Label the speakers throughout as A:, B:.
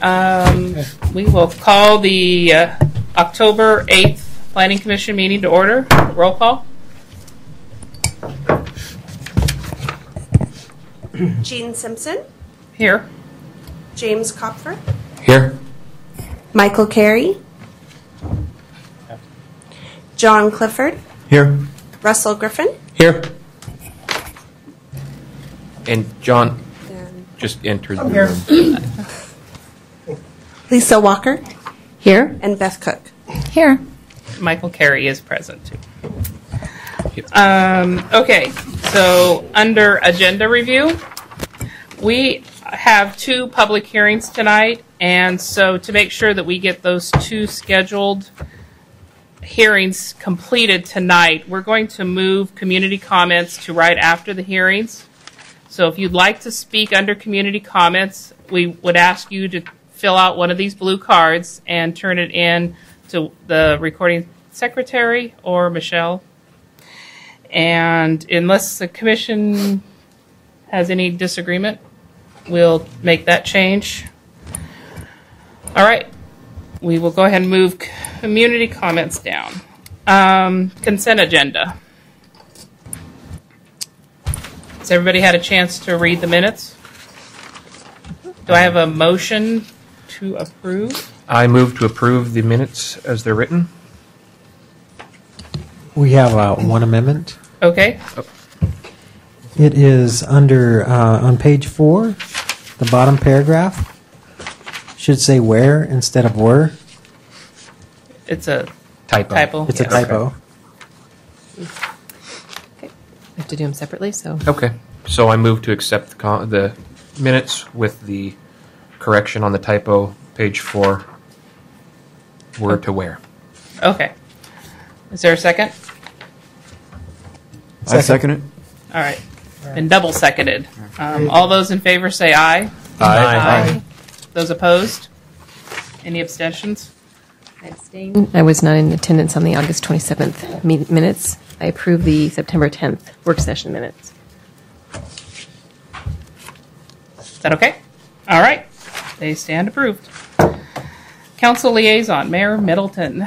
A: We will call the October 8th Planning Commission meeting to order. Roll call.
B: Jean Simpson.
A: Here.
B: James Kopfer.
C: Here.
B: Michael Carey. John Clifford.
C: Here.
B: Russell Griffin.
C: Here. And John just entered the room.
B: Lisa Walker.
D: Here.
B: And Beth Cook.
D: Here.
A: Michael Carey is present too. Okay, so under agenda review, we have 2 public hearings tonight, and so to make sure that we get those 2 scheduled hearings completed tonight, we're going to move community comments to right after the hearings. So if you'd like to speak under community comments, we would ask you to fill out one of these blue cards and turn it in to the recording secretary or Michelle. And unless the commission has any disagreement, we'll make that change. All right. We will go ahead and move community comments down. Consent agenda. Has everybody had a chance to read the minutes? Do I have a motion to approve?
C: I move to approve the minutes as they're written.
E: We have one amendment.
A: Okay.
E: It is under on page 4, the bottom paragraph. Should say where instead of were.
A: It's a
C: Typo.
E: It's a typo.
D: Okay. I have to do them separately, so.
C: Okay. So I move to accept the minutes with the correction on the typo, page 4, were to where.
A: Okay. Is there a second?
F: I second it.
A: All right. And double seconded. All those in favor say aye.
C: Aye.
A: Those opposed? Any abstentions?
D: I abstain. I was not in attendance on the August 27th minutes. I approve the September 10th work session minutes.
A: Is that okay? All right. They stand approved. Council liaison, Mayor Middleton.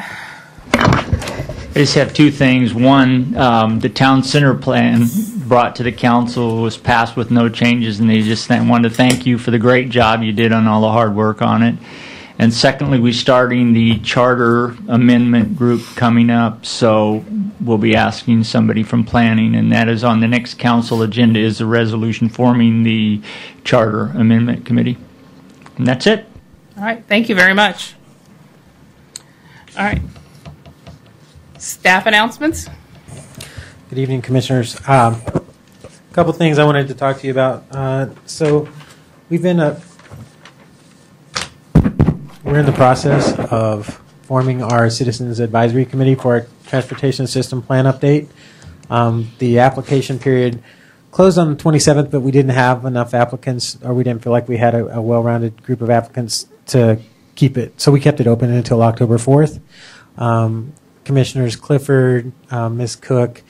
G: I just have 2 things. One, the town center plan brought to the council was passed with no changes, and they just wanted to thank you for the great job you did on all the hard work on it. And secondly, we're starting the charter amendment group coming up, so we'll be asking somebody from planning, and that is on the next council agenda is a resolution forming the charter amendment committee. And that's it.
A: All right. Thank you very much. All right. Staff announcements.
E: Good evening, commissioners. A couple things I wanted to talk to you about. So we're in the process of forming our Citizens Advisory Committee for our Transportation System Plan update. The application period closed on the 27th, but we didn't have enough applicants, or we didn't feel like we had a well-rounded group of applicants to keep it. So we kept it open until October 4th. Commissioners Clifford, Ms. Cook,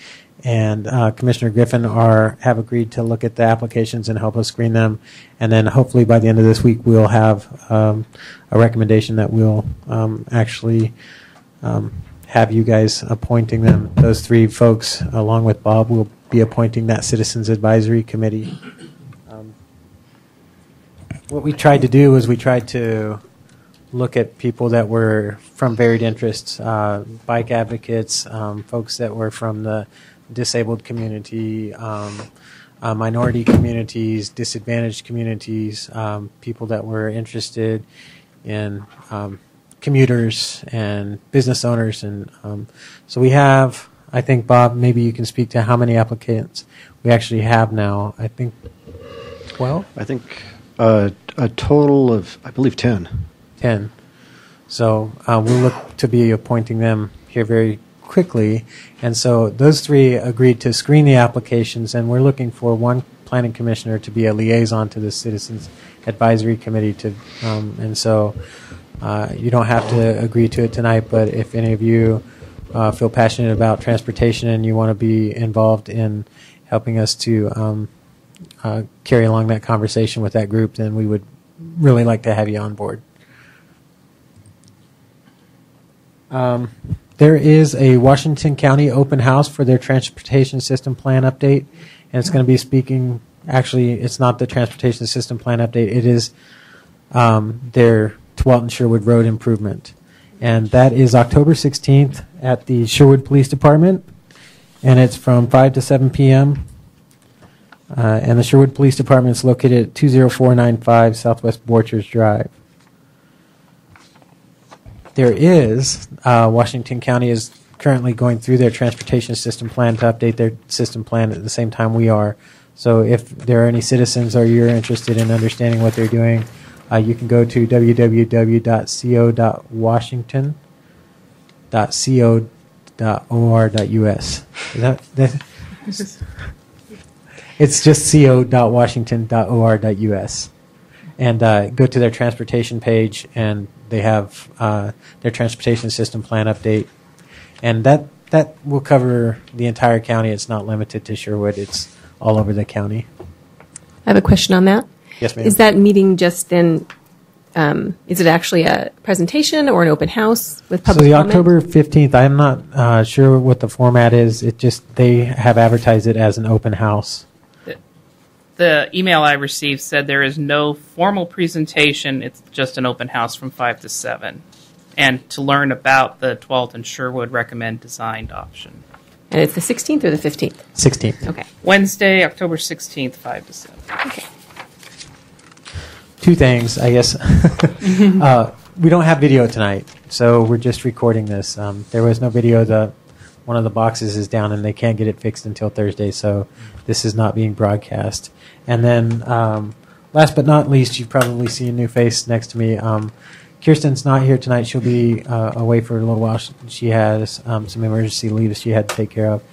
E: and Commissioner Griffin have agreed to look at the applications and help us screen them. And then hopefully by the end of this week, we'll have a recommendation that we'll actually have you guys appointing them. Those 3 folks, along with Bob, will be appointing that Citizens Advisory Committee. What we tried to do is we tried to look at people that were from varied interests, bike advocates, folks that were from the disabled community, minority communities, disadvantaged communities, people that were interested in commuters and business owners. And so we have, I think, Bob, maybe you can speak to how many applicants we actually have now. I think 12?
F: I think a total of, I believe, 10.
E: 10. So we'll look to be appointing them here very quickly. And so those 3 agreed to screen the applications, and we're looking for one planning commissioner to be a liaison to the Citizens Advisory Committee. And so you don't have to agree to it tonight, but if any of you feel passionate about transportation and you want to be involved in helping us to carry along that conversation with that group, then we would really like to have you on board. There is a Washington County open house for their transportation system plan update, and it's going to be speaking. Actually, it's not the transportation system plan update. It is their Tualatin Sherwood Road improvement, and that is October 16th at the Sherwood Police Department, and it's from 5 to 7 p.m. And the Sherwood Police Department is located at 20495 Southwest Borchers Drive. There is, Washington County is currently going through their transportation system plan to update their system plan at the same time we are. So if there are any citizens or you're interested in understanding what they're doing, you can go to www.co.washington.co.or.us. It's just co.washington.or.us. And go to their transportation page, and they have their transportation system plan update. And that will cover the entire county. It's not limited to Sherwood. It's all over the county.
D: I have a question on that.
E: Yes, ma'am.
D: Is that meeting just then, is it actually a presentation or an open house with public
E: So the
D: comment?
E: October 15th, I'm not sure what the format is. It just, they have advertised it as an open house.
A: The email I received said there is no formal presentation. It's just an open house from 5 to 7. And to learn about the Tualatin Sherwood recommend designed option.
D: And it's the 16th or the 15th?
E: 16th.
D: Okay.
A: Wednesday, October 16th, 5 to 7.
D: Okay.
E: Two things, I guess. We don't have video tonight, so we're just recording this. There was no video. One of the boxes is down, and they can't get it fixed until Thursday, so this is not being broadcast. And then, last but not least, you probably see a new face next to me. Kirsten's not here tonight. She'll be away for a little while. She has some emergency leave she had to take care of.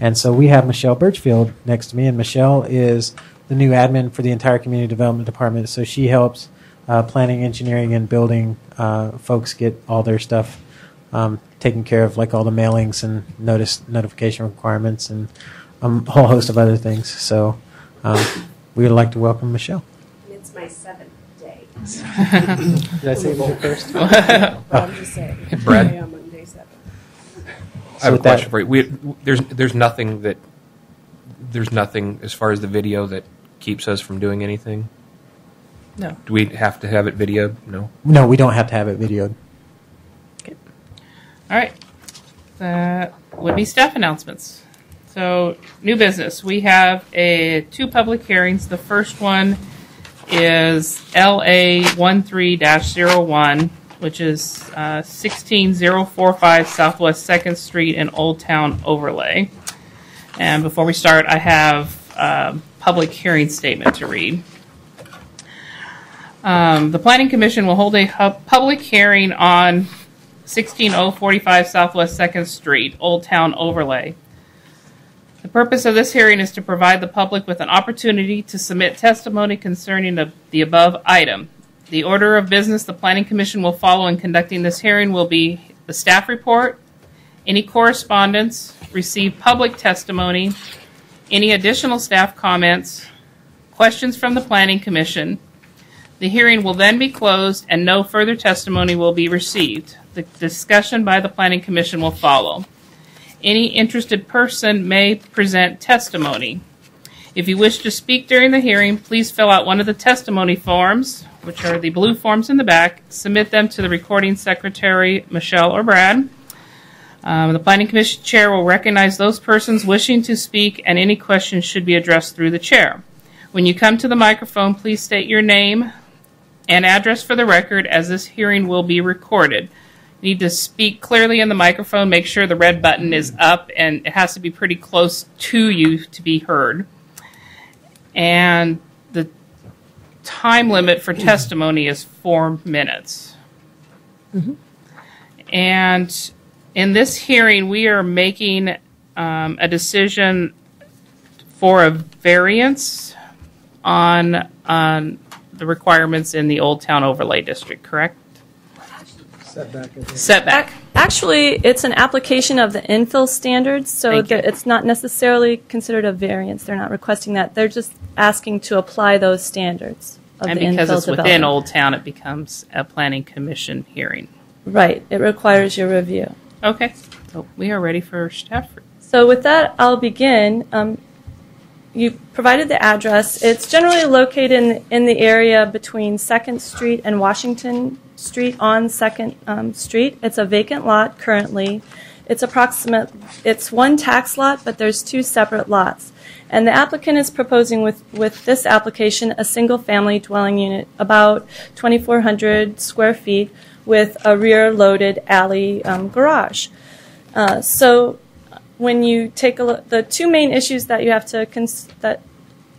E: And so we have Michelle Birchfield next to me, and Michelle is the new admin for the entire community development department. So she helps planning, engineering, and building folks get all their stuff taken care of, like all the mailings and notification requirements and a whole host of other things. So we would like to welcome Michelle.
B: It's my 7th day.
E: Did I say it first?
B: I'm just saying.
C: Brad?
B: I am on day 7.
C: I have a
E: with that-
C: question for you. There's nothing as far as the video that keeps us from doing anything.
A: No.
C: Do we have to have it videoed? No.
E: No, we don't have to have it videoed.
A: All right. That would be staff announcements. So, new business. We have two public hearings. The first one is LA 13-01, which is 16045 Southwest 2nd Street in Old Town Overlay. And before we start, I have a public hearing statement to read. The Planning Commission will hold a public hearing on 16045 Southwest 2nd Street, Old Town Overlay. The purpose of this hearing is to provide the public with an opportunity to submit testimony concerning the above item. The order of business the Planning Commission will follow in conducting this hearing will be the staff report, any correspondence, receive public testimony, any additional staff comments, questions from the Planning Commission. The hearing will then be closed and no further testimony will be received. The discussion by the Planning Commission will follow. Any interested person may present testimony. If you wish to speak during the hearing, please fill out one of the testimony forms, which are the blue forms in the back. Submit them to the recording secretary, Michelle or Brad. The Planning Commission chair will recognize those persons wishing to speak, and any questions should be addressed through the chair. When you come to the microphone, please state your name and address for the record, as this hearing will be recorded. You need to speak clearly in the microphone. Make sure the red button is up, and it has to be pretty close to you to be heard. And the time limit for testimony is 4 minutes. Mm-hmm. And in this hearing, we are making a decision for a variance on the requirements in the Old Town Overlay District, correct? Setback.
H: Actually, it's an application of the infill standards, so
A: Thank you.
H: it's not necessarily considered a variance. They're not requesting that. They're just asking to apply those standards of
A: And
H: the infill
A: because it's
H: development.
A: within Old Town, it becomes a Planning Commission hearing.
H: Right. It requires your review.
A: Okay, so we are ready for staff.
H: So with that, I'll begin. You provided the address. It's generally located in the area between 2nd Street and Washington Street on 2nd Street. It's a vacant lot currently. It's one tax lot, but there's two separate lots. And the applicant is proposing with this application a single-family dwelling unit, about 2,400 square feet, with a rear-loaded alley garage. So when you take a look, the two main issues that you have to that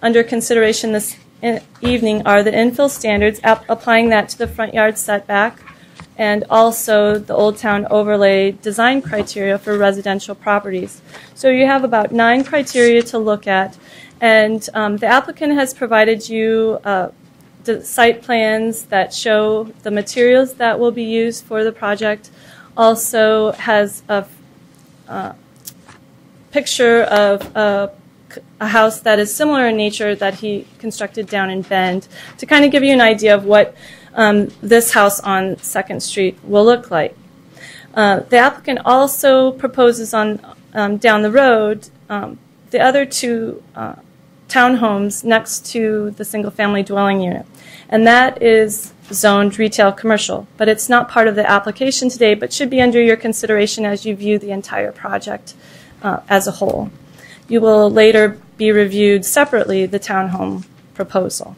H: under consideration this evening are the infill standards, applying that to the front yard setback, and also the Old Town overlay design criteria for residential properties. So you have about 9 criteria to look at, and the applicant has provided you the site plans that show the materials that will be used for the project, also has a picture of a house that is similar in nature that he constructed down in Bend to kind of give you an idea of what this house on 2nd Street will look like. The applicant also proposes on down the road the other two townhomes next to the single-family dwelling unit, and that is zoned retail commercial, but it's not part of the application today, but should be under your consideration as you view the entire project as a whole. You will later be reviewed separately the townhome proposal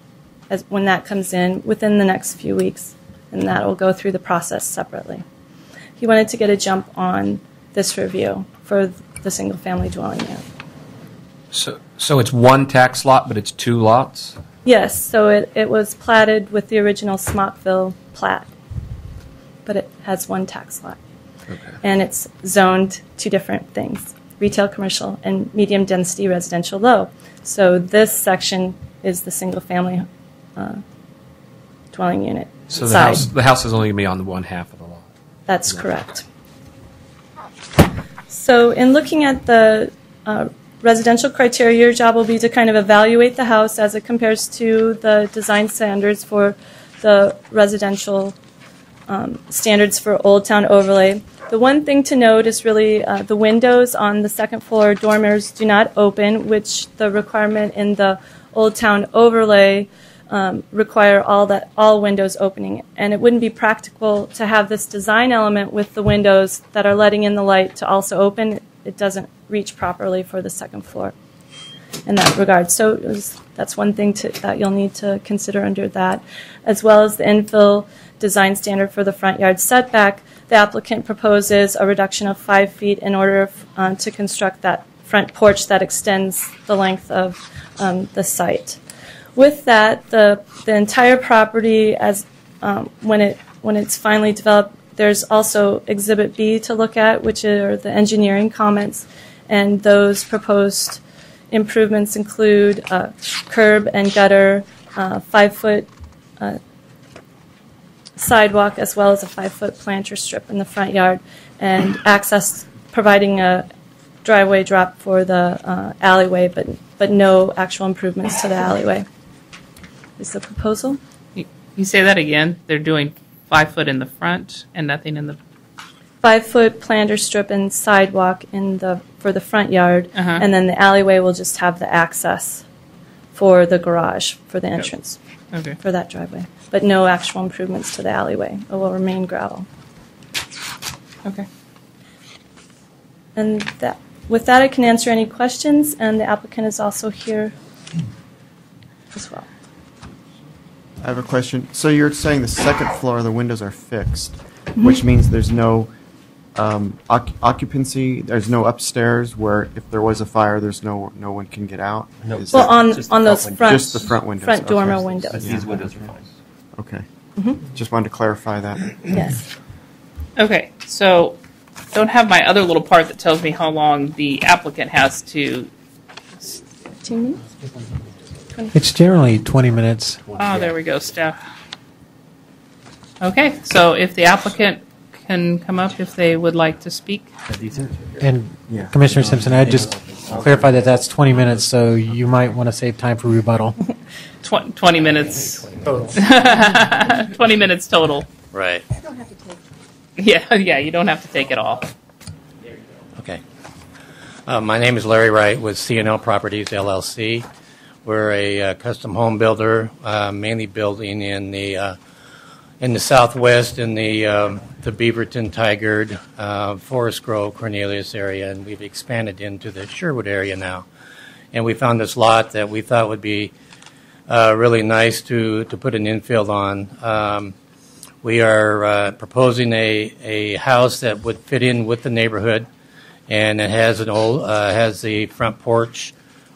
H: when that comes in within the next few weeks, and that will go through the process separately. He wanted to get a jump on this review for the single-family dwelling unit.
C: So it's one tax lot, but it's 2 lots?
H: Yes, so it was platted with the original Smockville plat, but it has one tax lot.
C: Okay.
H: And it's zoned 2 different things, retail commercial and medium density residential low. So this section is the single-family dwelling unit
C: So
H: side.
C: the house is only going to be on the one half of the lot?
H: That's correct. So in looking at the residential criteria, your job will be to kind of evaluate the house as it compares to the design standards for the residential standards for Old Town overlay. The one thing to note is really the windows on the 2nd floor dormers do not open, which the requirement in the Old Town overlay require all windows opening, and it wouldn't be practical to have this design element with the windows that are letting in the light to also open. It doesn't reach properly for the 2nd floor in that regard. So that's one thing that you'll need to consider under that, as well as the infill design standard for the front yard setback. The applicant proposes a reduction of 5 feet in order to construct that front porch that extends the length of the site. With that, the entire property, as when it's finally developed, there's also Exhibit B to look at, which are the engineering comments, and those proposed improvements include curb and gutter, 5-foot sidewalk, as well as a 5-foot planter strip in the front yard, and access, providing a driveway drop for the alleyway, but no actual improvements to the alleyway. Is the proposal?
A: You say that again? They're doing 5 foot in the front and nothing in the...
H: 5-foot planter strip and sidewalk for the front yard, and then the alleyway will just have the access for the garage, for the entrance, for that driveway. But no actual improvements to the alleyway. It will remain gravel.
A: Okay.
H: And with that, I can answer any questions, and the applicant is also here as well.
I: I have a question. So you're saying the 2nd floor, the windows are fixed, which means there's no occupancy, there's no upstairs where if there was a fire, there's no one can get out?
J: No.
I: Is
H: Well,
I: that-
H: on those front,
I: Just the front windows?
H: front dormer
I: Okay.
H: windows.
J: These windows are fine.
I: Okay. Just wanted to clarify that.
H: Yes.
A: Okay, so don't have my other little part that tells me how long the applicant has to...
H: 15 minutes? 20.
E: It's generally 20 minutes.
A: Oh, there we go, staff. Okay, so if the applicant can come up if they would like to speak.
E: And Commissioner Simpson, I'd just clarify that that's 20 minutes, so you might want to save time for rebuttal.
A: 20 minutes. 20 minutes total.
J: Right.
B: I don't have to take
A: Yeah, yeah, you don't have to take it all.
J: Okay. My name is Larry Wright with C&L Properties, LLC. We're a custom home builder, mainly building in the southwest, in the Beaverton, Tigard, Forest Grove, Cornelius area, and we've expanded into the Sherwood area now. And we found this lot that we thought would be really nice to put an infill on. We are proposing a house that would fit in with the neighborhood, and it has has the front porch,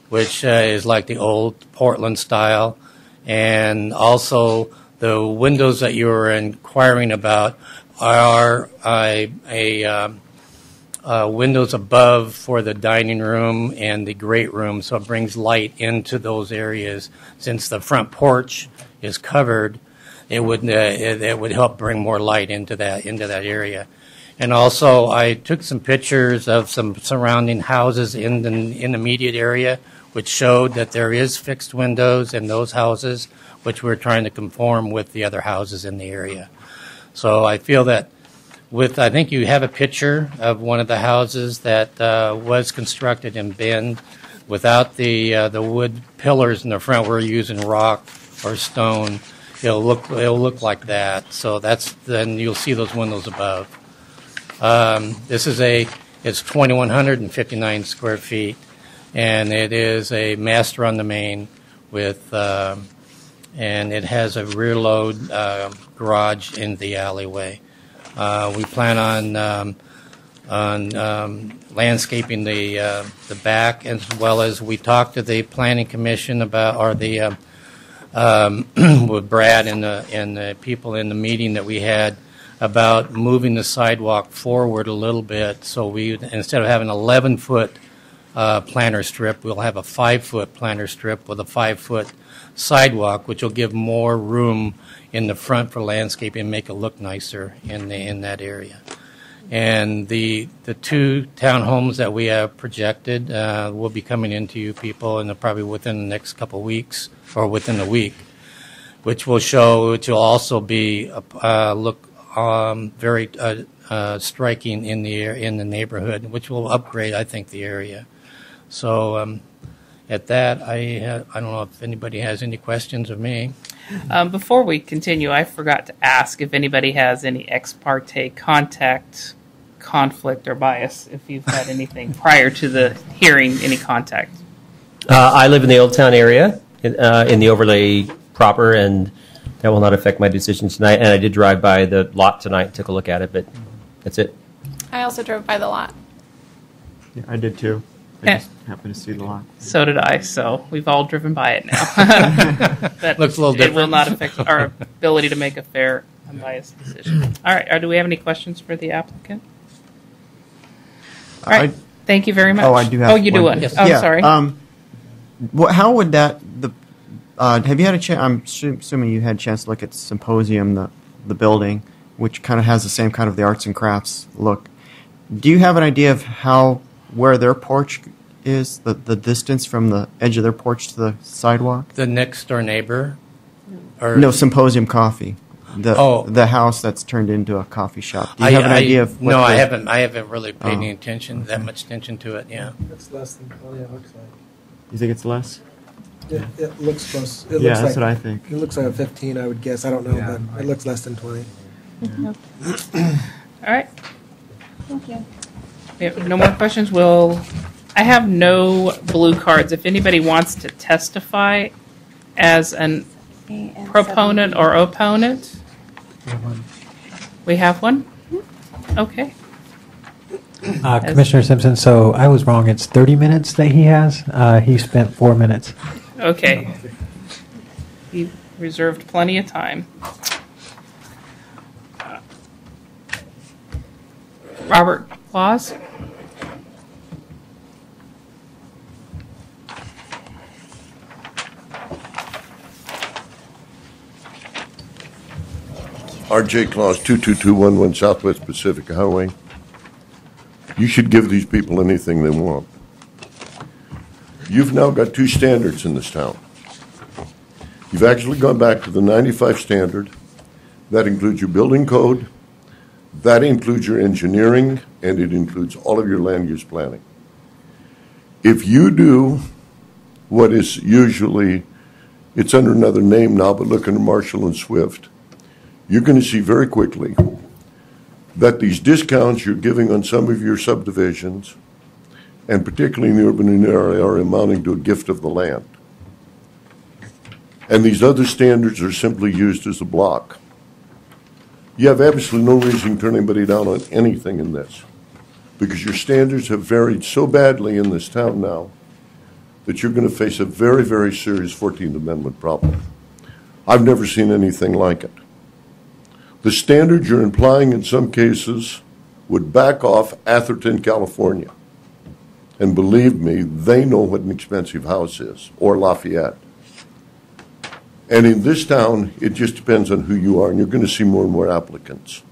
J: which is like the old Portland style, and also the windows that you were inquiring about are windows above for the dining room and the great room, so it brings light into those areas. Since the front porch is covered, it would help bring more light into that area. And also, I took some pictures of some surrounding houses in the immediate area, which showed that there is fixed windows in those houses, which we're trying to conform with the other houses in the area. So I feel that I think you have a picture of one of the houses that was constructed in Bend without the wood pillars in the front. We're using rock or stone. It'll look like that. So then you'll see those windows above. It's 2,159 square feet, and it is a master on the main and it has a rear load garage in the alleyway. We plan on landscaping the back, as well as we talked to the planning commission with Brad and the people in the meeting that we had about moving the sidewalk forward a little bit. So instead of having an 11-foot planter strip, we'll have a 5-foot planter strip with a 5-foot sidewalk, which will give more room in the front for landscaping and make it look nicer in that area. And the 2 townhomes that we have projected will be coming into you people, and probably within the next couple of weeks or within the week, which will also be look very striking in the neighborhood, which will upgrade, I think, the area. So at that, I don't know if anybody has any questions of me.
A: Before we continue, I forgot to ask if anybody has any ex parte contact, conflict, or bias, if you've had anything prior to the hearing, any contact.
K: I live in the Old Town area, in the overlay proper, and that will not affect my decision tonight. And I did drive by the lot tonight, took a look at it, but that's it.
L: I also drove by the lot.
I: Yeah, I did too. I just happened to see the lot.
A: So did I, so we've all driven by it now. That
C: looks a little different.
A: It will not affect our ability to make a fair, unbiased decision. All right, do we have any questions for the applicant? All right, thank you very much.
I: Oh, I do have
A: Oh, you do one.
I: Yes.
A: Oh,
I: yeah,
A: sorry.
I: How would that, have you had a chance, I'm assuming you had a chance to look at Symposium, the building, which kind of has the same kind of the arts and crafts look. Do you have an idea of where their porch is, the distance from the edge of their porch to the sidewalk?
J: The next door neighbor?
I: No, Symposium Coffee. The house that's turned into a coffee shop. Do you have an idea of what
J: I haven't really paid any attention, that much attention to it, yeah.
M: It's less than 20, it looks like.
I: You think it's less?
M: It looks close.
I: It looks that's what I think.
M: It looks like a 15, I would guess. I don't know, but it looks less than 20.
A: All right.
L: Thank you.
A: We have no more questions. I have no blue cards. If anybody wants to testify as an proponent or opponent, we have one. Okay.
E: Commissioner Simpson, so I was wrong. It's 30 minutes that he has. He spent 4 minutes.
A: Okay. He reserved plenty of time. Robert Claus.
N: R.J. Claus, 22211 Southwest Pacific Highway. You should give these people anything they want. You've now got 2 standards in this town. You've actually gone back to the 95 standard. That includes your building code, That includes your engineering, and it includes all of your land use planning. If you do what is usually, it's under another name now, but look under Marshall and Swift, you're going to see very quickly that these discounts you're giving on some of your subdivisions, and particularly in the urban area, are amounting to a gift of the land. And these other standards are simply used as a block. You have absolutely no reason to turn anybody down on anything in this, because your standards have varied so badly in this town now that you're going to face a very, very serious 14th Amendment problem. I've never seen anything like it. The standards you're implying in some cases would back off Atherton, California. And believe me, they know what an expensive house is, or Lafayette. And in this town, it just depends on who you are, and you're going to see more and more applicants.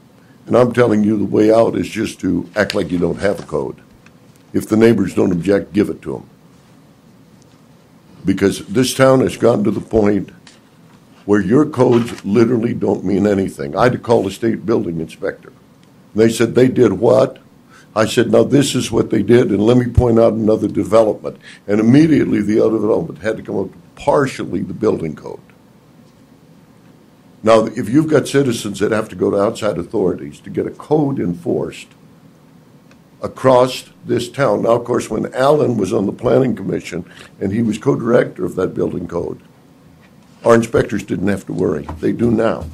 N: And I'm telling you, the way out is just to act like you don't have a code. If the neighbors don't object, give it to them. Because this town has gotten to the point where your codes literally don't mean anything. I had to call the state building inspector. They said, they did what? I said, now this is what they did, and let me point out another development. And immediately the other development had to come up with partially the building code. Now, if you've got citizens that have to go to outside authorities to get a code enforced across this town. Now, of course, when Alan was on the Planning Commission and he was co-director of that building code, our inspectors didn't have to worry. They do now.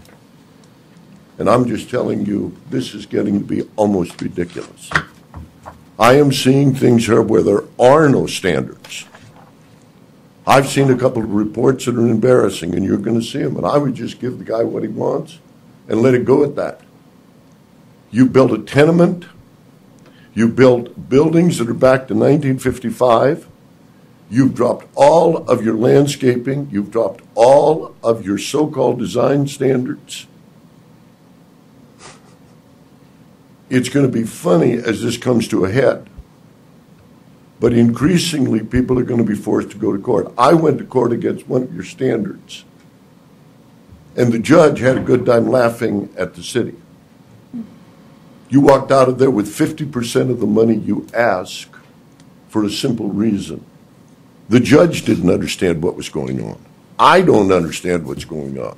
N: And I'm just telling you, this is getting to be almost ridiculous. I am seeing things here where there are no standards. I've seen a couple of reports that are embarrassing, and you're going to see them. And I would just give the guy what he wants and let it go at that. You build a tenement. You build buildings that are back to 1955. You've dropped all of your landscaping. You've dropped all of your so-called design standards. It's going to be funny as this comes to a head. But increasingly, people are going to be forced to go to court. I went to court against one of your standards. And the judge had a good time laughing at the city. You walked out of there with 50% of the money you asked for a simple reason. The judge didn't understand what was going on. I don't understand what's going on.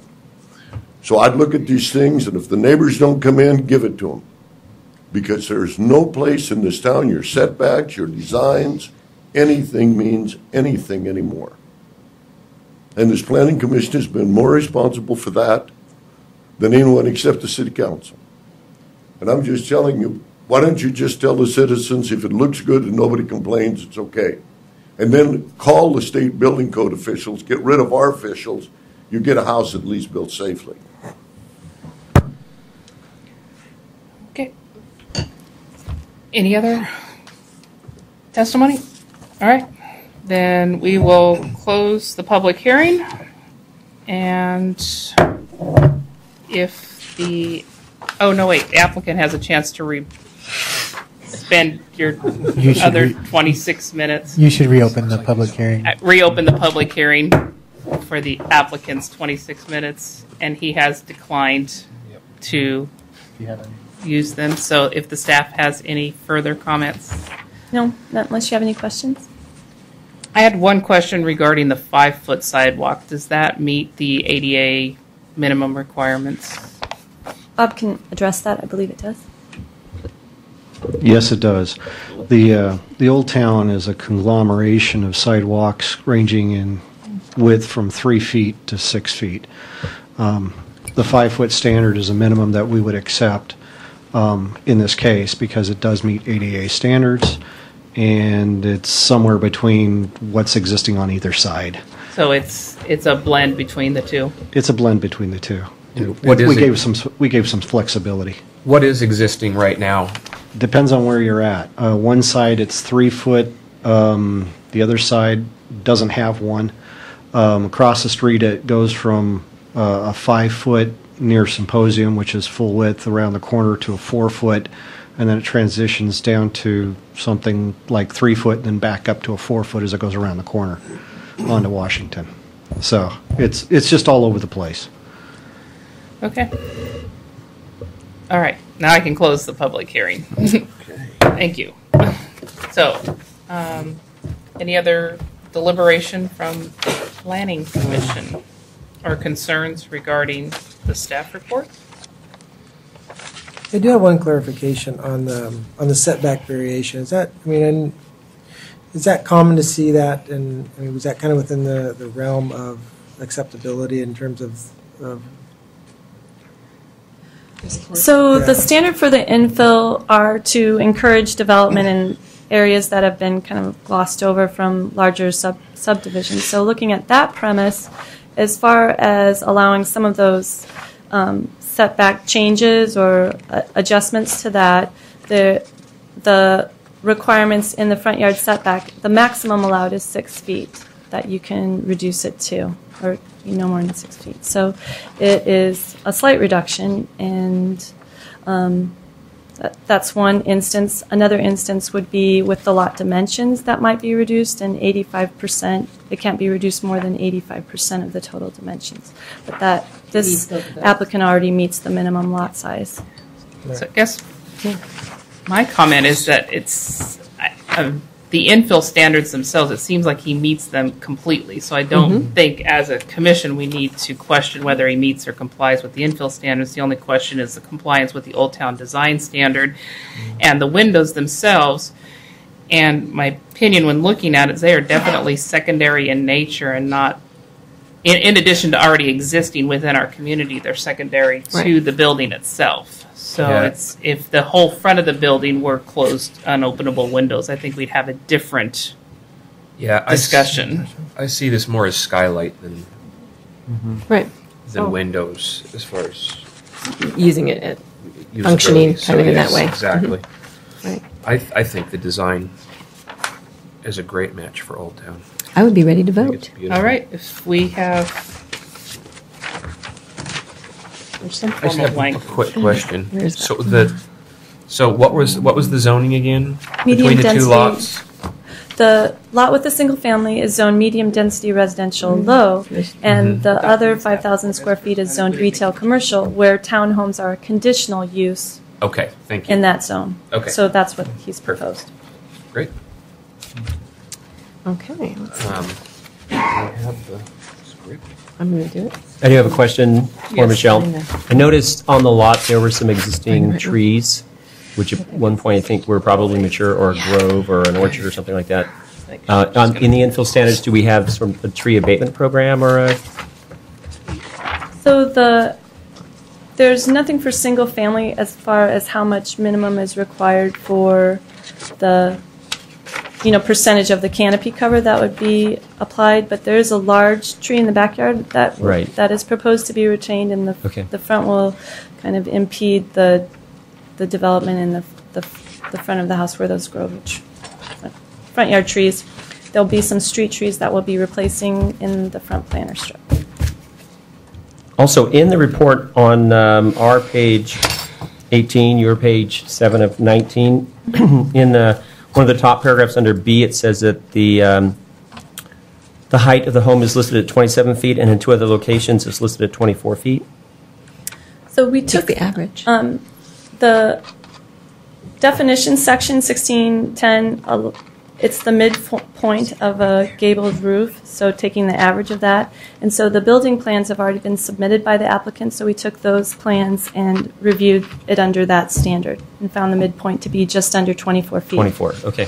N: So I'd look at these things, and if the neighbors don't come in, give it to them. Because there's no place in this town, your setbacks, your designs, anything means anything anymore. And this planning commission has been more responsible for that than anyone except the city council. And I'm just telling you, why don't you just tell the citizens if it looks good and nobody complains, it's okay. And then call the state building code officials, get rid of our officials, you get a house at least built safely.
A: Okay. Any other testimony? All right. Then we will close the public hearing. And if the, oh no, wait, the applicant has a chance to spend your other 26 minutes.
E: You should reopen the public hearing.
A: Reopen the public hearing for the applicant's 26 minutes, and he has declined to use them. So if the staff has any further comments.
H: No, not unless you have any questions.
A: I had one question regarding the 5-foot sidewalk. Does that meet the ADA minimum requirements?
H: Bob can address that. I believe it does.
F: Yes, it does. The Old Town is a conglomeration of sidewalks ranging in width from 3 feet to 6 feet. The 5-foot standard is a minimum that we would accept in this case because it does meet ADA standards, and it's somewhere between what's existing on either side.
A: So it's a blend between the two.
F: It's a blend between the two.
C: What is
F: we gave some flexibility.
C: What is existing right now?
F: Depends on where you're at. One side it's 3 foot. The other side doesn't have one. Across the street it goes from a 5 foot near Symposium, which is full width around the corner, to a 4 foot, and then it transitions down to something like 3 foot, and then back up to a 4 foot as it goes around the corner onto Washington. So it's just all over the place.
A: Okay. All right, now I can close the public hearing. Thank you. So, any other deliberation from the Planning Commission or concerns regarding the staff report?
M: I do have one clarification on the setback variation. Is that, I mean, and is that common to see that? And I mean, was that kind of within the realm of acceptability in terms of
H: So
M: Yeah.
H: the standard for the infill are to encourage development in areas that have been kind of glossed over from larger subdivisions. So looking at that premise, as far as allowing some of those setback changes or adjustments to that, the requirements in the front yard setback, the maximum allowed is 6 feet that you can reduce it to, or no more than 6 feet. So it is a slight reduction, and that's one instance. Another instance would be with the lot dimensions that might be reduced, and 85%. It can't be reduced more than 85% of the total dimensions. But this applicant already meets the minimum lot size.
A: So I guess my comment is that it's the infill standards themselves, it seems like he meets them completely. So I don't think as a commission we need to question whether he meets or complies with the infill standards. The only question is the compliance with the Old Town Design Standard and the windows themselves. And my opinion when looking at it, they are definitely secondary in nature and not, in addition to already existing within our community, they're secondary to the building itself. So it's, if the whole front of the building were closed, unopenable windows, I think we'd have a different discussion.
C: I see this more as skylight than
D: Right.
C: windows, as far as
D: Using it at
C: usability.
D: functioning
C: So
D: kind of in
C: yes,
D: that way.
C: Exactly.
D: Right.
C: I think the design is a great match for Old Town.
D: I would be ready to
C: I think
D: vote.
C: it's beautiful.
A: All right, if we have there's some
C: I just
A: form of
C: have a
A: language.
C: quick question.
D: Where's
C: So
D: that?
C: what was the zoning again
H: Medium
C: between the
H: density.
C: two lots?
H: The lot with the single family is zoned medium density residential low, and the other 5,000 square feet is zoned retail commercial, where townhomes are a conditional use
C: Okay, thank you.
H: in that zone.
C: Okay.
H: So that's what he's proposed.
C: Great.
D: Okay, let's
C: I have the script.
D: I'm going to do it.
K: I do have a question for
D: Yes,
K: Michelle.
D: I know.
K: I noticed on the lot there were some existing
D: Right.
K: trees, which at one point I think were probably mature, or a grove or an orchard or something like that. In the infill standards, do we have sort of a tree abatement program or a?
H: So there's nothing for single family as far as how much minimum is required for the percentage of the canopy cover that would be applied, but there is a large tree in the backyard that is proposed to be retained, and the front will kind of impede the development in the front of the house where those grow, front yard trees. There'll be some street trees that will be replacing in the front planter strip.
K: Also, in the report on our page 18, your page 7 of 19, in one of the top paragraphs under B, it says that the height of the home is listed at 27 feet, and in 2 other locations it's listed at 24 feet.
H: So we took
D: the average.
H: The definition section 1610, it's the midpoint of a gabled roof, so taking the average of that. And so the building plans have already been submitted by the applicant, so we took those plans and reviewed it under that standard and found the midpoint to be just under 24 feet.
K: 24, okay.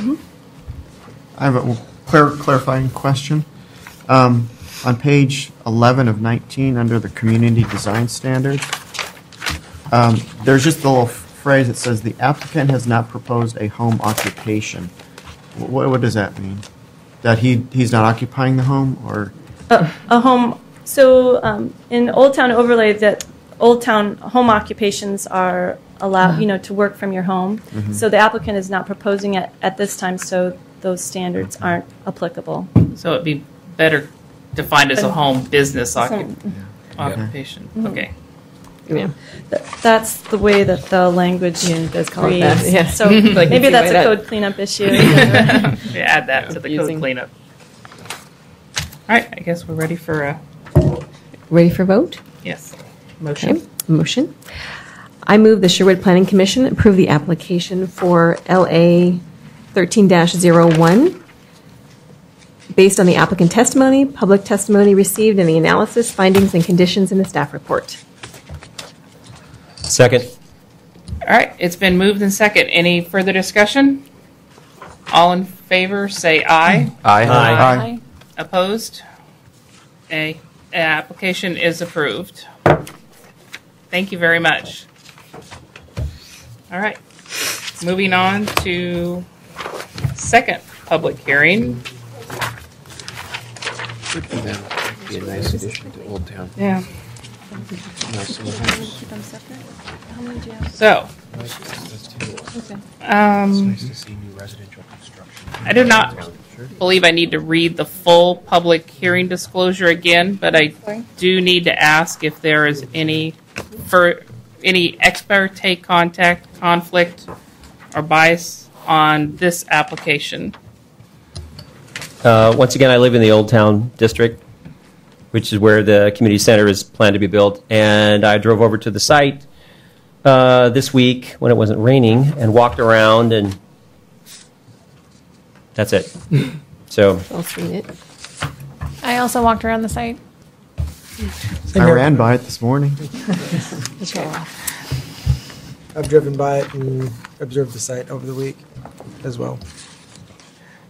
I: I have a clarifying question. On page 11 of 19, under the community design standards, there's just a little phrase that says the applicant has not proposed a home occupation. What does that mean? That he's not occupying the home, or
H: a home? So in Old Town overlay, that Old Town home occupations are allowed, to work from your home.
I: Mhm.
H: So the applicant is not proposing it at this time, so those standards aren't applicable.
A: So it'd be better defined as a home business occupation.
H: Mhm.
A: Okay.
D: Yeah.
H: That's the way that the language
D: does call it
H: reads.
D: that, yeah.
H: So
D: Like
H: maybe
D: you
H: that's a
D: might
H: code cleanup issue.
A: Add that to the code cleanup. All right, I guess we're ready for
D: Ready for vote?
A: yes, motion.
D: Okay. Motion. I move the Sherwood Planning Commission approve the application for LA 13-01 based on the applicant testimony, public testimony received, and the analysis, findings, and conditions in the staff report.
K: Second.
A: All right, it's been moved and second. Any further discussion? All in favor, say aye.
K: Aye.
A: Opposed? Application is approved. Thank you very much. All right, moving on to second public hearing.
C: Good for them. Be a nice addition to Old Town.
A: Yeah.
C: Nice little house.
A: So,
C: It's nice to see new residential construction.
A: I do not believe I need to read the full public hearing disclosure again, but I do need to ask if there is any ex parte contact, conflict, or bias on this application.
K: Once again, I live in the Old Town district, which is where the community center is planned to be built. And I drove over to the site this week when it wasn't raining and walked around, and that's it. So
D: I'll seen it.
L: I also walked around the site.
I: I ran by it this morning.
M: I've driven by it and observed the site over the week as well.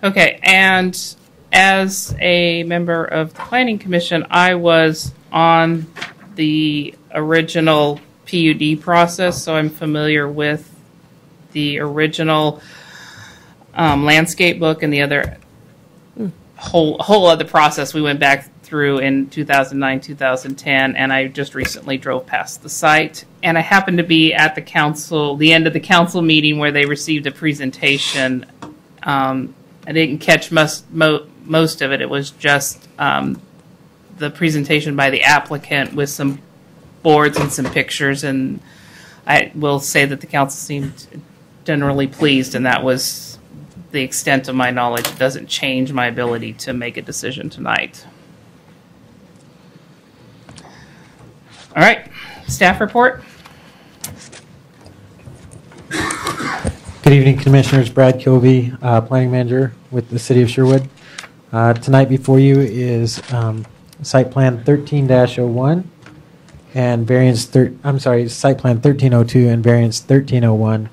A: Okay, and as a member of the Planning Commission, I was on the original PUD process, so I'm familiar with the original landscape book and the other whole other process we went back through in 2009, 2010, and I just recently drove past the site. And I happened to be at the end of the council meeting where they received a presentation. I didn't catch most of it. It was just the presentation by the applicant with some boards and some pictures, and I will say that the council seemed generally pleased, and that was the extent of my knowledge. It doesn't change my ability to make a decision tonight. All right, staff report.
E: Good evening, Commissioners. Brad Kilby, Planning Manager with the City of Sherwood. Tonight before you is Site Plan 13-01 and Variance Site Plan 1302 and Variance 1301.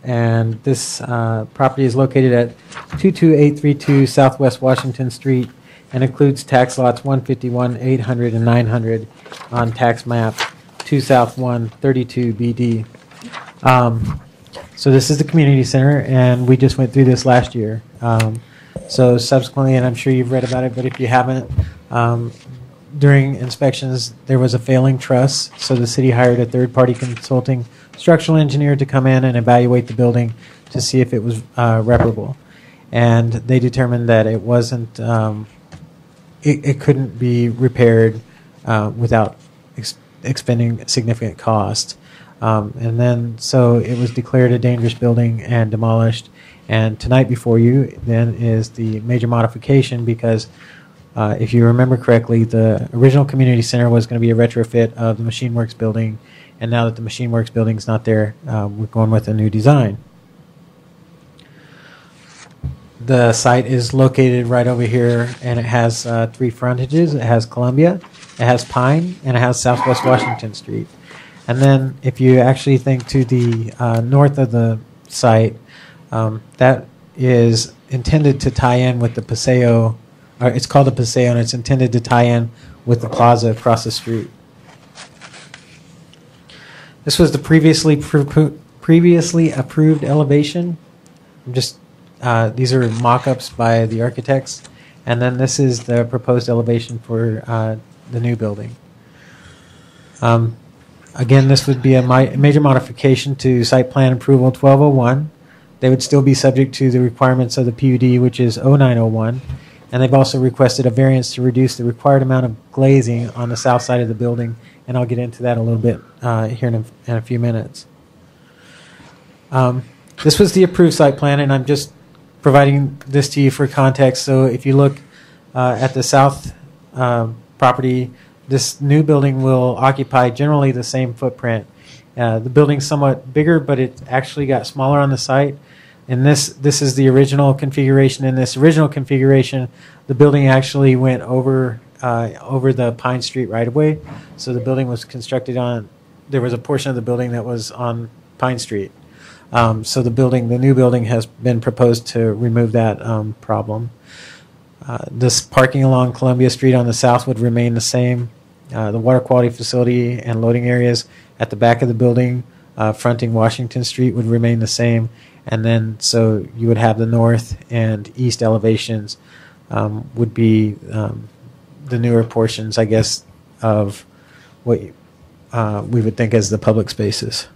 E: And this property is located at 22832 Southwest Washington Street and includes tax lots 151, 800, and 900 on tax map 2 South 132 BD. So this is the community center, and we just went through this last year. So subsequently, and I'm sure you've read about it, but if you haven't, during inspections, there was a failing truss, so the city hired a third-party consulting structural engineer to come in and evaluate the building to see if it was reparable. And they determined that it wasn't, it couldn't be repaired without expending significant cost. And then, so it was declared a dangerous building and demolished. And tonight before you, then, is the major modification because if you remember correctly, the original community center was going to be a retrofit of the Machine Works building. And now that the Machine Works building is not there, we're going with a new design. The site is located right over here, and it has 3 frontages. It has Columbia, it has Pine, and it has Southwest Washington Street. And then if you actually think to the north of the site, that is intended to tie in with the Paseo, or it's called the Paseo, and it's intended to tie in with the plaza across the street. This was the previously approved elevation. These are mock-ups by the architects, and then this is the proposed elevation for the new building. Again, this would be a major modification to Site Plan Approval 1201. They would still be subject to the requirements of the PUD, which is 0901, and they've also requested a variance to reduce the required amount of glazing on the south side of the building, and I'll get into that a little bit here in a few minutes. This was the approved site plan, and I'm just providing this to you for context. So if you look at the south property, this new building will occupy generally the same footprint. The building's somewhat bigger, but it actually got smaller on the site. And this is the original configuration. In this original configuration, the building actually went over the Pine Street right-of-way. So the building was constructed on, there was a portion of the building that was on Pine Street. So the new building has been proposed to remove that problem. This parking along Columbia Street on the south would remain the same. The water quality facility and loading areas at the back of the building fronting Washington Street would remain the same. And then so you would have the north and east elevations would be the newer portions, I guess, of what we would think as the public spaces.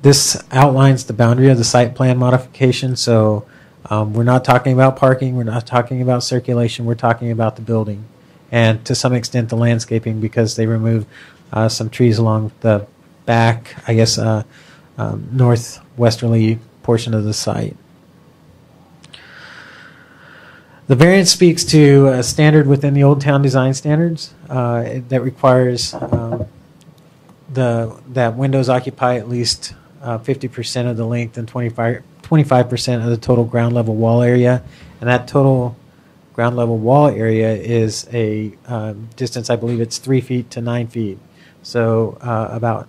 E: This outlines the boundary of the site plan modification. So we're not talking about parking. We're not talking about circulation. We're talking about the building. And to some extent the landscaping, because they remove some trees along the back, I guess, northwesterly portion of the site. The variance speaks to a standard within the Old Town Design Standards that requires that windows occupy at least 50% of the length and 25% of the total ground level wall area. And that total ground level wall area is a distance, I believe it's 3 feet to 9 feet. So about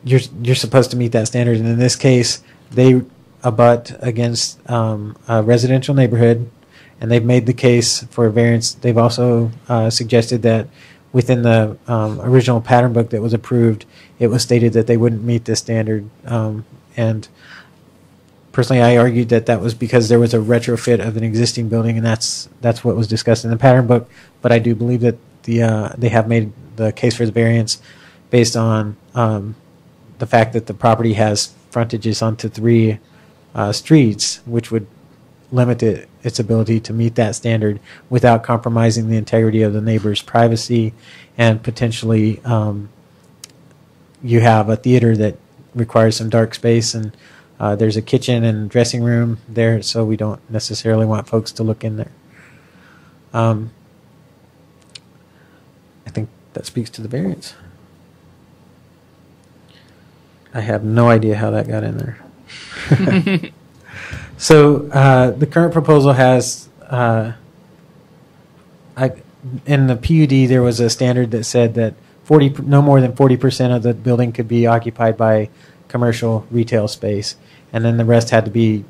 E: you're supposed to meet that standard. And in this case, they abut against a residential neighborhood, and they've made the case for a variance. They've also suggested that within the original pattern book that was approved, it was stated that they wouldn't meet this standard. And personally, I argued that that was because there was a retrofit of an existing building, and that's what was discussed in the pattern book. But I do believe that they have made the case for the variance based on the fact that the property has frontages onto 3 streets, which would limit its ability to meet that standard without compromising the integrity of the neighbor's privacy. And potentially you have a theater that requires some dark space, and there's a kitchen and dressing room there, so we don't necessarily want folks to look in there. I think that speaks to the variance. I have no idea how that got in there. So the current proposal has, in the PUD, there was a standard that said that no more than 40% of the building could be occupied by commercial retail space, and then the rest had to be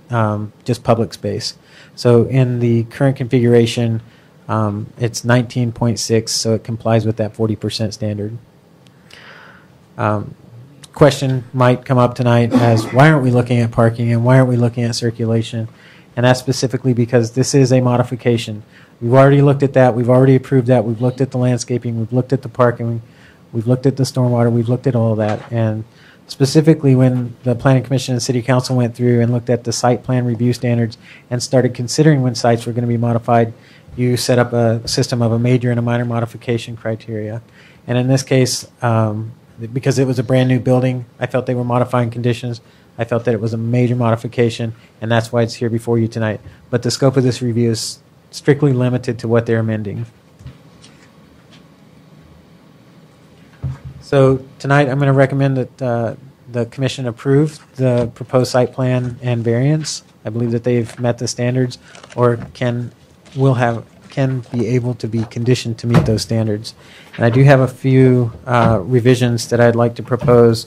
E: just public space. So in the current configuration, it's 19.6, so it complies with that 40% standard. Question might come up tonight as why aren't we looking at parking and why aren't we looking at circulation? And that's specifically because this is a modification. We've already looked at that. We've already approved that. We've looked at the landscaping. We've looked at the parking. We've looked at the stormwater. We've looked at all of that. And specifically when the Planning Commission and City Council went through and looked at the site plan review standards and started considering when sites were going to be modified, you set up a system of a major and a minor modification criteria. And in this case, because it was a brand new building, I felt they were modifying conditions. I felt that it was a major modification, and that's why it's here before you tonight. But the scope of this review is strictly limited to what they're amending. So tonight I'm going to recommend that the Commission approve the proposed site plan and variance. I believe that they've met the standards or can be able to be conditioned to meet those standards. And I do have a few revisions that I'd like to propose.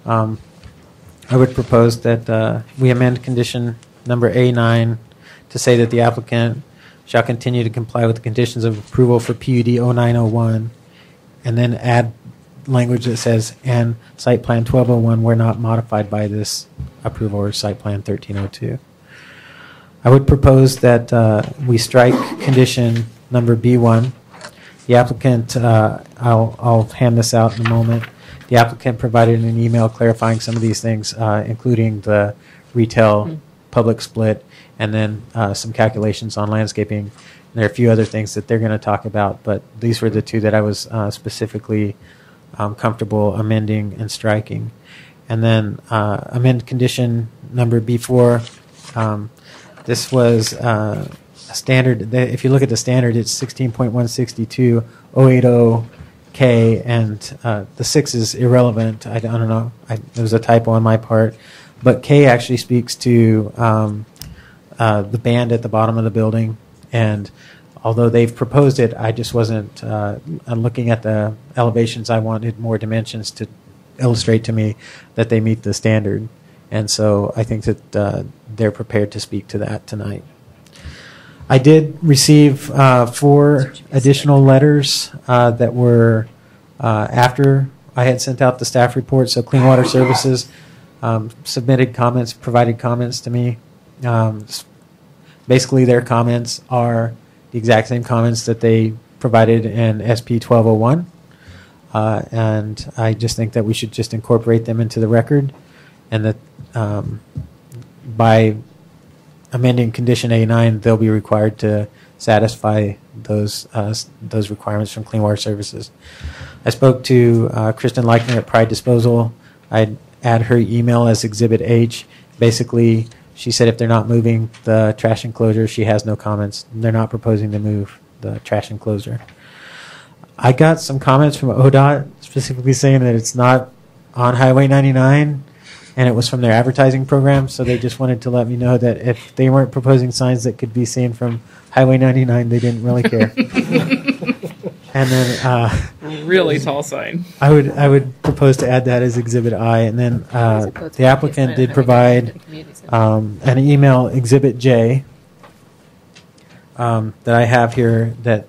E: I would propose that we amend condition number A9 to say that the applicant shall continue to comply with the conditions of approval for PUD 0901, and then add language that says, and site plan 1201 were not modified by this approval, or site plan 1302. I would propose that we strike condition number B1. The applicant, I'll hand this out in a moment. The applicant provided an email clarifying some of these things, including the retail public split, and then some calculations on landscaping. And there are a few other things that they're going to talk about, but these were the two that I was specifically comfortable amending and striking. And then amend condition number B4. This was a standard. If you look at the standard, it's 16.162, 080, K, and the 6 is irrelevant. I don't know. It was a typo on my part. But K actually speaks to the band at the bottom of the building. And although they've proposed it, I just wasn't looking at the elevations. I wanted more dimensions to illustrate to me that they meet the standard. And so I think that they're prepared to speak to that tonight. I did receive 4 additional letters that were after I had sent out the staff report. So Clean Water Services submitted comments, provided comments to me. Basically, their comments are the exact same comments that they provided in SP 1201. And I just think that we should just incorporate them into the record, and that by amending Condition A9, they'll be required to satisfy those requirements from Clean Water Services. I spoke to Kristen Leichner at Pride Disposal. I'd add her email as Exhibit H. Basically, she said if they're not moving the trash enclosure, she has no comments. They're not proposing to move the trash enclosure. I got some comments from ODOT specifically saying that it's not on Highway 99, and it was from their advertising program, so they just wanted to let me know that if they weren't proposing signs that could be seen from Highway 99, they didn't really care. And then
A: really tall sign.
E: I would propose to add that as Exhibit I, and then the applicant did provide an email, Exhibit J, that I have here. That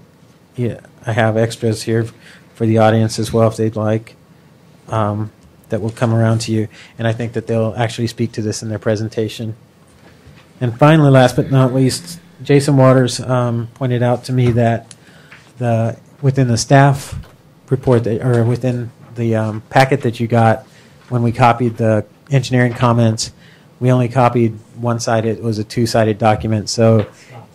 E: I have extras here for the audience as well if they'd like. That will come around to you, and I think that they'll actually speak to this in their presentation. And finally, last but not least, Jason Waters pointed out to me that within the staff report or within the packet that you got when we copied the engineering comments, we only copied one side. It was a 2-sided document, so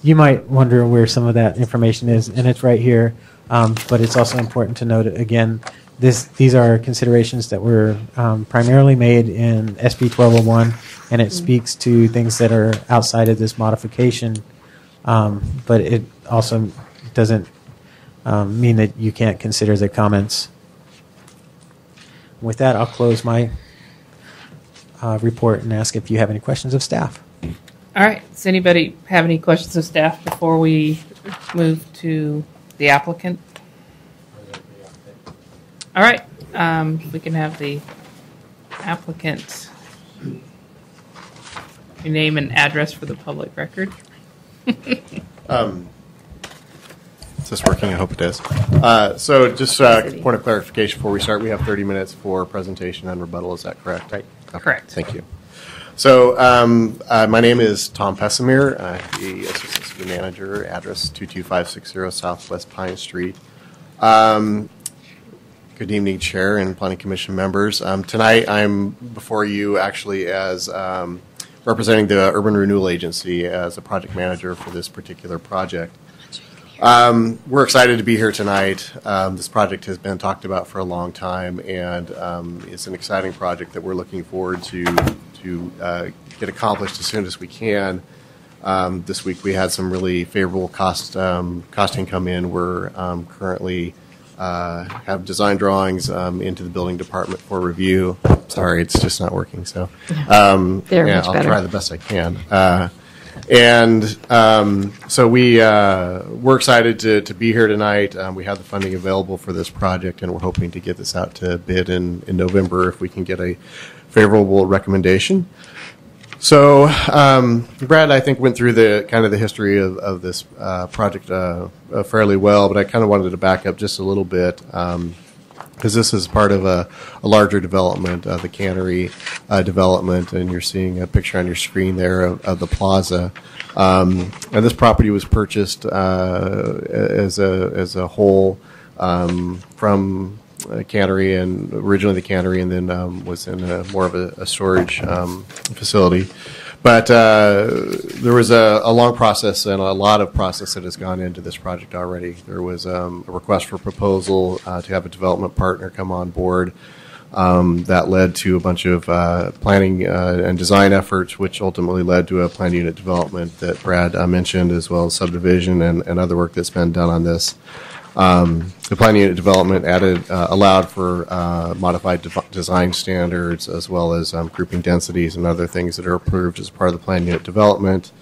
E: you might wonder where some of that information is, and it's right here. But it's also important to note again. These are considerations that were primarily made in SB 1201, and it speaks to things that are outside of this modification, but it also doesn't mean that you can't consider the comments. With that, I'll close my report and ask if you have any questions of staff.
A: All right. Does anybody have any questions of staff before we move to the applicant? All right, we can have the applicant, your name and address for the public record.
O: Is this working? I hope it is. So just a point of clarification before we start, we have 30 minutes for presentation and rebuttal. Is that correct?
A: Right.
O: Okay.
A: Correct.
O: Thank you. So my name is Tom Pessimir, the Assistant City Manager, address 22560 Southwest Pine Street. Good evening, Chair and Planning Commission members. Tonight I'm before you actually as representing the Urban Renewal Agency as a project manager for this particular project. We're excited to be here tonight. This project has been talked about for a long time, and it's an exciting project that we're looking forward to get accomplished as soon as we can. This week we had some really favorable costing come in. We're currently have design drawings into the building department for review. Sorry, it's just not working. So I'll try the best I can. So we're excited to be here tonight. We have the funding available for this project, and we're hoping to get this out to bid in November if we can get a favorable recommendation. So Brad, I think, went through the history of this project fairly well, but I kind of wanted to back up just a little bit because this is part of a larger development, the cannery development, and you're seeing a picture on your screen there of the plaza. And this property was purchased as a whole from cannery, and originally the cannery, and then was in more of a storage facility. But there was a long process and a lot of process that has gone into this project already. There was a request for proposal to have a development partner come on board. That led to a bunch of planning and design efforts, which ultimately led to a planned unit development that Brad mentioned, as well as subdivision and other work that's been done on this. The planning unit development allowed for modified design standards as well as grouping densities and other things that are approved as part of the planning unit development.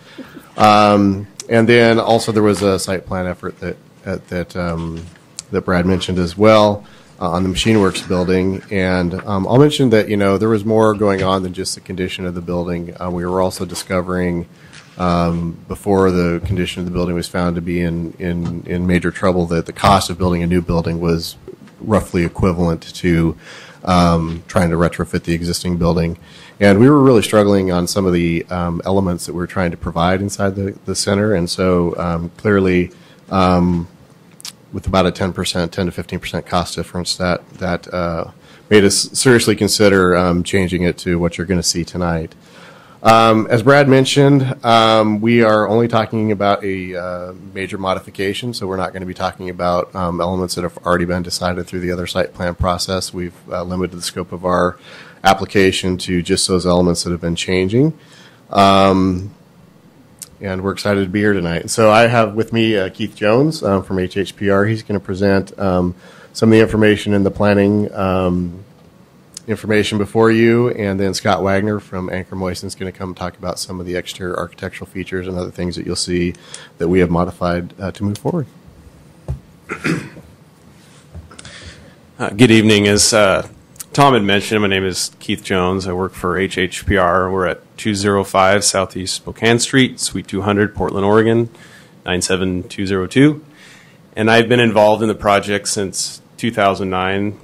O: And then also there was a site plan effort that Brad mentioned as well on the Machine Works building. And I'll mention that, there was more going on than just the condition of the building. We were also discovering before the condition of the building was found to be in major trouble that the cost of building a new building was roughly equivalent to trying to retrofit the existing building. And we were really struggling on some of the elements that we were trying to provide inside the center. And so clearly, with about a 10 to 15% cost difference, that made us seriously consider changing it to what you're going to see tonight. As Brad mentioned, we are only talking about a major modification, so we're not going to be talking about elements that have already been decided through the other site plan process. We've limited the scope of our application to just those elements that have been changing. And we're excited to be here tonight. So I have with me Keith Jones from HHPR. He's going to present some of the information in the planning information before you, and then Scott Wagner from Anchor Moisten is going to come talk about some of the exterior architectural features and other things that you'll see that we have modified to move forward.
P: Good evening. As Tom had mentioned, my name is Keith Jones. I work for HHPR. We're at 205 Southeast Spokane Street, Suite 200, Portland, Oregon, 97202. And I've been involved in the project since 2009.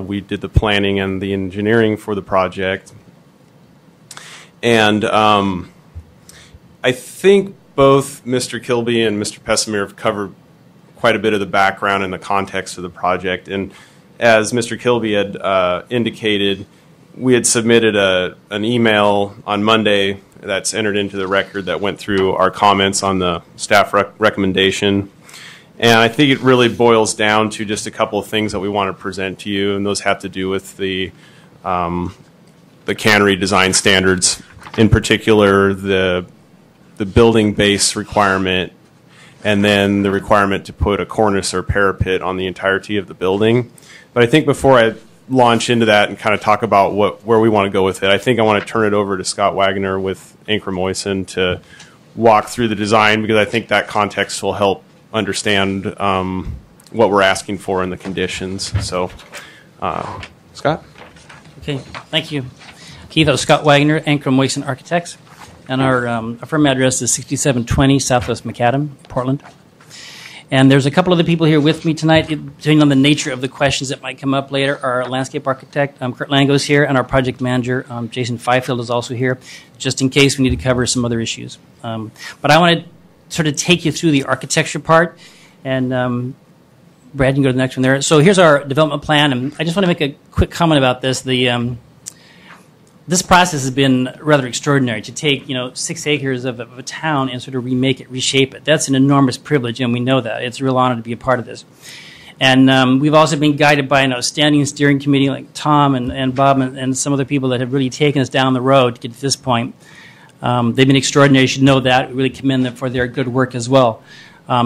P: We did the planning and the engineering for the project. And I think both Mr. Kilby and Mr. Pessimir have covered quite a bit of the background and the context of the project. And as Mr. Kilby had indicated, we had submitted an email on Monday that's entered into the record that went through our comments on the staff recommendation. And I think it really boils down to just a couple of things that we want to present to you, and those have to do with the cannery design standards, in particular the building base requirement, and then the requirement to put a cornice or parapet on the entirety of the building. But I think before I launch into that and kind of talk about where we want to go with it, I think I want to turn it over to Scott Wagner with Anchor Moisten to walk through the design, because I think that context will help understand what we're asking for in the conditions. So, Scott?
Q: Okay, thank you. Keith, Scott Wagner, Anchor Moisten Architects. And our firm address is 6720 Southwest Macadam, Portland. And there's a couple other people here with me tonight, depending on the nature of the questions that might come up later. Our landscape architect, Kurt Lango, is here, and our project manager, Jason Fifield, is also here, just in case we need to cover some other issues. But I want to sort of take you through the architecture part, and Brad, you can go to the next one there. So here's our development plan, and I just want to make a quick comment about this. This process has been rather extraordinary, to take 6 acres of a town and sort of remake it, reshape it. That's an enormous privilege, and we know that. It's a real honor to be a part of this. And we've also been guided by an outstanding steering committee like Tom and Bob and some other people that have really taken us down the road to get to this point. They've been extraordinary. You should know that. We really commend them for their good work as well.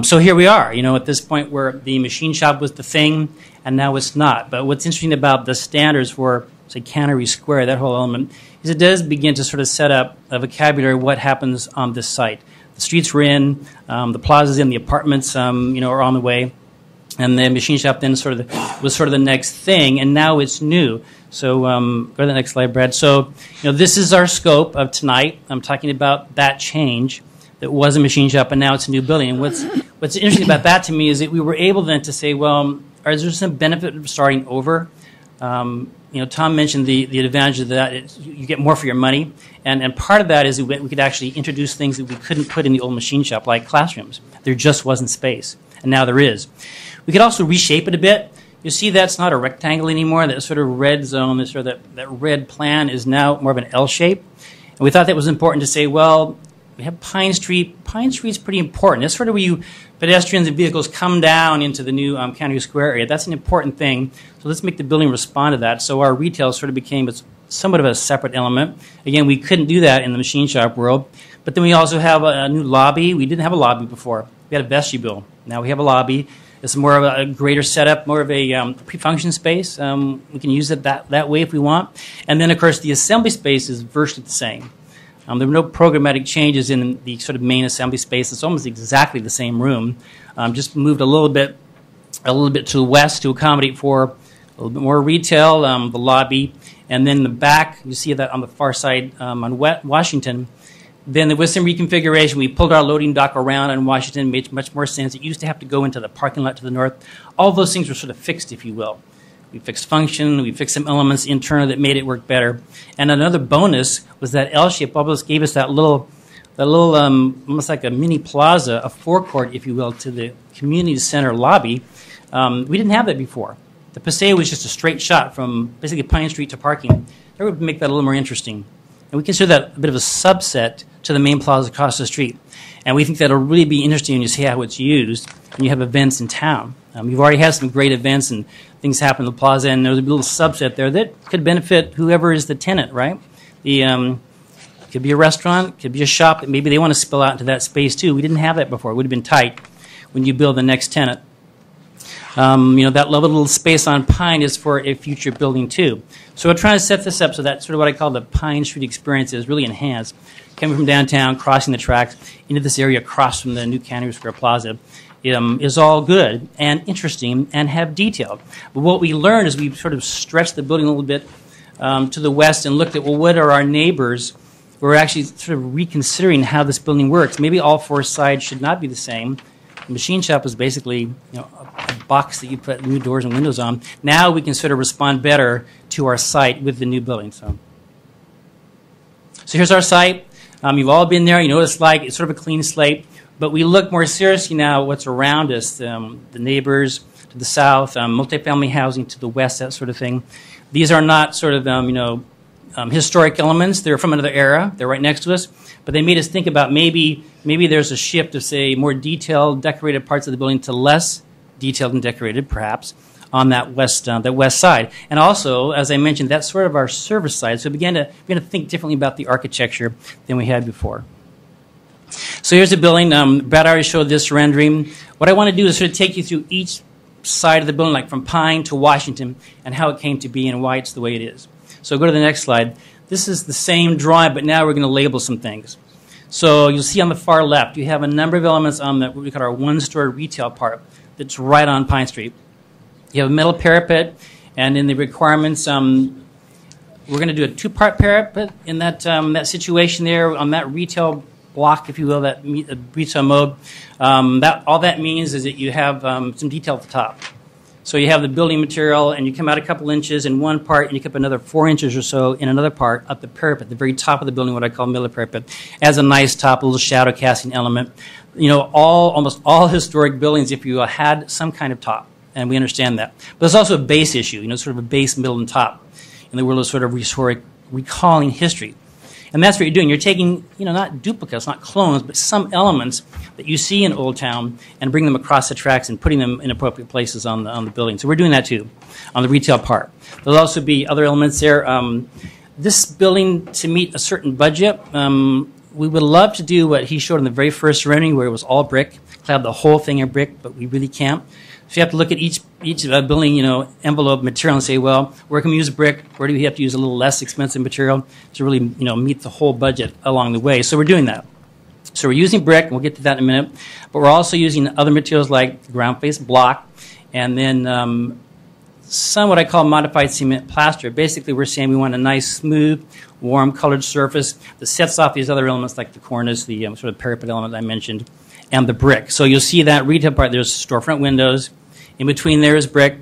Q: So here we are, at this point where the machine shop was the thing, and now it's not. But what's interesting about the standards for, say, Cannery Square, that whole element, is it does begin to sort of set up a vocabulary of what happens on this site. The streets we're in, the plazas in, the apartments, are on the way. And the machine shop then was sort of the next thing, and now it's new. So go to the next slide, Brad. So this is our scope of tonight. I'm talking about that change that was a machine shop, and now it's a new building. And what's interesting about that to me is that we were able then to say, well, is there some benefit of starting over? Tom mentioned the advantage of that. You get more for your money. And part of that is we could actually introduce things that we couldn't put in the old machine shop, like classrooms. There just wasn't space, and now there is. We could also reshape it a bit. You see that's not a rectangle anymore. That sort of red zone, that red plan is now more of an L shape. And we thought that was important to say, well, we have Pine Street. Pine Street's pretty important. That's sort of where pedestrians and vehicles come down into the new Cannery Square area. That's an important thing. So let's make the building respond to that. So our retail sort of became somewhat of a separate element. Again, we couldn't do that in the machine shop world. But then we also have a new lobby. We didn't have a lobby before. We had a vestibule. Now we have a lobby. It's more of a greater setup, more of a pre-function space. We can use it that way if we want. And then, of course, the assembly space is virtually the same. There were no programmatic changes in the sort of main assembly space. It's almost exactly the same room, just moved a little bit to the west to accommodate for a little bit more retail, the lobby, and then the back. You see that on the far side on Washington. Then there was some reconfiguration. We pulled our loading dock around on Washington, made much more sense. It used to have to go into the parking lot to the north. All those things were sort of fixed, if you will. We fixed function, we fixed some elements internal that made it work better. And another bonus was that L-shape almost gave us that little almost like a mini plaza, a forecourt, if you will, to the community center lobby. We didn't have that before. The Paseo was just a straight shot from basically Pine Street to parking. That would make that a little more interesting. And we consider that a bit of a subset to the main plaza across the street. And we think that'll really be interesting when you see how it's used when you have events in town. You've already had some great events and things happen in the plaza, and there's a little subset there that could benefit whoever is the tenant, right? It could be a restaurant, it could be a shop that maybe they want to spill out into that space too. We didn't have that before. It would have been tight when you build the next tenant. That little space on Pine is for a future building too. So we're trying to set this up so that sort of what I call the Pine Street experience is really enhanced. Coming from downtown, crossing the tracks into this area across from the new Cannery Square Plaza is all good and interesting and have detail. But what we learned is we sort of stretched the building a little bit to the west and looked at, well, what are our neighbors? We're actually sort of reconsidering how this building works. Maybe all four sides should not be the same. The machine shop was basically a box that you put new doors and windows on. Now we can sort of respond better to our site with the new building. So here's our site. You've all been there. You know what it's like. It's sort of a clean slate. But we look more seriously now at what's around us, the neighbors to the south, multifamily housing to the west, that sort of thing. These are not sort of, historic elements. They're from another era. They're right next to us. But they made us think about maybe there's a shift of, say, more detailed, decorated parts of the building to less detailed and decorated, perhaps, on that west side. And also, as I mentioned, that's sort of our service side. So we began to think differently about the architecture than we had before. So here's the building. Brad already showed this rendering. What I want to do is sort of take you through each side of the building, like from Pine to Washington, and how it came to be and why it's the way it is. So go to the next slide. This is the same drawing, but now we're going to label some things. So you'll see on the far left, you have a number of elements on what we call our one-story retail part that's right on Pine Street. You have a metal parapet, and in the requirements, we're going to do a two-part parapet in that situation there on that retail block, if you will, that retail mode. All that means is that you have some detail at the top. So you have the building material, and you come out a couple inches in one part, and you come up another 4 inches or so in another part up the parapet, the very top of the building, what I call metal parapet, as a nice top, a little shadow casting element. Almost all historic buildings, if you had some kind of top, and we understand that. But there's also a base issue, sort of a base, middle, and top in the world of sort of historic recalling history. And that's what you're doing. You're taking, not duplicates, not clones, but some elements that you see in Old Town and bring them across the tracks and putting them in appropriate places on the building. So we're doing that too, on the retail part. There'll also be other elements there. This building, to meet a certain budget, we would love to do what he showed in the very first rendering, where it was all brick, clad the whole thing in brick, but we really can't. So you have to look at each building, envelope material and say, well, where can we use brick? Where do we have to use a little less expensive material to really, meet the whole budget along the way? So we're doing that. So we're using brick, and we'll get to that in a minute. But we're also using other materials like ground face block, and then some what I call modified cement plaster. Basically, we're saying we want a nice, smooth, warm, colored surface that sets off these other elements like the cornice, the sort of parapet element I mentioned, and the brick. So you'll see that retail part, there's storefront windows. In between there is brick,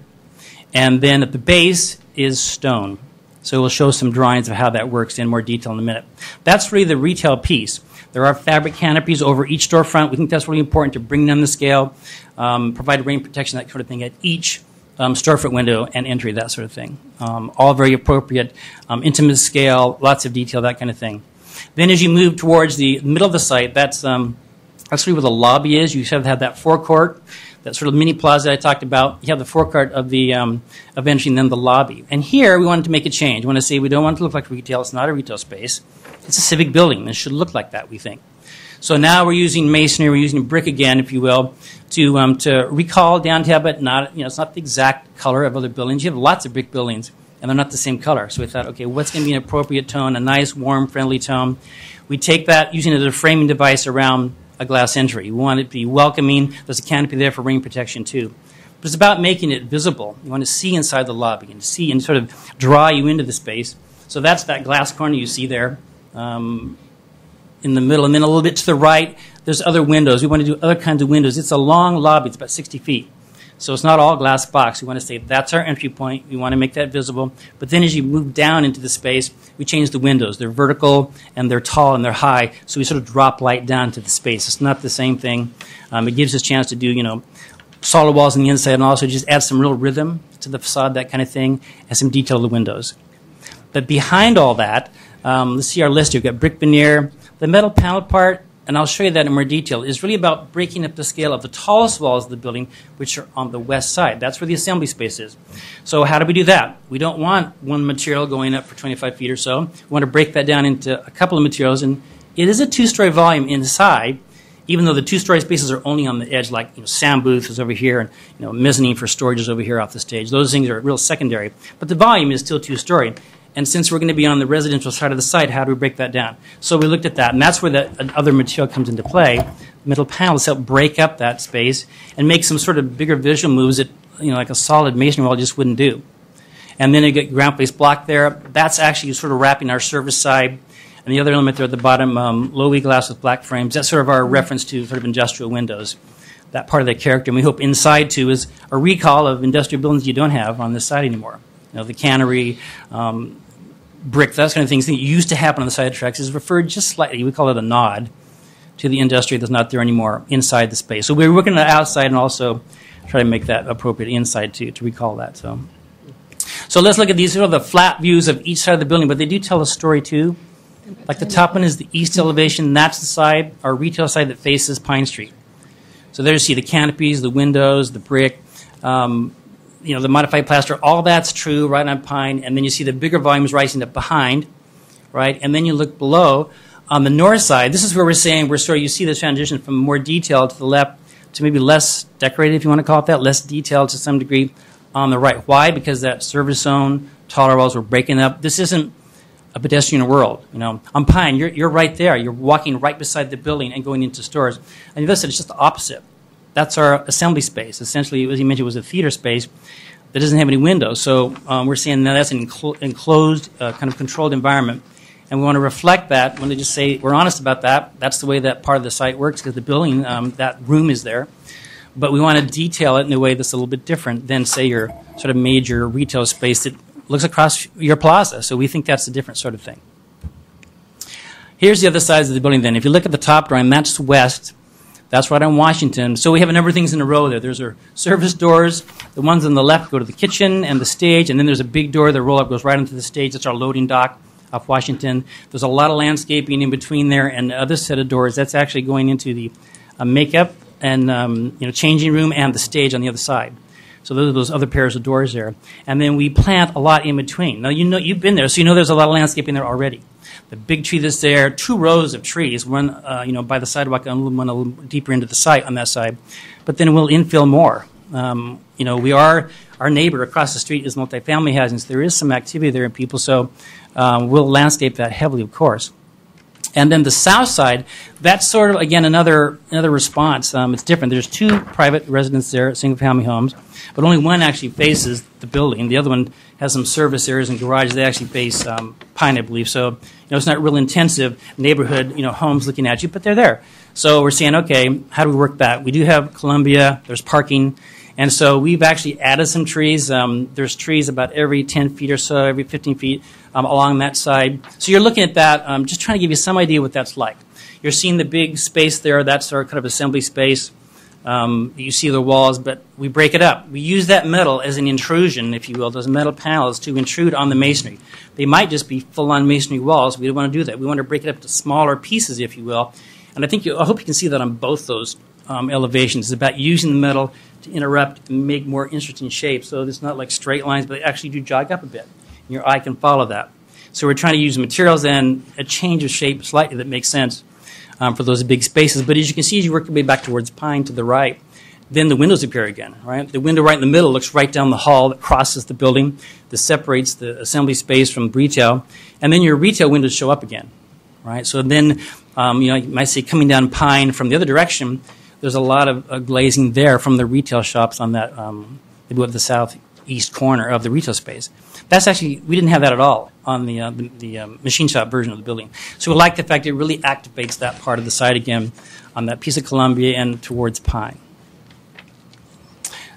Q: and then at the base is stone. So we'll show some drawings of how that works in more detail in a minute. That's really the retail piece. There are fabric canopies over each storefront. We think that's really important to bring down the scale, provide rain protection, that sort of thing, at each storefront window and entry, that sort of thing. All very appropriate, intimate scale, lots of detail, that kind of thing. Then as you move towards the middle of the site, that's really where the lobby is. You have that forecourt, that sort of mini plaza I talked about. You have the forecourt of the of entry and then the lobby. And here we wanted to make a change. We want to say we don't want it to look like retail. It's not a retail space. It's a civic building. It should look like that, we think. So now we're using masonry, we're using brick again, if you will, to recall downtown, but not, it's not the exact color of other buildings. You have lots of brick buildings, and they're not the same color. So we thought, okay, what's going to be an appropriate tone, a nice, warm, friendly tone? We take that, using it as a framing device around a glass entry. We want it to be welcoming. There's a canopy there for rain protection, too. But it's about making it visible. You want to see inside the lobby and see and sort of draw you into the space. So that's that glass corner you see there in the middle. And then a little bit to the right, there's other windows. We want to do other kinds of windows. It's a long lobby. It's about 60 feet. So it's not all glass box. We want to say that's our entry point. We want to make that visible. But then as you move down into the space, we change the windows. They're vertical, and they're tall, and they're high. So we sort of drop light down to the space. It's not the same thing. It gives us a chance to do, solid walls on the inside, and also just add some real rhythm to the facade, that kind of thing, and some detail to the windows. But behind all that, let's see our list here. We've got brick veneer. The metal panel part, and I'll show you that in more detail, is really about breaking up the scale of the tallest walls of the building, which are on the west side. That's where the assembly space is. So how do we do that? We don't want one material going up for 25 feet or so. We want to break that down into a couple of materials, and it is a two-story volume inside, even though the two-story spaces are only on the edge, like sound booth is over here, and mezzanine for storage is over here off the stage. Those things are real secondary. But the volume is still two-story. And since we're going to be on the residential side of the site, how do we break that down? So we looked at that, and that's where the other material comes into play. Metal panels help break up that space and make some sort of bigger visual moves that, like a solid masonry wall just wouldn't do. And then you get ground face block there. That's actually sort of wrapping our service side. And the other element there at the bottom, low E glass with black frames, that's sort of our reference to sort of industrial windows. That part of the character. And we hope inside, too, is a recall of industrial buildings you don't have on this side anymore. The cannery, brick, those kind of things that used to happen on the side of tracks is referred just slightly, we call it a nod, to the industry that's not there anymore inside the space. So we're working on the outside and also try to make that appropriate inside to recall that. So let's look at these sort of the flat views of each side of the building, but they do tell a story too. Like the top one is the east elevation. That's the side, our retail side that faces Pine Street. So there you see the canopies, the windows, the brick, the modified plaster. All that's true right on Pine. And then you see the bigger volumes rising up behind, right? And then you look below on the north side. This is where we're saying you see this transition from more detailed to the left to maybe less decorated, if you want to call it that, less detailed to some degree on the right. Why? Because that service zone, taller walls were breaking up. This isn't a pedestrian world. On Pine, you're right there. You're walking right beside the building and going into stores. And listen, it's just the opposite. That's our assembly space. Essentially, as you mentioned, it was a theater space that doesn't have any windows. So we're saying now that's an enclosed, kind of controlled environment. And we want to reflect that. We want to just say we're honest about that. That's the way that part of the site works because the building, that room is there. But we want to detail it in a way that's a little bit different than, say, your sort of major retail space that looks across your plaza. So we think that's a different sort of thing. Here's the other sides of the building then. If you look at the top drawing, that's west. That's right on Washington. So we have a number of things in a row there. There's our service doors. The ones on the left go to the kitchen and the stage. And then there's a big door that roll up, goes right into the stage. That's our loading dock off Washington. There's a lot of landscaping in between there. And the other set of doors, that's actually going into the makeup and changing room and the stage on the other side. So those are those other pairs of doors there. And then we plant a lot in between. Now, you've been there, so you know there's a lot of landscaping there already. The big tree that's there, 2 rows of trees, one by the sidewalk and one a little deeper into the site on that side. But then we'll infill more. Our neighbor across the street is multifamily housing, so there is some activity there in people, so we'll landscape that heavily, of course. And then the south side, that's sort of, again, another response. It's different. There's 2 private residents there, single-family homes, but only one actually faces the building. The other one has some service areas and garages. They actually face Pine, I believe. So, it's not real intensive neighborhood, homes looking at you, but they're there. So we're saying, okay, how do we work that? We do have Columbia. There's parking. And so we've actually added some trees. There's trees about every 10 feet or so, every 15 feet along that side. So you're looking at that, just trying to give you some idea what that's like. You're seeing the big space there. That's our kind of assembly space. You see the walls, but we break it up. We use that metal as an intrusion, if you will, those metal panels to intrude on the masonry. They might just be full-on masonry walls. We don't want to do that. We want to break it up to smaller pieces, if you will. And I hope you can see that on both those elevations. It's about using the metal to interrupt and make more interesting shapes. So it's not like straight lines, but they actually do jog up a bit. And your eye can follow that. So we're trying to use materials and a change of shape slightly that makes sense. for those big spaces. But as you can see, as you work your way back towards Pine to the right, then the windows appear again, right? The window right in the middle looks right down the hall that crosses the building, that separates the assembly space from retail, and then your retail windows show up again, right? So then, you might see coming down Pine from the other direction, there's a lot of glazing there from the retail shops on that, the southeast corner of the retail space. That's actually, we didn't have that at all on the machine shop version of the building. So we like the fact it really activates that part of the site again on that piece of Columbia and towards Pine.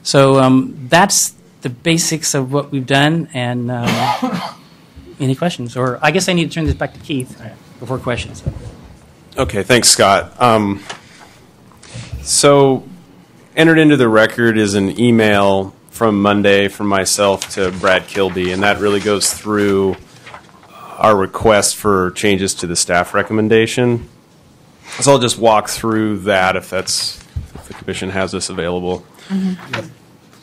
Q: So that's the basics of what we've done. And any questions? Or I guess I need to turn this back to Keith before questions.
P: Okay, thanks, Scott. So entered into the record is an email from Monday from myself to Brad Kilby, and that really goes through our request for changes to the staff recommendation. So I'll just walk through that if the commission has this available. Mm-hmm.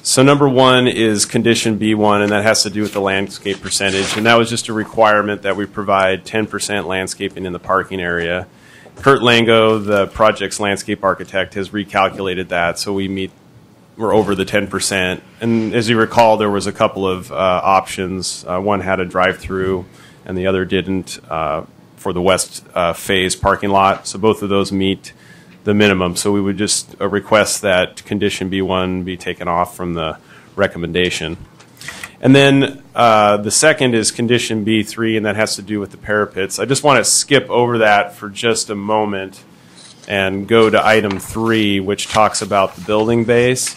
P: So number one is condition B1, and that has to do with the landscape percentage, and that was just a requirement that we provide 10% landscaping in the parking area. Kurt Lango, the project's landscape architect, has recalculated that, so we're over the 10%. And as you recall, there was a couple of options. One had a drive-through, and the other didn't for the west phase parking lot. So both of those meet the minimum. So we would just request that condition B1 be taken off from the recommendation. And then the second is condition B3, and that has to do with the parapets. I just want to skip over that for just a moment and go to item 3, which talks about the building base.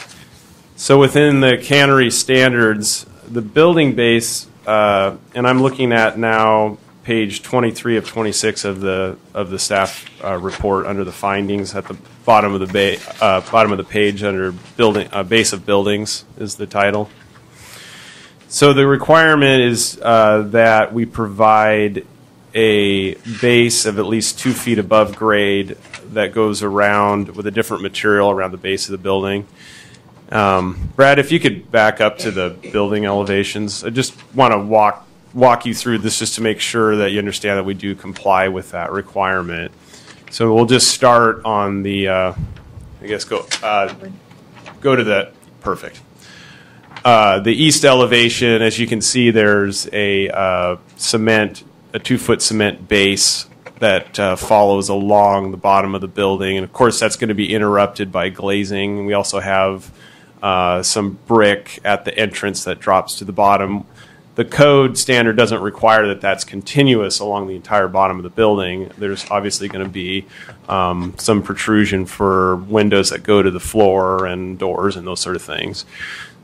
P: So within the cannery standards, the building base, and I'm looking at now page 23 of 26 of the staff report under the findings at the bottom of the page under building base of buildings is the title. So the requirement is that we provide a base of at least 2 feet above grade that goes around with a different material around the base of the building. Brad, if you could back up to the building elevations, I just want to walk you through this just to make sure that you understand that we do comply with that requirement. So we'll just start on the, go to the, perfect. The east elevation, as you can see, there's a 2-foot cement base that follows along the bottom of the building. And of course, that's going to be interrupted by glazing. We also have some brick at the entrance that drops to the bottom. The code standard doesn't require that that's continuous along the entire bottom of the building. There's obviously going to be some protrusion for windows that go to the floor and doors and those sort of things.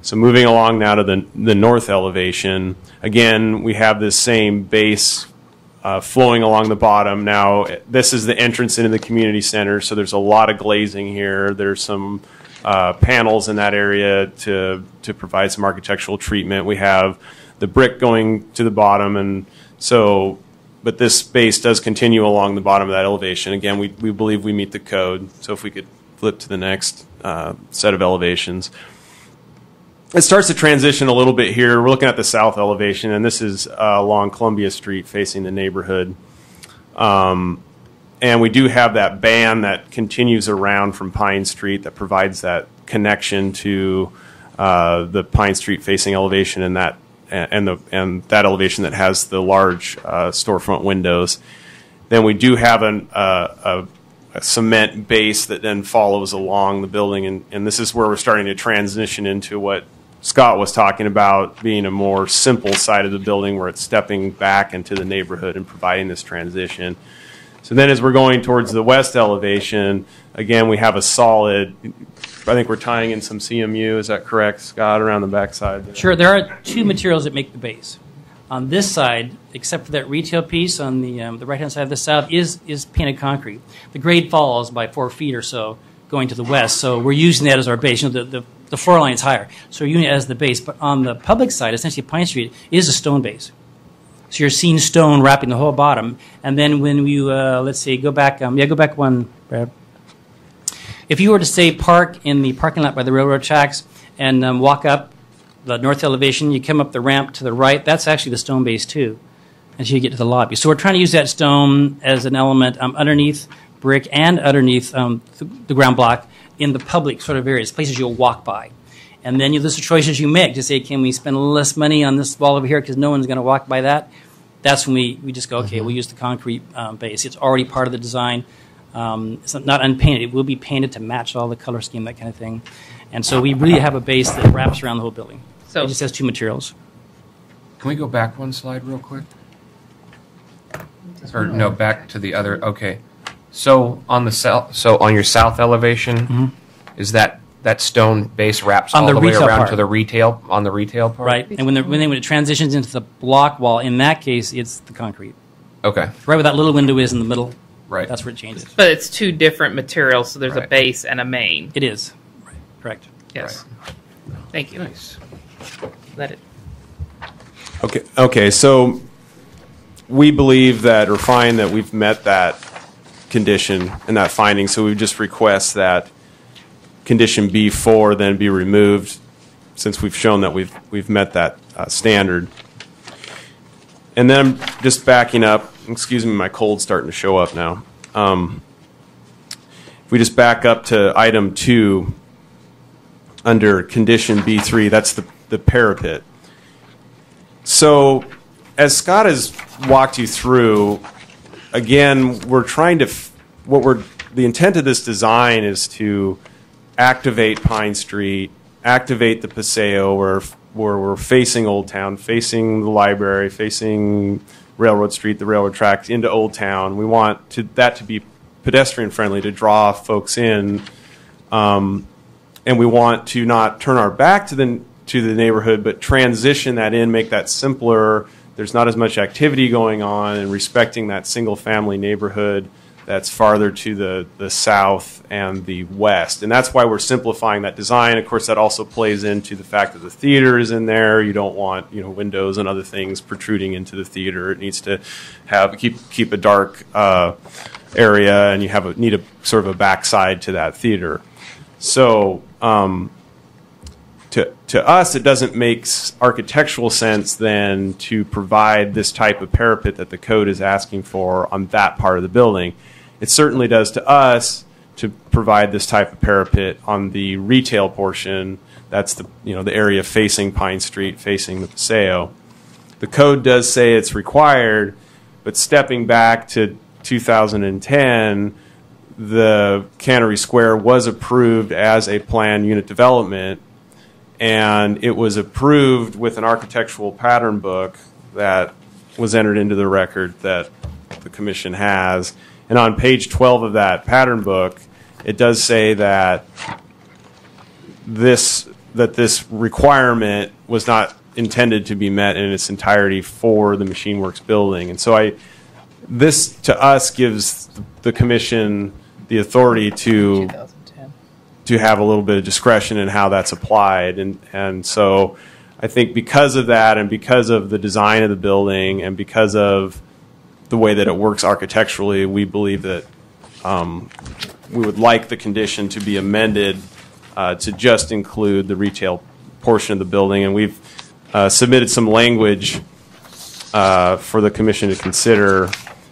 P: So moving along now to the north elevation, again, we have this same base flowing along the bottom. Now, this is the entrance into the community center, so there's a lot of glazing here. There's some panels in that area to provide some architectural treatment. We have the brick going to the bottom, and so, but this base does continue along the bottom of that elevation. Again, we believe we meet the code. So if we could flip to the next set of elevations. It starts to transition a little bit here. We're looking at the south elevation, and this is along Columbia Street facing the neighborhood. And we do have that band that continues around from Pine Street that provides that connection to the Pine Street facing elevation and that elevation that has the large storefront windows. Then we do have a cement base that then follows along the building, and this is where we're starting to transition into what Scott was talking about, being a more simple side of the building where it's stepping back into the neighborhood and providing this transition. So then as we're going towards the west elevation, again, we have a solid, I think we're tying in some CMU, is that correct, Scott, around the backside?
Q: Sure, there are 2 materials that make the base. On this side, except for that retail piece on the right-hand side of the south, is painted concrete. The grade falls by 4 feet or so going to the west, so we're using that as our base. You know, the floor line is higher, so we're using it as the base. But on the public side, essentially Pine Street is a stone base. So you're seeing stone wrapping the whole bottom. And then when you, let's see, go back one, Brad. If you were to, say, park in the parking lot by the railroad tracks and walk up the north elevation, you come up the ramp to the right, that's actually the stone base too, until you get to the lobby. So we're trying to use that stone as an element underneath brick and underneath the ground block in the public sort of areas, places you'll walk by. And then there's the choices you make to say, can we spend less money on this wall over here because no one's going to walk by that? That's when we just go, okay, we'll use the concrete base. It's already part of the design. It's not unpainted. It will be painted to match all the color scheme, that kind of thing. And so we really have a base that wraps around the whole building. So it just has two materials.
C: Can we go back one slide real quick? Or no, back to the other. Okay. So on the on your south elevation, is that stone base wraps
Q: on
C: all the way around
Q: part.
C: To the retail on the retail part?
Q: Right. And when it transitions into the block wall, in that case, it's the concrete.
C: Okay.
Q: Right where that little window is in the middle.
C: Right.
Q: That's where it changes.
A: But it's two different materials, so there's a base and a main.
Q: It is. Right. Correct.
A: Yes. Thank you.
C: Nice.
A: Let it.
P: Okay. So we believe that, or find that we've met that condition and that finding. So we just request that condition B4 then be removed, since we've shown that we've met that standard. And then just backing up. Excuse me, my cold's starting to show up now. If we just back up to item 2 under condition B3, that's the parapet. So as Scott has walked you through, again, we're trying to, the intent of this design is to activate Pine Street, activate the Paseo where we're facing Old Town, facing the library, facing Railroad Street, the railroad tracks, into Old Town. We want that to be pedestrian friendly, to draw folks in, and we want to not turn our back to the neighborhood, but transition that in, make that simpler. There's not as much activity going on, and respecting that single family neighborhood that's farther to the south and the west. And that's why we're simplifying that design. Of course, that also plays into the fact that the theater is in there. You don't want windows and other things protruding into the theater. It needs to keep a dark area, and you need a sort of a backside to that theater. So to us, it doesn't make architectural sense then to provide this type of parapet that the code is asking for on that part of the building. It certainly does to us to provide this type of parapet on the retail portion. That's the area facing Pine Street, facing the Paseo. The code does say it's required, but stepping back to 2010, the Cannery Square was approved as a planned unit development, and it was approved with an architectural pattern book that was entered into the record that the commission has. And on page 12 of that pattern book, it does say that this requirement was not intended to be met in its entirety for the Machine Works building. And so this to us gives the commission the authority to have a little bit of discretion in how that's applied. And so I think because of that, and because of the design of the building, and because of the way that it works architecturally, we believe that we would like the condition to be amended to just include the retail portion of the building. And we've submitted some language for the commission to consider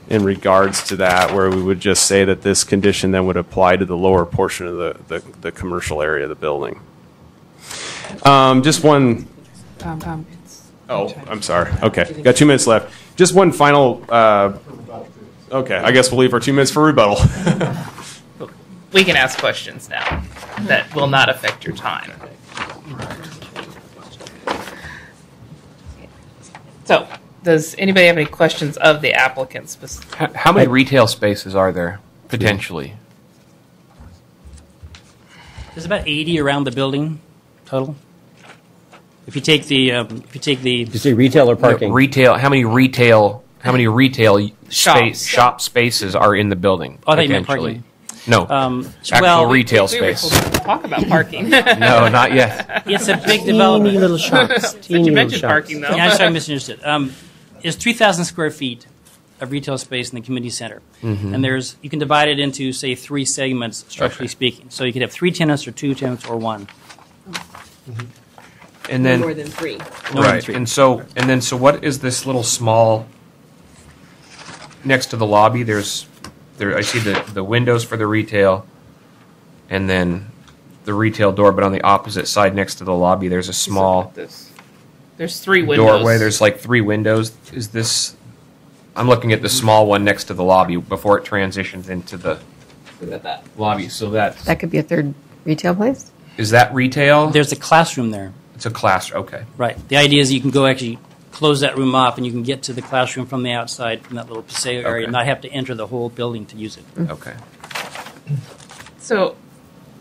P: in regards to that, where we would just say that this condition then would apply to the lower portion of the commercial area of the building. Just one. Oh, I'm sorry. Okay, got 2 minutes left. Just one final. Okay, I guess we'll leave our 2 minutes for rebuttal.
A: We can ask questions now that will not affect your time. So, does anybody have any questions of the applicant?
C: How many retail spaces are there potentially?
Q: There's about 80 around the building total. If you take the,
K: Did you say retail or parking?
C: No, retail. How many retail shop spaces are in the building?
Q: Oh, I thought you meant parking.
C: No, actual retail space.
A: Talk about parking.
C: No, not yet.
Q: It's a big development.
K: Teeny little shops.
A: But you mentioned parking, though.
Q: Yeah, I'm sorry, I misunderstood. There's 3,000 square feet of retail space in the community center, and you can divide it into, say, 3 segments, structurally speaking. So you could have 3 tenants, or 2 tenants, or 1.
C: And then
B: No more than 3.
C: Right. And so what is this little small next to the lobby? There's I see the windows for the retail, and then the retail door. But on the opposite side, next to the lobby, there's a small
A: There's 3 windows.
C: doorway. There's like 3 windows. Is this? I'm looking at the small one next to the lobby before it transitions into the lobby. So that
D: could be a third retail place?
C: Is that retail?
Q: There's a classroom there.
C: It's a classroom. Okay.
Q: Right. The idea is you can go actually close that room off, and you can get to the classroom from the outside, from that little paseo area, and not have to enter the whole building to use it.
C: Okay.
A: So,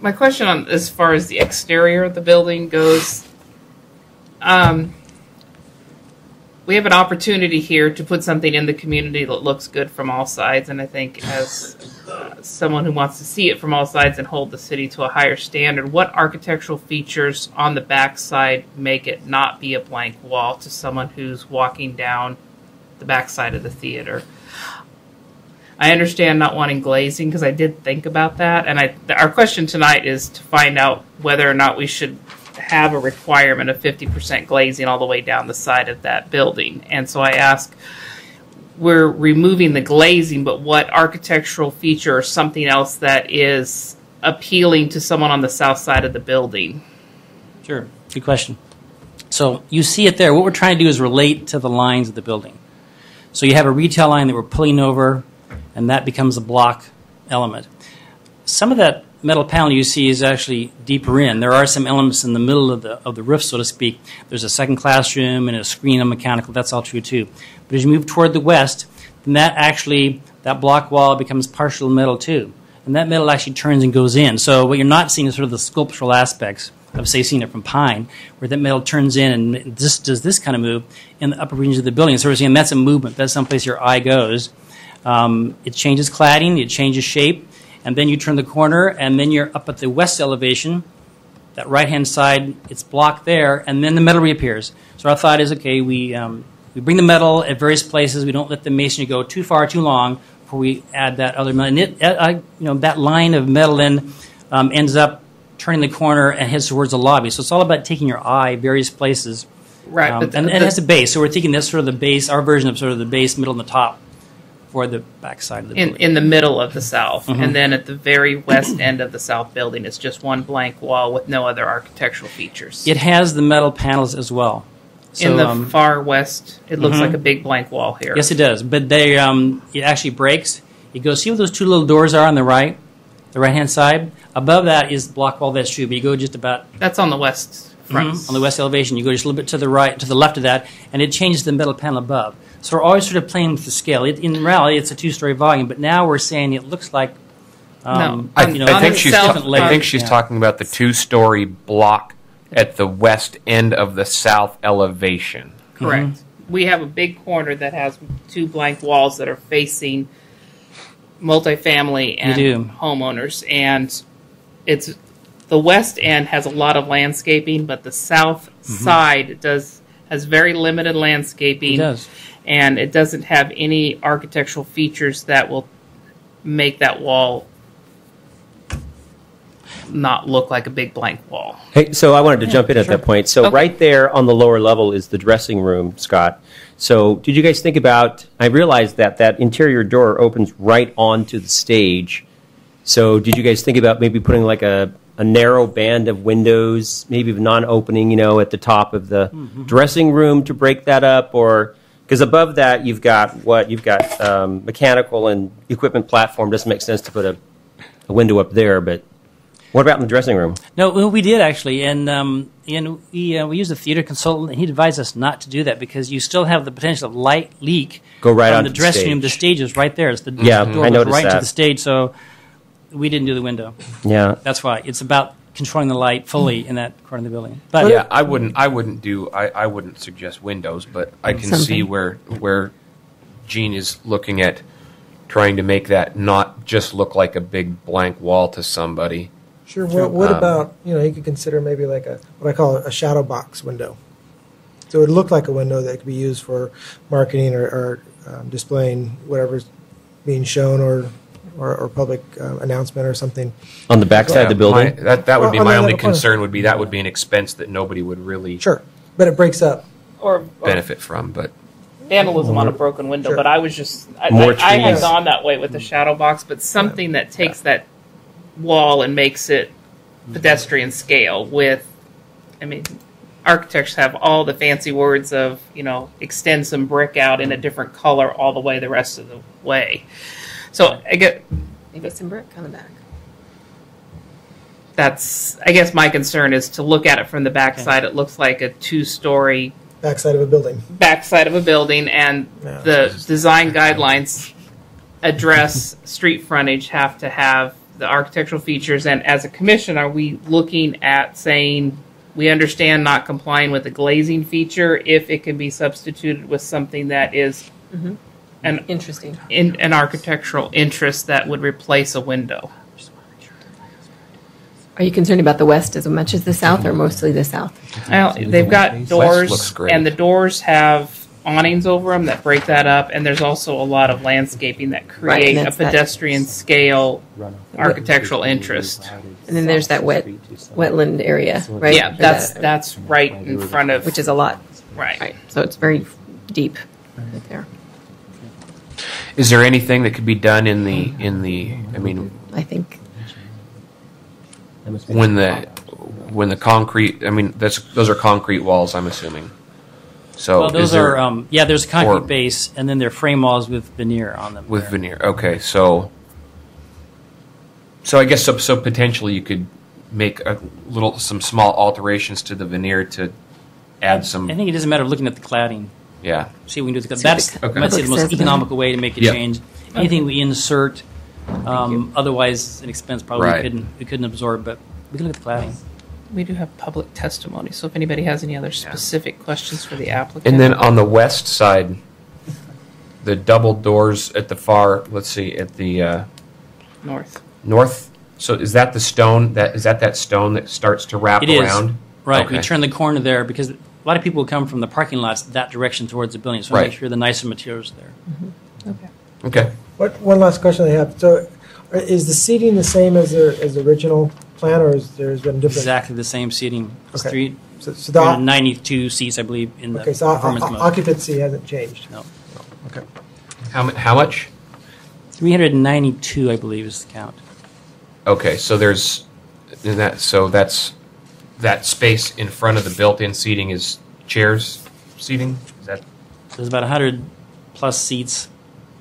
A: my question on as far as the exterior of the building goes, we have an opportunity here to put something in the community that looks good from all sides, and I think as someone who wants to see it from all sides and hold the city to a higher standard, what architectural features on the backside make it not be a blank wall to someone who's walking down the backside of the theater? I understand not wanting glazing, because I did think about that, and our question tonight is to find out whether or not we should have a requirement of 50% glazing all the way down the side of that building. And so I ask, we're removing the glazing, but what architectural feature or something else that is appealing to someone on the south side of the building?
Q: Sure. Good question. So you see it there. What we're trying to do is relate to the lines of the building. So you have a retail line that we're pulling over, and that becomes a block element. Some of that metal panel you see is actually deeper in. There are some elements in the middle of the roof, so to speak. There's a second classroom and a screen on mechanical. That's all true too. But as you move toward the west, then that block wall becomes partial metal too. And that metal actually turns and goes in. So what you're not seeing is sort of the sculptural aspects of, say, seeing it from pine, where that metal turns in and does this kind of move in the upper regions of the building. So we're seeing that's a movement. That's someplace your eye goes. It changes cladding. It changes shape. And then you turn the corner, and then you're up at the west elevation. That right-hand side, it's blocked there, and then the metal reappears. So our thought is, okay, we bring the metal at various places. We don't let the masonry go too far, too long before we add that other metal. And that line of metal then ends up turning the corner and heads towards the lobby. So it's all about taking your eye various places.
A: Right.
Q: And it has a base. So we're thinking that's sort of the base, our version of sort of the base, middle, and the top for the backside of the building.
A: In the middle of the south.
Q: Mhm.
A: And then at the very west end of the south building, it's just one blank wall with no other architectural features.
Q: It has the metal panels as well. So,
A: in the far west, it looks
Q: Mhm.
A: like a big blank wall here.
Q: Yes, it does. But it actually breaks. It goes, see what those 2 little doors are on the right-hand side? Above that is block wall, that's true, but you go just about...
A: That's on the west front.
Q: On the west elevation. You go just a little bit to the right, to the left of that, and it changes the metal panel above. So we're always sort of playing with the scale. In reality, it's a 2-story volume, but now we're saying it looks like...
C: I think she's talking about the 2-story block at the west end of the south elevation.
A: Correct.
Q: Mm-hmm.
A: We have a big corner that has 2 blank walls that are facing multifamily and homeowners. And it's the west end has a lot of landscaping, but the south side has very limited landscaping.
Q: It does.
A: And it doesn't have any architectural features that will make that wall not look like a big blank wall.
K: Hey, so I wanted to jump in at that point. So right there on the lower level is the dressing room, Scott. So did you guys think about, I realized that interior door opens right onto the stage. So did you guys think about maybe putting like a narrow band of windows, maybe non-opening, at the top of the dressing room to break that up? Or, because above that you've got mechanical and equipment platform. Doesn't make sense to put a window up there, but what about in the dressing room?
Q: No, well, we did actually, and we used a theater consultant, and he advised us not to do that because you still have the potential of light leak.
K: Go right
Q: on
K: onto
Q: the dressing
K: stage.
Q: room. The stage is right there. It's the door
K: I
Q: goes
K: noticed
Q: right
K: that.
Q: to the stage, so we didn't do the window.
K: Yeah,
Q: that's why it's about controlling the light fully in that corner of the building. But
C: yeah, I wouldn't suggest windows, but I can see where Gene is looking at trying to make that not just look like a big blank wall to somebody.
M: Sure. What about, you could consider maybe like what I call a shadow box window. So it would look like a window that could be used for marketing or displaying whatever's being shown or public announcement or something.
K: On the backside of the building?
C: That would be my only concern.
M: Would
C: be that would be an expense that nobody would really
M: but it breaks up
C: benefit from. But
A: vandalism on a broken window,
M: Sure.
A: but I was just, I
K: More
A: had
K: trees.
A: gone that way with the shadow box, but something that takes that wall and makes it pedestrian scale with, I mean, architects have all the fancy words of, extend some brick out in a different color all the way the rest of the way. So I get,
D: Maybe some brick on the back.
A: I guess my concern is to look at it from the backside. It looks like a 2-story
M: Backside of a building.
A: backside of a building, and
M: Yeah.
A: the design guidelines address street frontage have to have the architectural features. And as a commission, are we looking at saying we understand not complying with the glazing feature if it can be substituted with something that is
D: Interesting.
A: an architectural interest that would replace a window?
D: Are you concerned about the west as much as the south, or mostly the south?
A: Well, they've got
C: looks
A: doors,
C: great.
A: and the doors have awnings over them that break that up, and there's also a lot of landscaping that create a
D: that's that-
A: pedestrian scale architectural interest.
D: And then there's that wetland area, right?
A: Yeah,
D: Or
A: that's right in front of,
D: which is a lot.
A: right.
D: Right. So it's very deep right there.
C: Is there anything that could be done in the? I mean,
D: I think.
C: when the concrete? I mean, those are concrete walls. I'm assuming. So
Q: Well, those
C: is there,
Q: are, there's a concrete
C: or-
Q: base, and then they're frame walls with veneer on them.
C: with veneer. Okay, so I guess so potentially you could make some small alterations to the veneer to add some.
Q: I think it doesn't matter looking at the cladding.
C: Yeah.
Q: See what we can do. That's,
C: Okay.
Q: I'd say, the most
D: Says
Q: economical way to make a
C: Yep.
Q: change. Anything we insert, otherwise an expense probably
C: Right.
Q: we couldn't absorb, but we can look at the cladding.
A: We do have public testimony, so if anybody has any other specific questions for the applicant.
C: And then on the west side, the double doors at the far. Let's see, at the north. So is that the stone? That stone that starts to wrap
Q: It is.
C: around?
Q: Right.
C: Okay.
Q: We turn the corner there because a lot of people will come from the parking lots that direction towards the building, so we
C: Right.
Q: make sure the nicer materials are there.
C: Okay.
M: One last question I have. So, is the seating the same as the original plan, or is there's been different?
Q: Exactly the same seating. It's
M: Okay. So the
Q: 392 seats, I believe, in the
M: okay, so
Q: performance mode.
M: occupancy hasn't changed.
Q: No.
M: Okay.
C: How much?
Q: 392, I believe, is the count.
C: Okay, so there's that. So that's that space in front of the built-in seating is chairs seating. Is that
Q: There's about 100 plus seats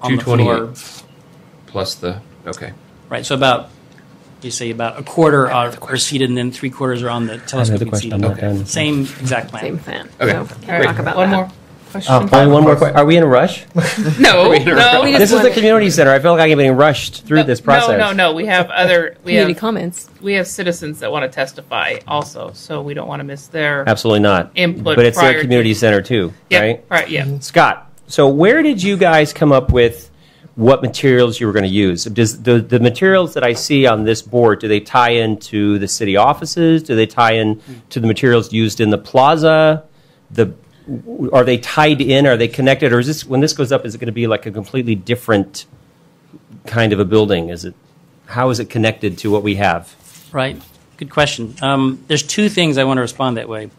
Q: on the
C: 228
Q: floor.
C: plus the okay?
Q: Right, so about a quarter are seated, and then 3/4 are on the telescoping
K: question.
Q: seating.
K: I'm not done.
Q: Same exact plan.
D: Same plan.
C: Okay.
D: So
A: All
D: can't
A: right,
D: talk about
A: one
D: that.
A: more question.
K: Only one more question. Are we in a rush?
A: No,
D: We
A: no,
D: just
K: This is the
D: wanted-
K: community center. I feel like I'm getting rushed through this process.
A: No. We have
D: Community comments.
A: we have citizens that want to testify also, so we don't want to miss their
K: Absolutely not.
A: input.
K: But it's
A: prior
K: their community center too,
A: Yeah,
K: right?
A: right. Yeah.
K: Scott, so where did you guys come up with what materials you were going to use? Does the materials that I see on this board, do they tie into the city offices? Do they tie in to the materials used in the plaza? Are they tied in? Are they connected? Or is this, when this goes up, is it going to be like a completely different kind of a building? How is it connected to what we have?
Q: Right. Good question. There's two things I want to respond that way.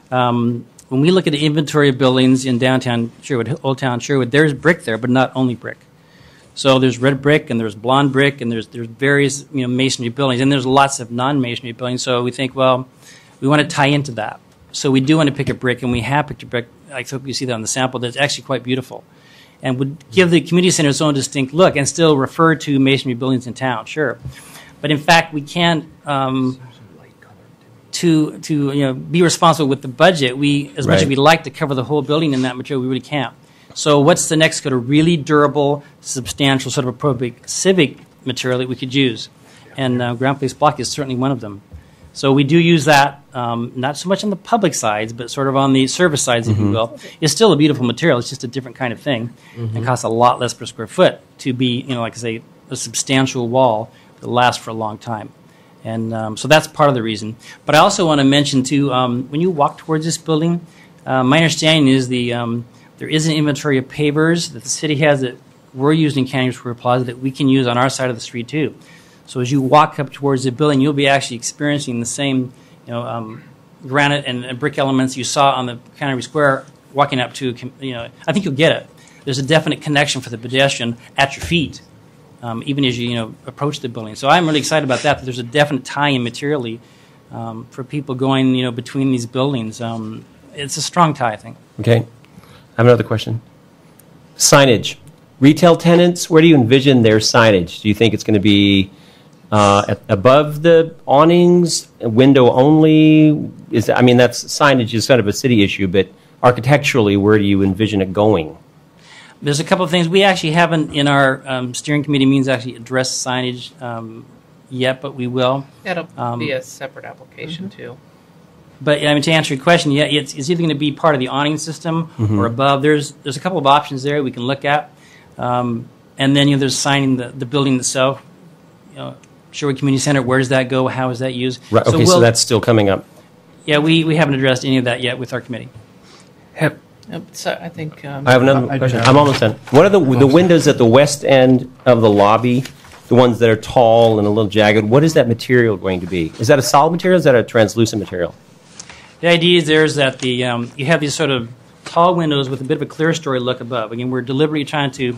Q: When we look at the inventory of buildings in downtown Sherwood, Old Town Sherwood, there's brick there, but not only brick. So there's red brick and there's blonde brick and there's various masonry buildings, and there's lots of non-masonry buildings. So we think, well, we want to tie into that. So we do want to pick a brick, and we have picked a brick. I hope you see that on the sample. That's actually quite beautiful, and would give the community center its own distinct look, and still refer to masonry buildings in town. Sure, but in fact, we can't. To be responsible with the budget, we as much as
K: Right.
Q: we'd like to cover the whole building in that material, we really can't. So what's the next sort of really durable, substantial, sort of appropriate civic material that we could use? And ground place block is certainly one of them. So we do use that, not so much on the public sides, but sort of on the service sides, if you will. It's still a beautiful material. It's just a different kind of thing. It costs a lot less per square foot to be, like I say, a substantial wall that lasts for a long time. And so that's part of the reason. But I also want to mention, too, when you walk towards this building, my understanding is there is an inventory of pavers that the city has that we're using in Canyon Square Plaza that we can use on our side of the street, too. So as you walk up towards the building, you'll be actually experiencing the same granite and brick elements you saw on the Canterbury Square walking up to, I think you'll get it. There's a definite connection for the pedestrian at your feet, even as you approach the building. So I'm really excited about that there's a definite tie-in materially for people going between these buildings. It's a strong tie, I think.
K: Okay. I have another question. Signage. Retail tenants, where do you envision their signage? Do you think it's going to be above the awnings, window only? That's signage is kind of a city issue, but architecturally, where do you envision it going?
Q: There's a couple of things. We actually haven't, in our steering committee meetings, actually addressed signage yet, but we will.
A: That'll be a separate application, too.
Q: But to answer your question, yeah, it's either going to be part of the awning system or above. There's a couple of options there we can look at. And then there's signing the building itself. Sherwood Community Center, where does that go? How is that used?
K: Right, okay, so that's still coming up.
Q: Yeah, we haven't addressed any of that yet with our committee.
A: So I think
K: I have another question. I'm almost done. What are the windows at the west end of the lobby, the ones that are tall and a little jagged, what is that material going to be? Is that a solid material or is that a translucent material?
Q: The idea is that you have these sort of tall windows with a bit of a clear story look above. Again, we're deliberately trying to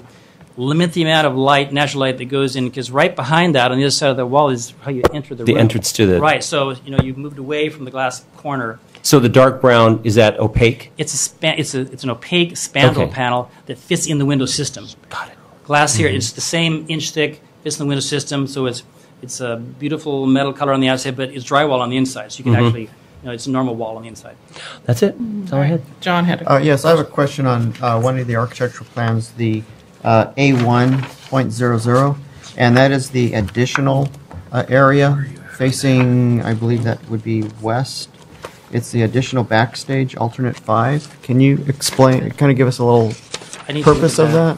Q: limit the amount of light, natural light that goes in, because right behind that, on the other side of the wall, is how you enter the room.
K: The entrance to the...
Q: Right, so you've moved away from the glass corner.
K: So the dark brown, is that opaque?
Q: It's an opaque spandrel panel that fits in the window system.
K: Got it.
Q: Glass here, it's the same inch thick, fits in the window system, so it's a beautiful metal color on the outside, but it's drywall on the inside, so you can actually... it's a normal wall on the inside.
K: That's it. That's all I had.
A: John had a
I: Yes, I have a question on one of the architectural plans, the A1.00, and that is the additional area facing, I believe that would be west. It's the additional backstage, alternate 5. Can you explain, kind of give us a little purpose of that?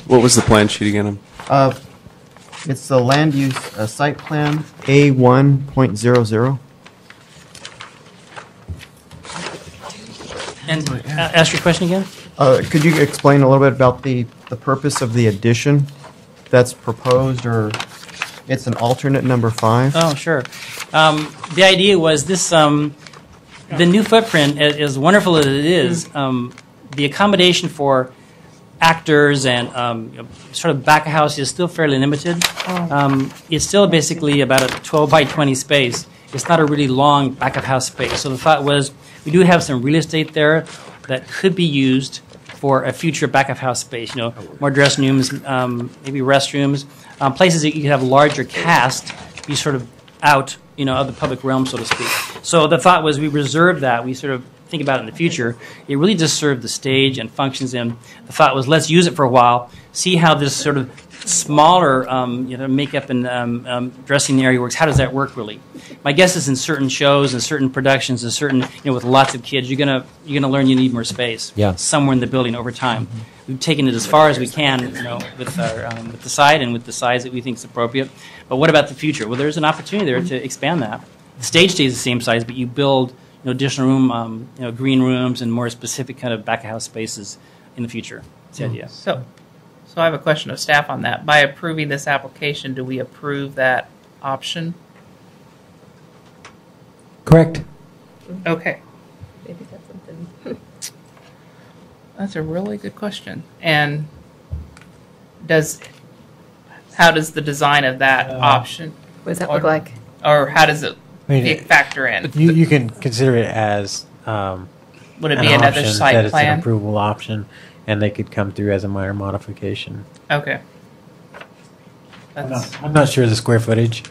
P: What was the plan sheet again?
I: It's the land use site plan A1.00.
Q: And ask your question again?
I: Could you explain a little bit about the purpose of the addition that's proposed, or it's an alternate number 5?
Q: Oh, sure. The idea was this, the new footprint, as wonderful as it is, the accommodation for actors and sort of back of house is still fairly limited. It's still basically about a 12 by 20 space. It's not a really long back of house space. So the thought was we do have some real estate there that could be used for a future back of house space. More dressing rooms, maybe restrooms, places that you could have larger cast be sort of out, of the public realm, so to speak. So the thought was we reserve that. We sort of think about it in the future. It really just served the stage and functions in. The thought was let's use it for a while, see how this sort of smaller makeup and dressing area works. How does that work really? My guess is in certain shows and certain productions and certain with lots of kids, you're gonna learn you need more space.
K: Yeah.
Q: Somewhere in the building over time. We've taken it as far as we can, with the site and with the size that we think is appropriate. But what about the future? Well, there's an opportunity there to expand that. The stage stays the same size, but you build additional room, green rooms and more specific kind of back of house spaces in the future. That's the idea.
A: So I have a question of staff on that. By approving this application, do we approve that option?
E: Correct.
A: Okay.
D: Maybe that's something.
A: That's a really good question. And how does the design of that option?
D: What does that look like?
A: Or how does it factor in?
E: You can consider it as
A: would it be another
E: option,
A: site
E: that
A: plan?
E: It's an approval option, and they could come through as a minor modification.
A: Okay.
E: I'm not sure of the square footage,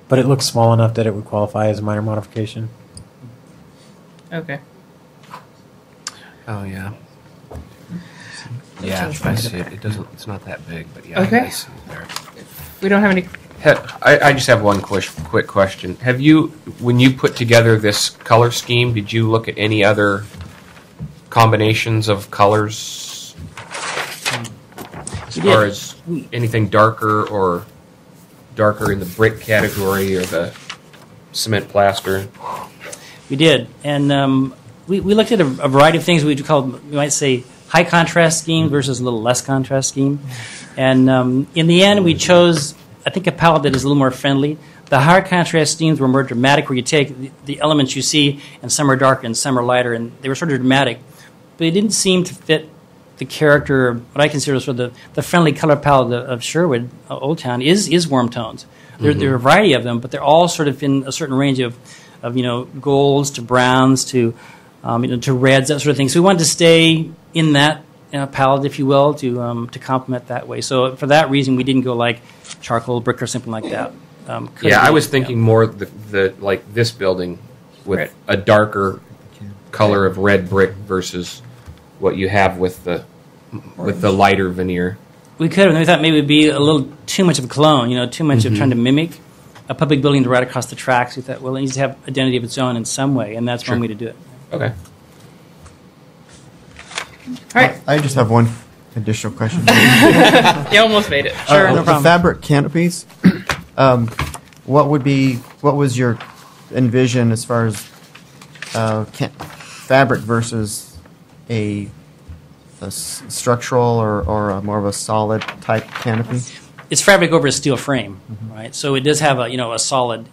E: but it looks small enough that it would qualify as a minor modification.
A: Okay.
C: Oh yeah. Yeah, I see it. It doesn't. It's not that big, but yeah.
A: Okay.
C: I see it there.
A: We don't have any.
C: I just have one quick question. Have you, when you put together this color scheme, did you look at any other combinations of colors as far as anything darker in the brick category or the cement plaster?
Q: We did, and we looked at a variety of things we might say high contrast scheme versus a little less contrast scheme, and in the end we chose I think a palette that is a little more friendly. The higher contrast scenes were more dramatic, where you take the elements you see, and some are darker and some are lighter, and they were sort of dramatic. But it didn't seem to fit the character, what I consider sort of the friendly color palette of Sherwood, Old Town, is warm tones. There are a variety of them, but they're all sort of in a certain range of golds to browns to to reds, that sort of thing. So we wanted to stay in that palette, if you will, to complement that way. So for that reason, we didn't go like charcoal brick or something like that.
C: I was thinking more the like this building with a darker color of red brick versus what you have with the lighter veneer.
Q: We could have. And we thought maybe it would be a little too much of a clone, too much of trying to mimic a public building right across the tracks. We thought, well, it needs to have identity of its own in some way, and that's one way to do it.
C: Okay.
A: All right.
I: I just have one additional question.
A: You almost made it. Sure, no problem.
I: The fabric canopies. What was your envision as far as fabric versus a structural or more of a solid type canopy?
Q: It's fabric over a steel frame, right? So it does have a solid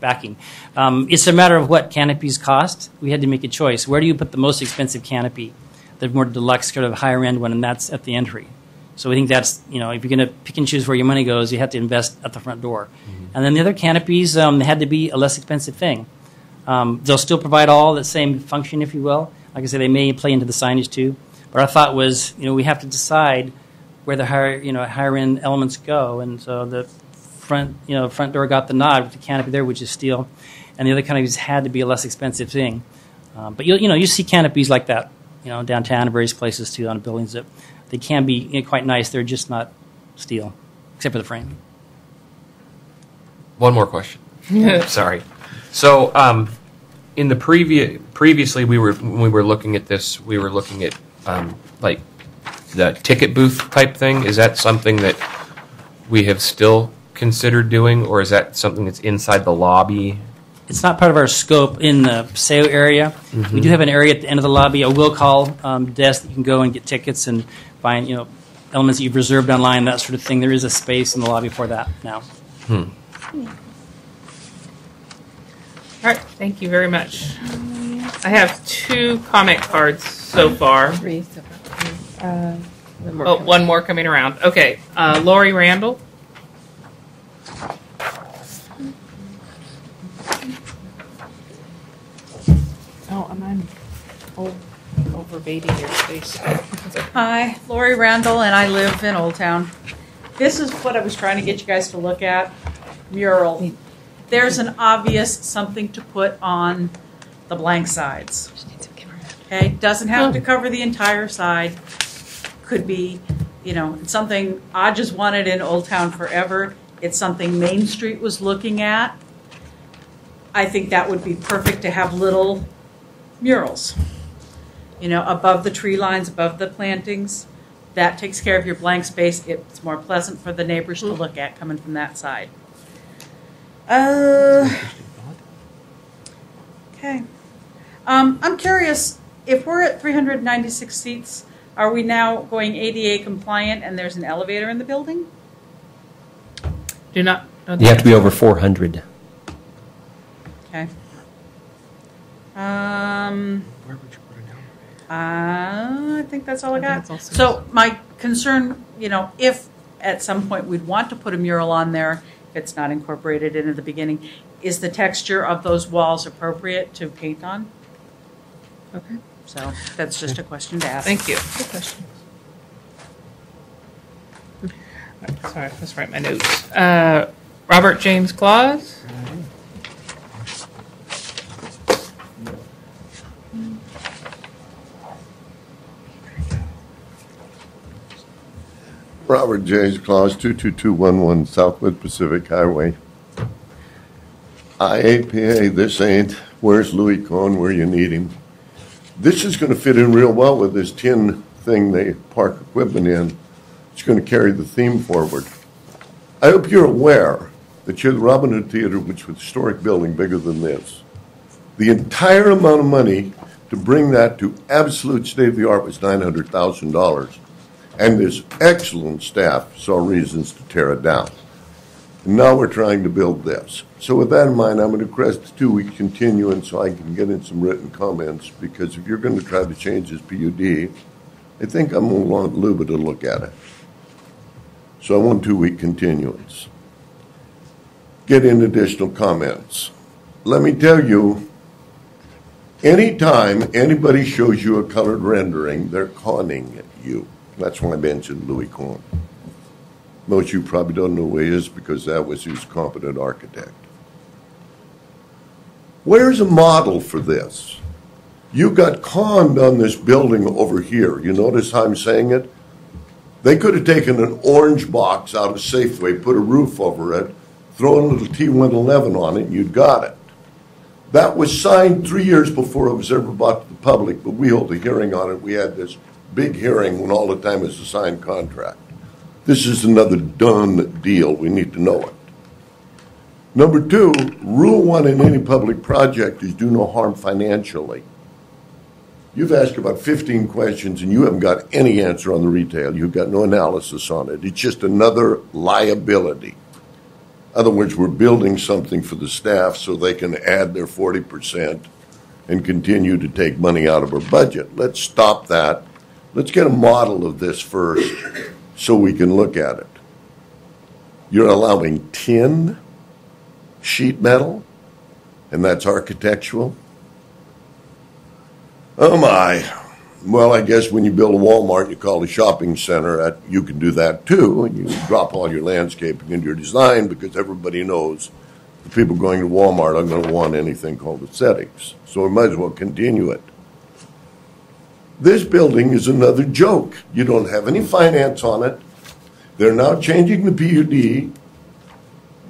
Q: backing. It's a matter of what canopies cost. We had to make a choice. Where do you put the most expensive canopy? The more deluxe, sort of higher end one, and that's at the entry. So we think that's if you're going to pick and choose where your money goes, you have to invest at the front door. And then the other canopies, they had to be a less expensive thing. They'll still provide all the same function, if you will. Like I said, they may play into the signage too. But our thought was, we have to decide where the higher end elements go, and so the front door got the nod with the canopy there, which is steel, and the other canopies had to be a less expensive thing. But you see canopies like that, downtown and various places too on buildings that they can be quite nice. They're just not steel, except for the frame.
C: One more question. Sorry. So, in the previously, when we were looking at this, we were looking at like the ticket booth type thing. Is that something that we have still considered doing, or is that something that's inside the lobby?
Q: It's not part of our scope in the Paseo area. We do have an area at the end of the lobby, a will call desk that you can go and get tickets and find elements that you've reserved online, that sort of thing. There is a space in the lobby for that now.
A: All right, thank you very much. I have 2 comment cards so far.
D: 3 so far.
A: One more coming around. Okay, Lori Randall. Oh, I'm overbaiting your space.
R: Hi, Lori Randall, and I live in Old Town. This is what I was trying to get you guys to look at. Mural. There's an obvious something to put on the blank sides. Okay, doesn't have to cover the entire side. Could be, it's something I just wanted in Old Town forever. It's something Main Street was looking at. I think that would be perfect to have little murals, above the tree lines, above the plantings. That takes care of your blank space. It's more pleasant for the neighbors to look at coming from that side. Okay. I'm curious, if we're at 396 seats, are we now going ADA compliant and there's an elevator in the building?
K: You have to be over 400.
R: Okay. Where would you put it down? I think that's all I got. So my concern, if at some point we'd want to put a mural on there, if it's not incorporated into the beginning, is the texture of those walls appropriate to paint on? Okay. So that's just a question to ask.
A: Thank you. Good question. Sorry, let's write my notes. Robert James Claus.
N: Robert James Claus, 22211 Southwood Pacific Highway. IAPA, this ain't, where's Louis Cohn where you need him? This is going to fit in real well with this tin thing they park equipment in. It's going to carry the theme forward. I hope you're aware that you're the Robin Hood Theater, which is a historic building bigger than this. The entire amount of money to bring that to absolute state-of-the-art was $900,000. And this excellent staff saw reasons to tear it down. And now we're trying to build this. So with that in mind, I'm going to request a 2-week continuance so I can get in some written comments, because if you're going to try to change this PUD, I think I'm going to want Luba to look at it. So I want 2-week continuance. Get in additional comments. Let me tell you, anytime anybody shows you a colored rendering, they're conning you. That's why I mentioned Louis Kahn. Most of you probably don't know who he is because that was his competent architect. Where's a model for this? You got conned on this building over here. You notice how I'm saying it? They could have taken an orange box out of Safeway, put a roof over it, thrown a little T111 on it, and you'd got it. That was signed 3 years before it was ever brought to the public, but we held a hearing on it. We had this big hearing when all the time it was a signed contract. This is another done deal. We need to know it. Number 2, rule 1 in any public project is do no harm financially. You've asked about 15 questions and you haven't got any answer on the retail. You've got no analysis on it. It's just another liability. In other words, we're building something for the staff so they can add their 40% and continue to take money out of our budget. Let's stop that. Let's get a model of this first so we can look at it. You're allowing tin, sheet metal, and that's architectural? Oh my. Well, I guess when you build a Walmart, you call it a shopping center, you can do that too, and you drop all your landscaping into your design because everybody knows the people going to Walmart aren't going to want anything called aesthetics. So we might as well continue it. This building is another joke. You don't have any finance on it. They're now changing the PUD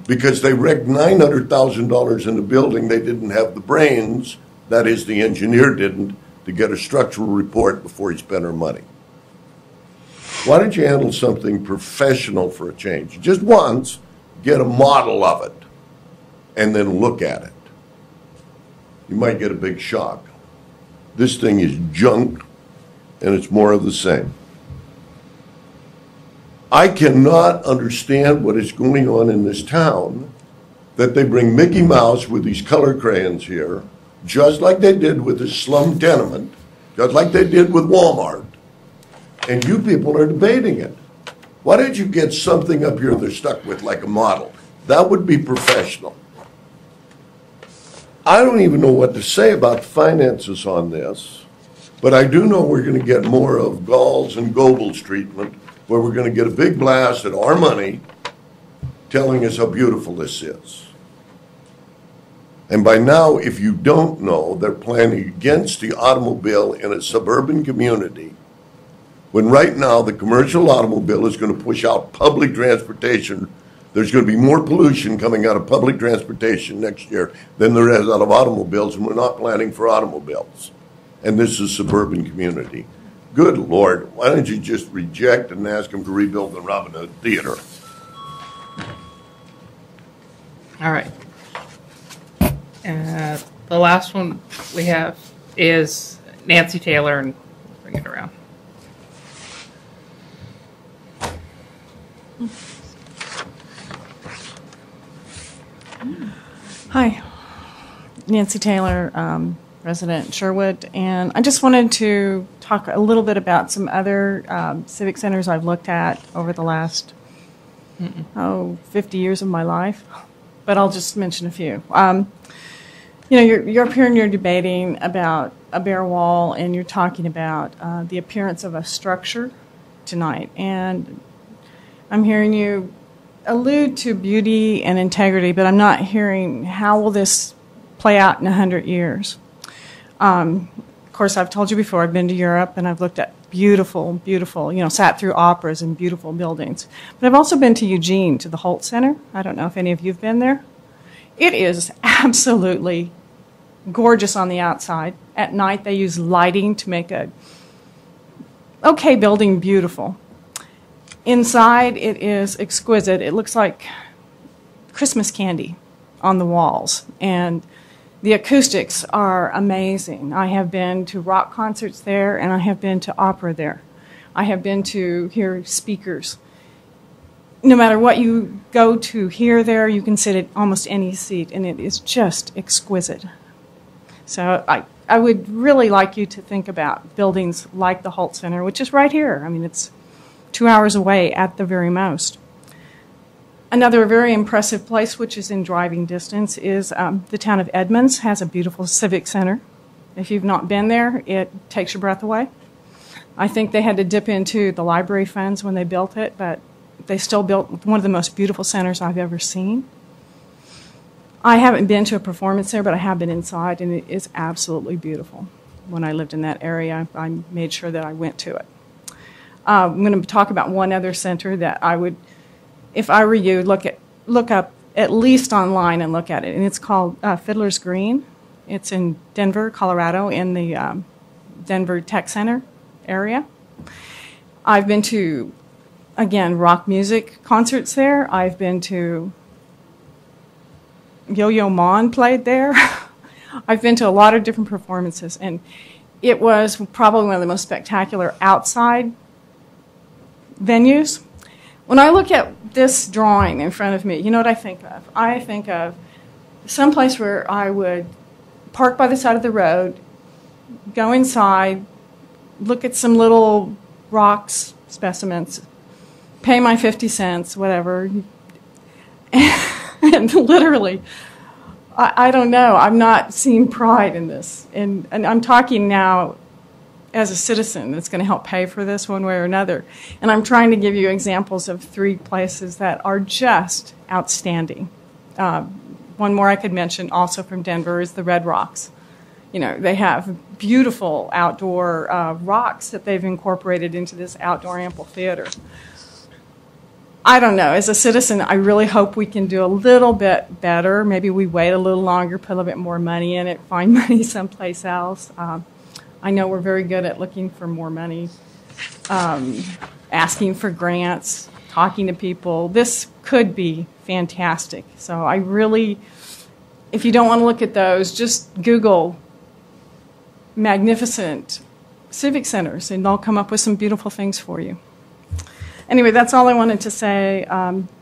N: because they wrecked $900,000 in the building. They didn't have the brains, that is, the engineer didn't, to get a structural report before he spent our money. Why don't you handle something professional for a change? Just once, get a model of it, and then look at it. You might get a big shock. This thing is junk, and it's more of the same. I cannot understand what is going on in this town, that they bring Mickey Mouse with these color crayons here, just like they did with the slum tenement, just like they did with Walmart, and you people are debating it. Why don't you get something up here they're stuck with, like a model? That would be professional. I don't even know what to say about the finances on this, but I do know we're going to get more of Gauls and Goebbels treatment, where we're going to get a big blast at our money telling us how beautiful this is. And by now, if you don't know, they're planning against the automobile in a suburban community, when right now the commercial automobile is going to push out public transportation. There's going to be more pollution coming out of public transportation next year than there is out of automobiles, and we're not planning for automobiles. And this is a suburban community. Good Lord, why don't you just reject and ask them to rebuild the Robin Hood Theater?
A: All right. The last one we have is Nancy Taylor, and bring it around.
S: Hi, Nancy Taylor, resident Sherwood, and I just wanted to talk a little bit about some other civic centers I've looked at over the last 50 years of my life, but I'll just mention a few. You know, you're up here and you're debating about a bare wall, and you're talking about the appearance of a structure tonight, and I'm hearing you allude to beauty and integrity, but I'm not hearing how will this play out in 100 years. Of course, I've told you before, I've been to Europe and I've looked at beautiful, beautiful, sat through operas and beautiful buildings. But I've also been to Eugene, to the Holt Center. I don't know if any of you have been there. It is absolutely gorgeous on the outside. At night, they use lighting to make a okay building beautiful. Inside, it is exquisite. It looks like Christmas candy on the walls, and the acoustics are amazing. I have been to rock concerts there, and I have been to opera there. I have been to hear speakers. no matter what you go to here, there, you can sit at almost any seat, and it is just exquisite. So I would really like you to think about buildings like the Holt Center, which is right here. I mean, it's 2 hours away at the very most. Another very impressive place, which is in driving distance, is the town of Edmonds has a beautiful civic center. If you've not been there, it takes your breath away. I think they had to dip into the library funds when they built it, but they still built one of the most beautiful centers I've ever seen. I haven't been to a performance there, but I have been inside, and it is absolutely beautiful. When I lived in that area, I made sure that I went to it. I'm going to talk about one other center that I would, if I were you, look up at least online and look at it, and it's called Fiddler's Green. It's in Denver, Colorado, in the Denver Tech Center area. I've been to, again, rock music concerts there. I've been to Yo-Yo Ma played there. I've been to a lot of different performances, and it was probably one of the most spectacular outside venues. When I look at this drawing in front of me, you know what I think of? I think of some place where I would park by the side of the road, go inside, look at some little rocks, specimens, pay my 50 cents, whatever, and literally, I don't know, I'm not seeing pride in this. And I'm talking now as a citizen that's going to help pay for this one way or another. And I'm trying to give you examples of 3 places that are just outstanding. One more I could mention also from Denver is the Red Rocks. You know, they have beautiful outdoor rocks that they've incorporated into this outdoor amphitheater. I don't know. As a citizen, I really hope we can do a little bit better. Maybe we wait a little longer, put a little bit more money in it, find money someplace else. I know we're very good at looking for more money, asking for grants, talking to people. This could be fantastic. So I really, if you don't want to look at those, just Google magnificent civic centers, and they'll come up with some beautiful things for you. Anyway, that's all I wanted to say.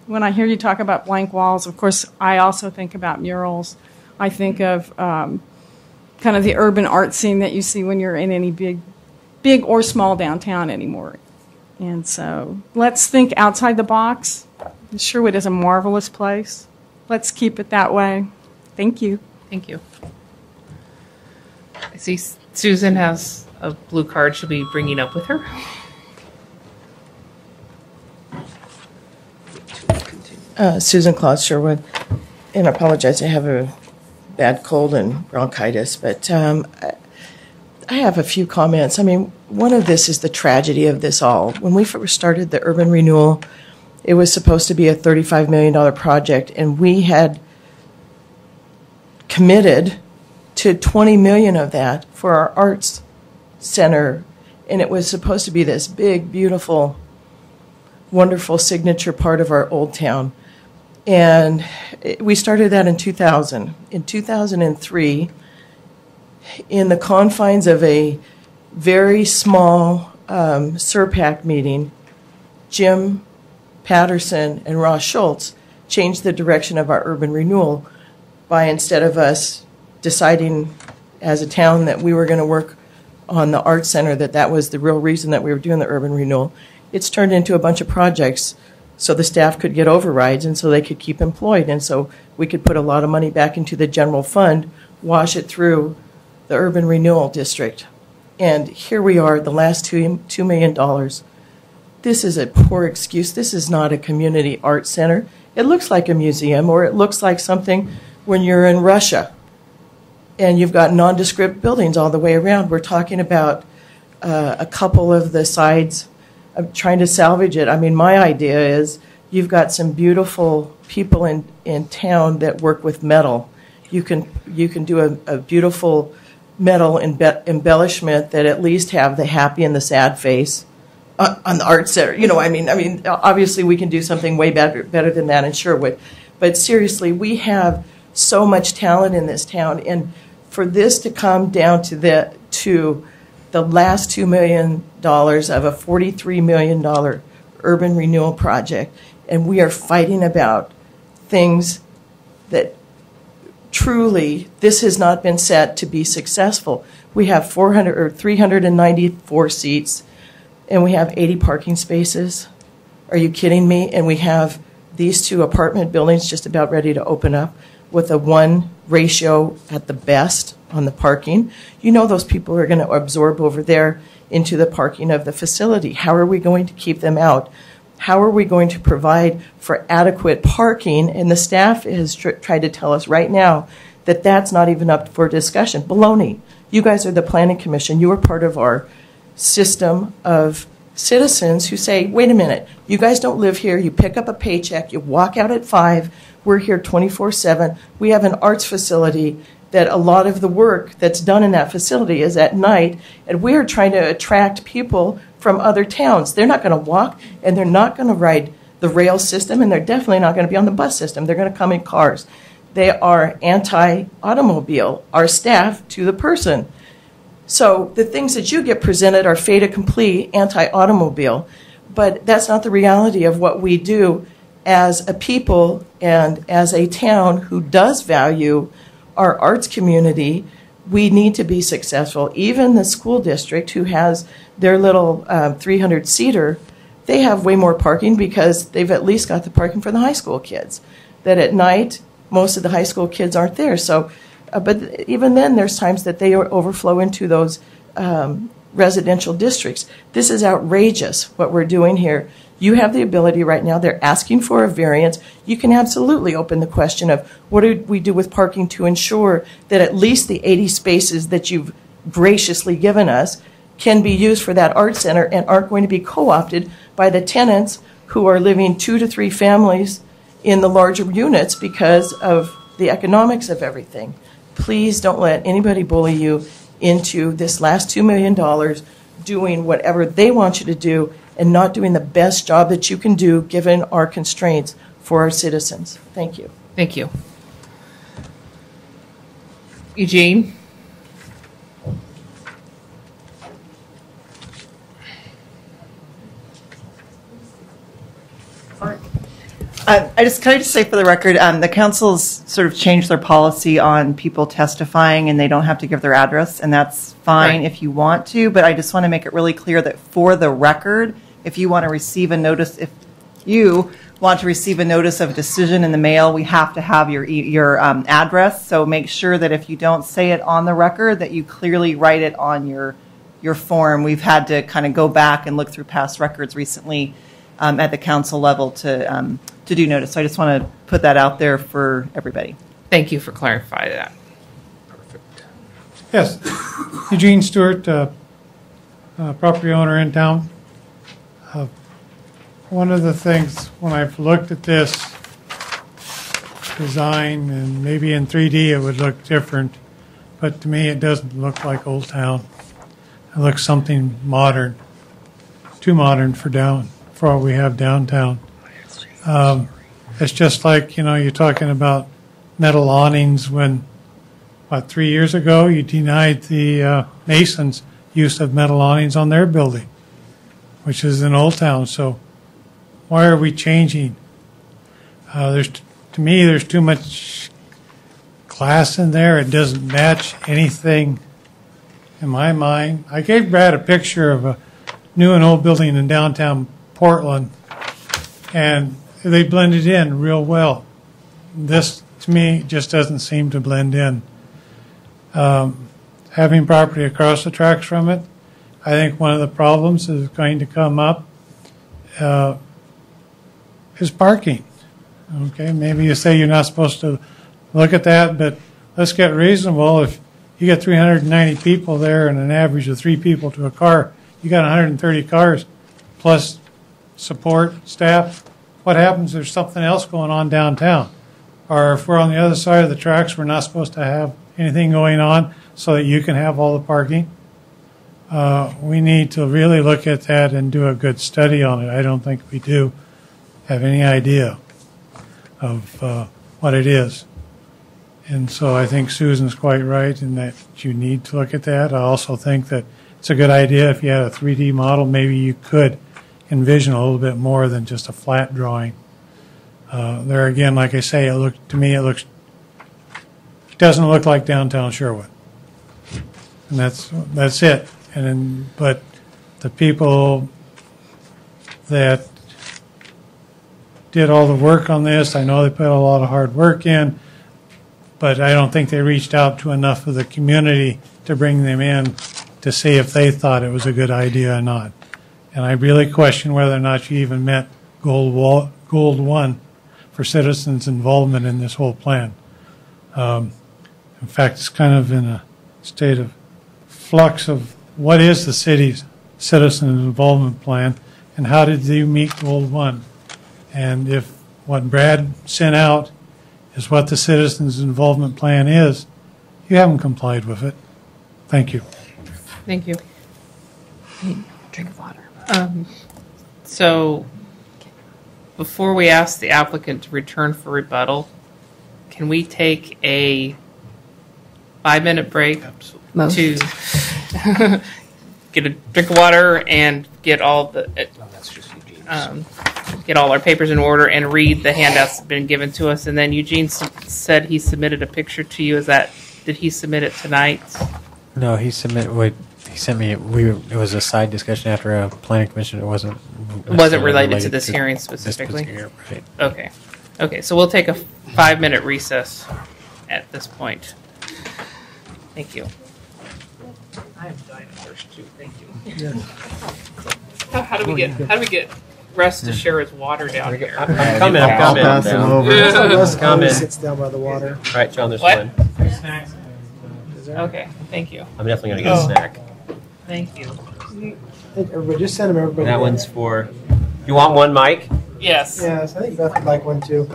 S: When I hear you talk about blank walls, of course, I also think about murals. I think of kind of the urban art scene that you see when you're in any big or small downtown anymore. And so let's think outside the box. Sherwood is a marvelous place. Let's keep it that way. Thank you.
A: Thank you. I see Susan has a blue card she'll be bringing up with her.
T: Susan Claus Sherwood, and I apologize, I have a bad cold and bronchitis, but I have a few comments. I mean, one of this is the tragedy of this all. When we first started the urban renewal, it was supposed to be a $35 million project, and we had committed to $20 million of that for our arts center, and it was supposed to be this big, beautiful, wonderful signature part of our old town. And we started that in 2000. In 2003, in the confines of a very small SURPAC meeting, Jim Patterson and Ross Schultz changed the direction of our urban renewal by, instead of us deciding as a town that we were going to work on the Arts Center, that was the real reason that we were doing the urban renewal, it's turned into a bunch of projects so the staff could get overrides and so they could keep employed. And so we could put a lot of money back into the general fund, wash it through the urban renewal district. And here we are, the last $2 million. This is a poor excuse. This is not a community art center. It looks like a museum, or it looks like something when you're in Russia and you've got nondescript buildings all the way around. We're talking about a couple of the sides. I'm trying to salvage it. I mean, my idea is you've got some beautiful people in town that work with metal. You can do a beautiful metal embellishment that at least have the happy and the sad face on the art center. You know, I mean, obviously we can do something way better than that in Sherwood. But seriously, we have so much talent in this town, and for this to come down to the last $2 million of a $43 million urban renewal project, and we are fighting about things that truly, this has not been set to be successful. We have 394 seats, and we have 80 parking spaces. Are you kidding me? And we have these 2 apartment buildings just about ready to open up with a 1 ratio at the best on the parking. You know those people are going to absorb over there into the parking of the facility. How are we going to keep them out? How are we going to provide for adequate parking? And the staff has tried to tell us right now that that's not even up for discussion. Baloney. You guys are the planning commission. You are part of our system of citizens who say, wait a minute, you guys don't live here. You pick up a paycheck. You walk out at 5. We're here 24/7. We have an arts facility that a lot of the work that's done in that facility is at night, and we are trying to attract people from other towns. They're not going to walk, and they're not going to ride the rail system, and they're definitely not going to be on the bus system. They're going to come in cars. They are anti-automobile, our staff to the person. So the things that you get presented are fait accompli, anti-automobile, but that's not the reality of what we do as a people and as a town who does value our arts community. We need to be successful. Even the school district, who has their little 300-seater, they have way more parking because they've at least got the parking for the high school kids. That at night, most of the high school kids aren't there. So, but even then, there's times that they overflow into those residential districts. This is outrageous, what we're doing here. You have the ability right now. They're asking for a variance. You can absolutely open the question of what do we do with parking to ensure that at least the 80 spaces that you've graciously given us can be used for that art center and aren't going to be co-opted by the tenants who are living 2 to 3 families in the larger units because of the economics of everything. Please don't let anybody bully you into this last $2 million doing whatever they want you to do and not doing the best job that you can do given our constraints for our citizens. Thank you.
A: Thank you. Eugene?
U: Can I just say for the record, the council's sort of changed their policy on people testifying and they don't have to give their address, and that's fine if you want to, but I just want to make it really clear that for the record, if you want to receive a notice, if you want to receive a notice of decision in the mail, we have to have your address, so make sure that if you don't say it on the record, that you clearly write it on your form. We've had to kind of go back and look through past records recently at the council level to do notice. So I just want to put that out there for everybody.
A: Thank you for clarifying that.
V: Yes. Eugene Stewart, property owner in town. One of the things when I've looked at this design, and maybe in 3D it would look different, but to me it doesn't look like Old Town. It looks something modern, too modern for what we have downtown. It's just like, you're talking about metal awnings when, 3 years ago, you denied the Masons use of metal awnings on their building, which is in Old Town. So why are we changing? To me, there's too much glass in there. It doesn't match anything in my mind. I gave Brad a picture of a new and old building in downtown Portland, and they blended in real well. This, to me, just doesn't seem to blend in. Having property across the tracks from it, I think one of the problems is going to come up is parking. Okay, maybe you say you're not supposed to look at that, but let's get reasonable. If you get 390 people there and an average of 3 people to a car, you got 130 cars plus support staff. What happens if there's something else going on downtown? Or if we're on the other side of the tracks, we're not supposed to have anything going on so that you can have all the parking? We need to really look at that and do a good study on it. I don't think we do have any idea of what it is. And so I think Susan's quite right in that you need to look at that. I also think that it's a good idea if you had a 3D model, maybe you could envision a little bit more than just a flat drawing There again, like I say, it doesn't look like downtown Sherwood, and that's it. But the people that did all the work on this, I know they put a lot of hard work in, but I don't think they reached out to enough of the community to bring them in to see if they thought it was a good idea or not. And I really question whether or not you even met gold 1 for citizens' involvement in this whole plan. In fact, it's kind of in a state of flux of what is the city's citizen involvement plan and how did you meet gold 1? And if what Brad sent out is what the citizens involvement plan is, you haven't complied with it. Thank you.
A: Thank you.
D: Drink of water.
A: So, before we ask the applicant to return for rebuttal, can we take a 5-minute break to get a drink of water and get all get all our papers in order and read the handouts that have been given to us? And then Eugene said he submitted a picture to you. Did he submit it tonight?
E: No, he sent me. It was a side discussion after a planning commission. It wasn't
A: related to this hearing specifically.
E: Right.
A: Okay. So we'll take a 5-minute recess at this point. Thank you. I am dying first too. Thank you.
V: Yes.
A: How do we get Russ to share his water down here?
K: I'm coming.
I: I'll pass him over.
M: Russ
K: Coming.
M: always sits down by the water.
K: All right, John, there's
A: What?
K: one.
M: Snacks.
A: Okay. Thank you.
K: I'm definitely going to get a snack.
A: Thank you.
M: Everybody, just send them everybody.
K: That one's for. You want one, Mike?
A: Yes.
M: Yes, I think Beth would like one too.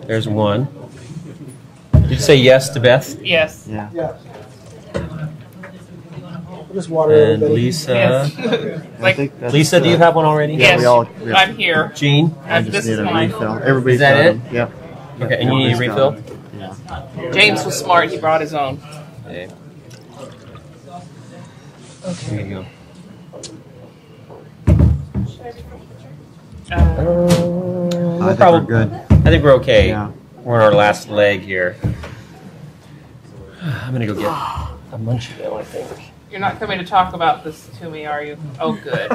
K: There's one. Did you say yes to Beth?
A: Yes.
I: Yeah.
M: Yeah. We'll just water
K: And
M: everybody.
K: Lisa.
A: Like,
K: Lisa, do you have one already?
A: yes.
I: we have-
A: I'm here.
K: Jean?
A: This is mine.
I: Everybody's
K: Is that
I: got
K: it?
I: them. Yep.
K: Okay, and you need a refill?
A: James was smart. He brought his own.
K: Okay. Here you go.
I: I think we're good.
K: I think we're okay.
I: Yeah.
K: We're on our last leg here. I'm going to go get a munchie meal, I think.
A: You're not coming to talk about this to me, are you? Oh, good.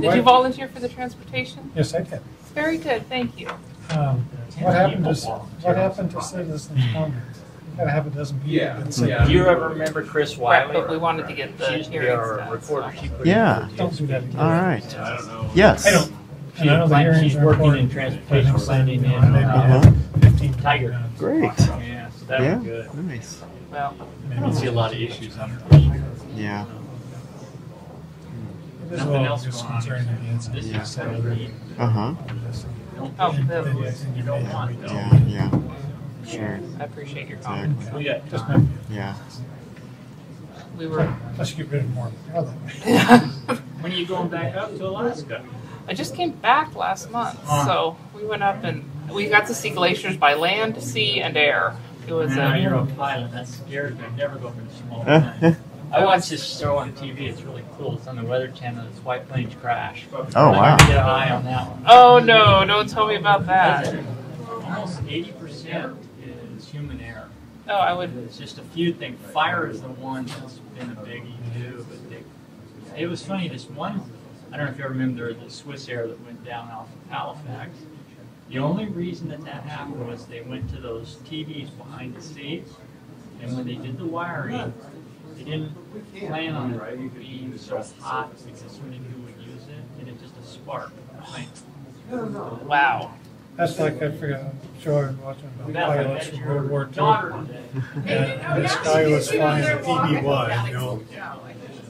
A: Did you volunteer for the transportation?
V: Yes, I did.
A: Very good. Thank you.
V: What happened to citizens' comments? You gotta have a dozen people. that say-
G: Do you ever remember Chris
A: Right,
G: Wiley?
A: but we wanted to get the
G: She used to be
A: hearings
G: our
A: done.
G: recorder. She put
I: Yeah.
V: Don't do that again.
I: All right.
G: I don't know.
I: Yes.
V: I don't. And I know the hearings
G: She's
V: are
G: working in
V: important.
G: transportation planning in
V: Maybe have 15
G: Tiger.
V: minutes.
I: Great.
G: Yeah, so that
I: Yeah.
G: was good.
I: Nice.
A: Well,
G: I don't see a lot of issues on her.
I: Yeah.
V: It is
G: Nothing
V: well
G: else
V: just
G: going on.
V: concerning the incident.
G: This
V: You
G: is
V: said
G: so
V: already.
G: neat.
I: Uh-huh.
A: oh,
V: Then
A: Bill,
G: You don't want those.
I: Yeah. Yeah. Sure.
A: I appreciate your comments.
G: We got
V: Just
G: time.
I: Yeah.
A: We were.
V: Let's get rid of more.
G: When are you going back up to Alaska?
A: I just came back last month, so we went up and we got to see glaciers by land, sea, and air. It was
G: You're a pilot. That scares me. I've never go for the small plane. I watched this show on TV. It's really cool. It's on the Weather Channel. It's White Plains Crash.
I: Oh, wow.
G: Get an eye on that one.
A: Oh no! Don't tell me about that.
G: Almost 80% is human error.
A: Oh, I would.
G: It's just a few things. Fire is the one that's been a biggie too. But it was funny. This one, I don't know if you ever remember the Swiss Air that went down off of Halifax. The only reason that happened was they went to those TVs behind the seats, and when they did the wiring, they didn't plan on it being so hot because so many people would use it, and it just a spark.
A: Wow.
V: That's like, I forgot, I'm sure I was watching about pilots from World War II. And this guy was flying a PB-1, you know,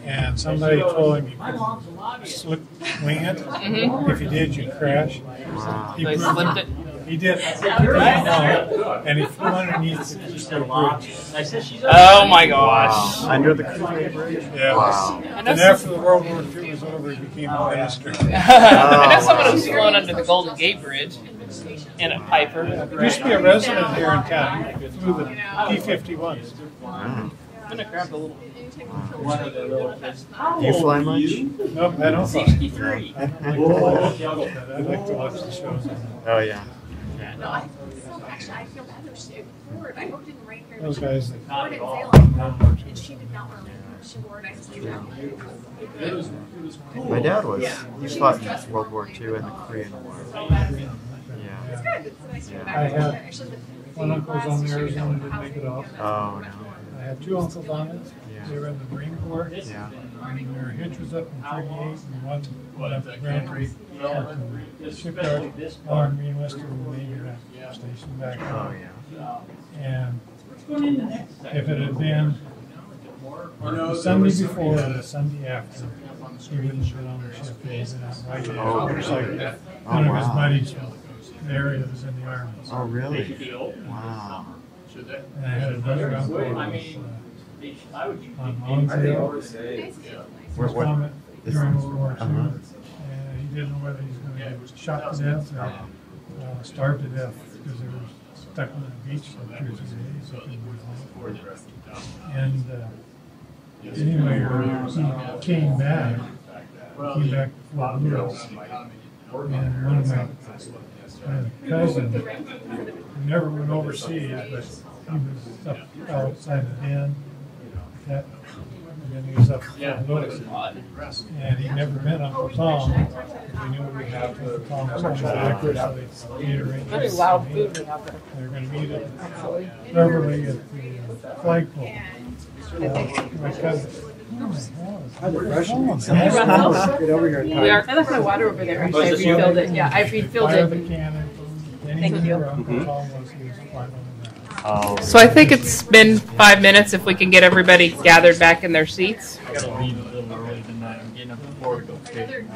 V: and somebody told him you could slip wing it. If you did, you'd crash.
A: They slipped it.
V: He did. And he flew underneath the Keystone Bridge.
A: Oh my gosh.
I: Under the Keystone Bridge?
V: Yeah.
I: Wow.
V: And after the World War II was over, he became a minister.
A: I know someone who's flown under the Golden Gate Bridge in a Piper.
V: There used to be a resident here in town. He flew the P-51s.
A: I'm gonna grab the little
G: One of the little kids.
I: Do you fly much?
V: Nope, I don't fly.
G: 63.
V: I like to watch the shows.
I: Oh, yeah.
B: No, I feel so, actually, I feel better. She poured. I hope it didn't rain here.
V: Those guys.
B: Poured it and and she did not want to leave. She wore it. I just
I: My dad was. He fought in World War II and the Korean War. Yeah.
B: It's good. It's nice.
V: I had one uncle was on the Arizona, didn't make it off.
I: Oh, no.
V: I had two uncles on it.
I: Yeah.
V: They were in the Marine Corps.
I: Yeah.
V: And their hitch was up in 38, and one went up at Grand Prix, shipyard, Marine Western Navy station back there.
I: Oh, yeah.
V: And if it had been the Sunday before or the Sunday after, he wouldn't have been on the ship. He was right there.
I: Oh,
V: Motorcycle.
I: really?
V: One
I: Oh,
V: of his
I: wow.
V: buddies there that was in the Army.
I: Oh, really? Wow.
V: And I had another uncle who was on Lonsdale.
I: What?
V: During World War II.
I: Uh-huh.
V: And he didn't know whether he was going to get shot to death or starved to death because they were stuck on the beach for 2 or 3 days. He couldn't move on. And anyway, he came back to Fort Lewis. And one of my cousins, who never went overseas, but he was up outside the den. And then he was up in Fort Lewis. And he never met Uncle Tom. We knew we had Uncle Tom was coming back, so they made arrangements.
A: very loud food we have there.
V: They're going to meet at Beverly at the flagpole. My cousin.
M: Get over here and
A: We are.
B: I left my water over there. I refilled it. Yeah, I refilled it. Thank you.
A: So I think it's been 5 minutes if we can get everybody gathered back in their seats.
G: I gotta leave a little early tonight. I'm getting up before we go fishing.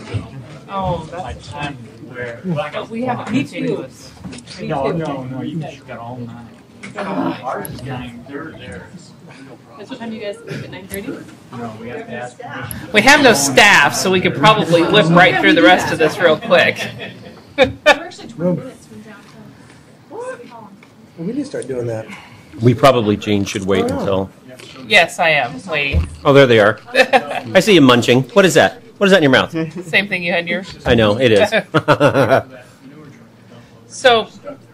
A: Oh,
G: My time where.
A: But we have a meeting.
G: No, you guys got all night. Ours is getting, they're there.
B: That's what time you guys leave at 9:30?
G: No, we have to ask permission.
A: We have no staff, so we could probably whip right through the rest of this real quick.
B: We're actually 20 minutes from downtown.
M: We need to start doing that.
K: We probably, Gene, should wait until.
A: Yes, I am waiting.
K: Oh, there they are. I see you munching. What is that? What is that in your mouth?
A: Same thing you had in yours.
K: I know, it is.
A: So,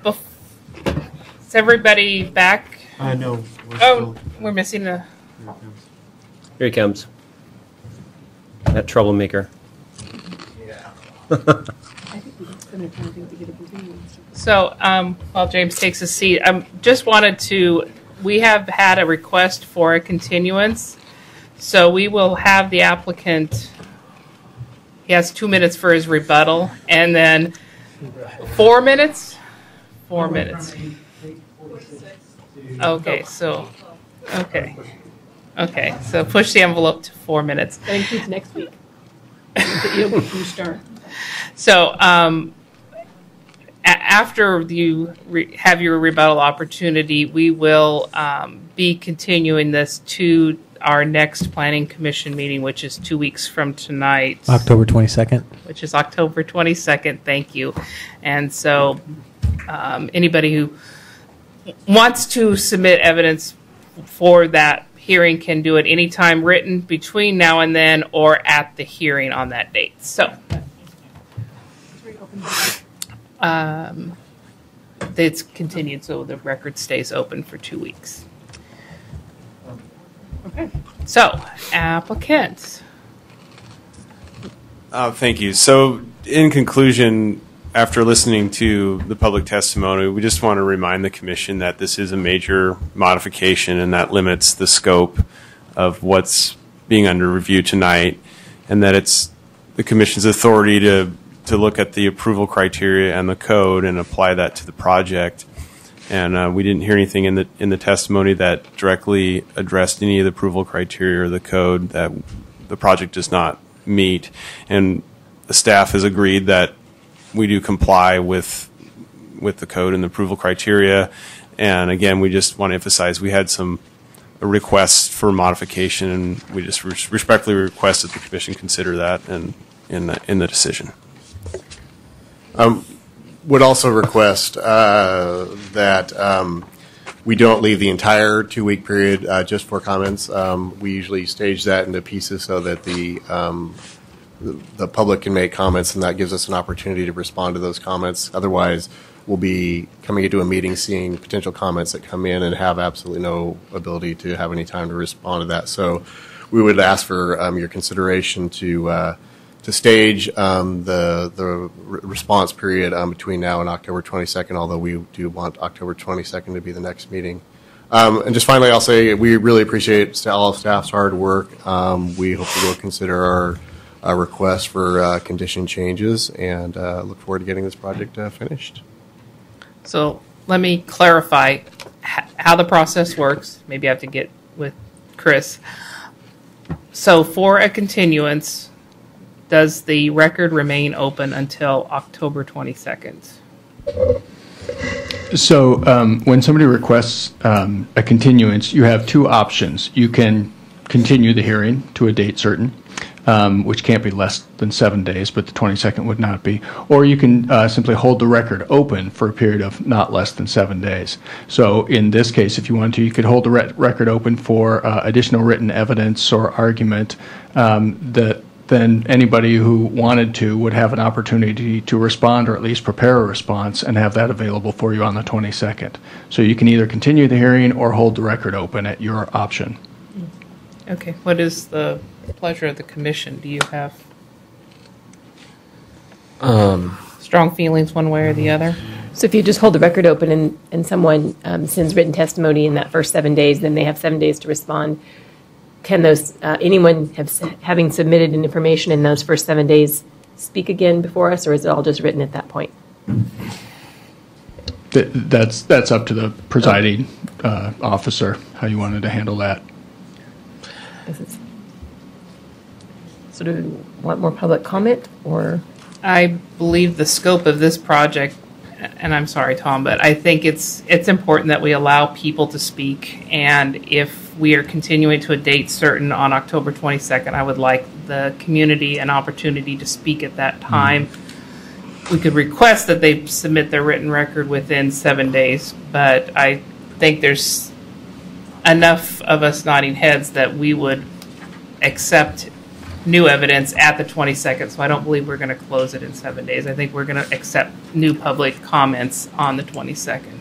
A: is everybody back?
I: No.
A: We're missing a.
K: Here he comes. That troublemaker.
A: So, while James takes a seat, I just wanted to. We have had a request for a continuance, so we will have the applicant. He has 2 minutes for his rebuttal, and then 4 minutes. 4 minutes. Okay, so. Okay, so push the envelope to 4 minutes.
B: That includes next week. You'll be start.
A: So, after you have your rebuttal opportunity, we will be continuing this to our next Planning Commission meeting, which is 2 weeks from tonight.
E: October 22nd.
A: Which is October 22nd. Thank you. And so, anybody who wants to submit evidence for that hearing can do it anytime written between now and then or at the hearing on that date. So, it's continued, so the record stays open for 2 weeks. Okay. So, applicants.
P: Thank you. So, in conclusion, after listening to the public testimony, we just want to remind the Commission that this is a major modification and that limits the scope of what's being under review tonight, and that it's the Commission's authority to look at the approval criteria and the code and apply that to the project. And we didn't hear anything in the testimony that directly addressed any of the approval criteria or the code that the project does not meet. And the staff has agreed that we do comply with the code and the approval criteria. And again, we just want to emphasize we had some requests for modification, and we just respectfully request that the Commission consider that in the decision.
O: Would also request that We don't leave the entire 2-week period just for comments. We usually stage that into pieces so that the public can make comments, and that gives us an opportunity to respond to those comments. Otherwise, we'll be coming into a meeting, seeing potential comments that come in, and have absolutely no ability to have any time to respond to that. So we would ask for your consideration to stage the response period between now and October 22nd, although we do want October 22nd to be the next meeting. And just finally, I'll say we really appreciate all of staff's hard work. We hope you will consider our request for condition changes, and look forward to getting this project finished.
A: So let me clarify how the process works. Maybe I have to get with Chris. So for a continuance, does the record remain open until October 22nd?
F: So when somebody requests a continuance, you have two options. You can continue the hearing to a date certain, which can't be less than 7 days, but the 22nd would not be. Or you can simply hold the record open for a period of not less than 7 days. So in this case, if you want to, you could hold the record open for additional written evidence or argument that then anybody who wanted to would have an opportunity to respond, or at least prepare a response, and have that available for you on the 22nd. So you can either continue the hearing or hold the record open at your option.
A: Okay. What is the pleasure of the commission? Do you have strong feelings one way or the other?
D: So if you just hold the record open and someone sends written testimony in that first 7 days, then they have 7 days to respond. Can those anyone having submitted an information in those first 7 days speak again before us, or is it all just written at that point?
F: That's up to the presiding officer how you wanted to handle that.
D: So do we want more public comment, or?
A: I believe the scope of this project, and I'm sorry, Tom, but I think it's important that we allow people to speak. And if we are continuing to a date certain on October 22nd, I would like the community an opportunity to speak at that time. We could request that they submit their written record within 7 days, but I think there's enough of us nodding heads that we would accept new evidence at the 22nd, so I don't believe we're going to close it in 7 days. I think we're going to accept new public comments on the 22nd.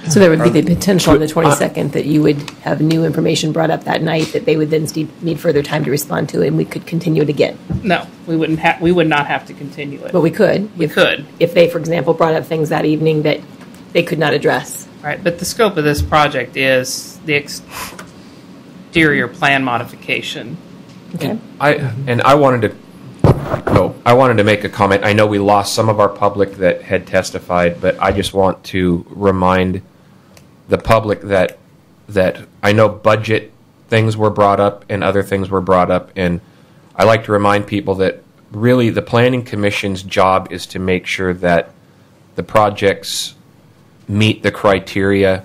D: So there would be the potential on the 22nd that you would have new information brought up that night that they would then need further time to respond to, and we could continue it again.
A: No, we wouldn't. We would not have to continue it.
D: But we could.
A: We could.
D: If they, for example, brought up things that evening that they could not address.
A: Right, but the scope of this project is the exterior plan modification.
D: Okay.
C: I wanted to make a comment. I know we lost some of our public that had testified, but I just want to remind the public that I know budget things were brought up and other things were brought up, and I like to remind people that really the Planning Commission's job is to make sure that the projects meet the criteria,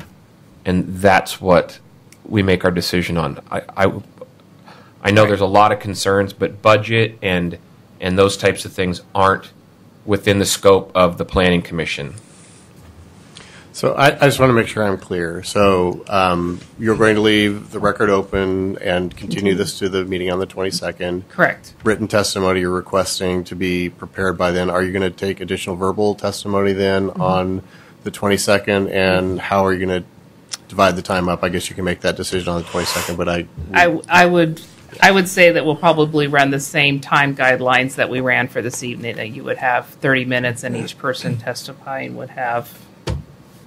C: and that's what we make our decision on. I know there's a lot of concerns, but budget and those types of things aren't within the scope of the Planning Commission.
O: So I just want to make sure I'm clear. So you're going to leave the record open and continue this to the meeting on the 22nd.
A: Correct.
O: Written testimony you're requesting to be prepared by then. Are you going to take additional verbal testimony then on the 22nd? And how are you going to divide the time up? I guess you can make that decision on the 22nd, but
A: I would say that we'll probably run the same time guidelines that we ran for this evening, that you would have 30 minutes and each person testifying would have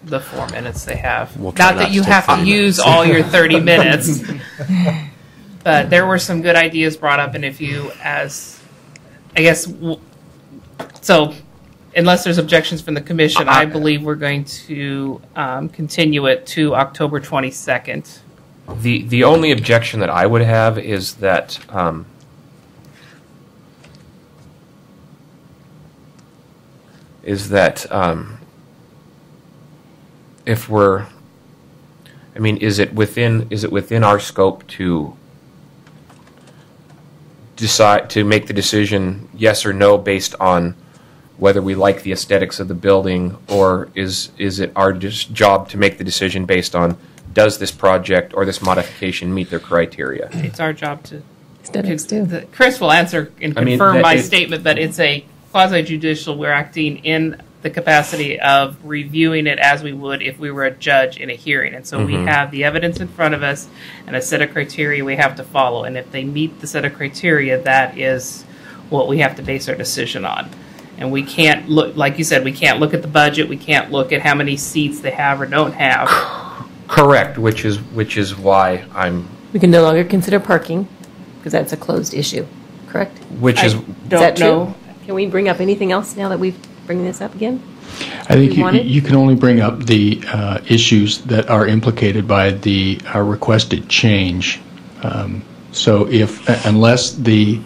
A: the 4 minutes they have.
C: Not
A: that you have to use all your 30 minutes. But there were some good ideas brought up, and so unless there's objections from the commission, I believe we're going to continue it to October 22nd.
C: The only objection that I would have is that if we're, I mean, is it within our scope to decide to make the decision yes or no based on whether we like the aesthetics of the building, or is it our just job to make the decision based on does this project or this modification meet their criteria?
A: It's our job to.
D: Aesthetics too.
A: Chris will answer and confirm my
C: it-
A: statement, but it's a quasi-judicial. We're acting in the capacity of reviewing it as we would if we were a judge in a hearing. And so we have the evidence in front of us and a set of criteria we have to follow. And if they meet the set of criteria, that is what we have to base our decision on. And we can't look, like you said, we can't look at the budget. We can't look at how many seats they have or don't have.
C: Correct, which is why I'm.
D: We can no longer consider parking because that's a closed issue, correct?
C: Which is
D: that true? Can we bring up anything else now that we've bringing this up again?
F: I think you can only bring up the issues that are implicated by the requested change. So unless the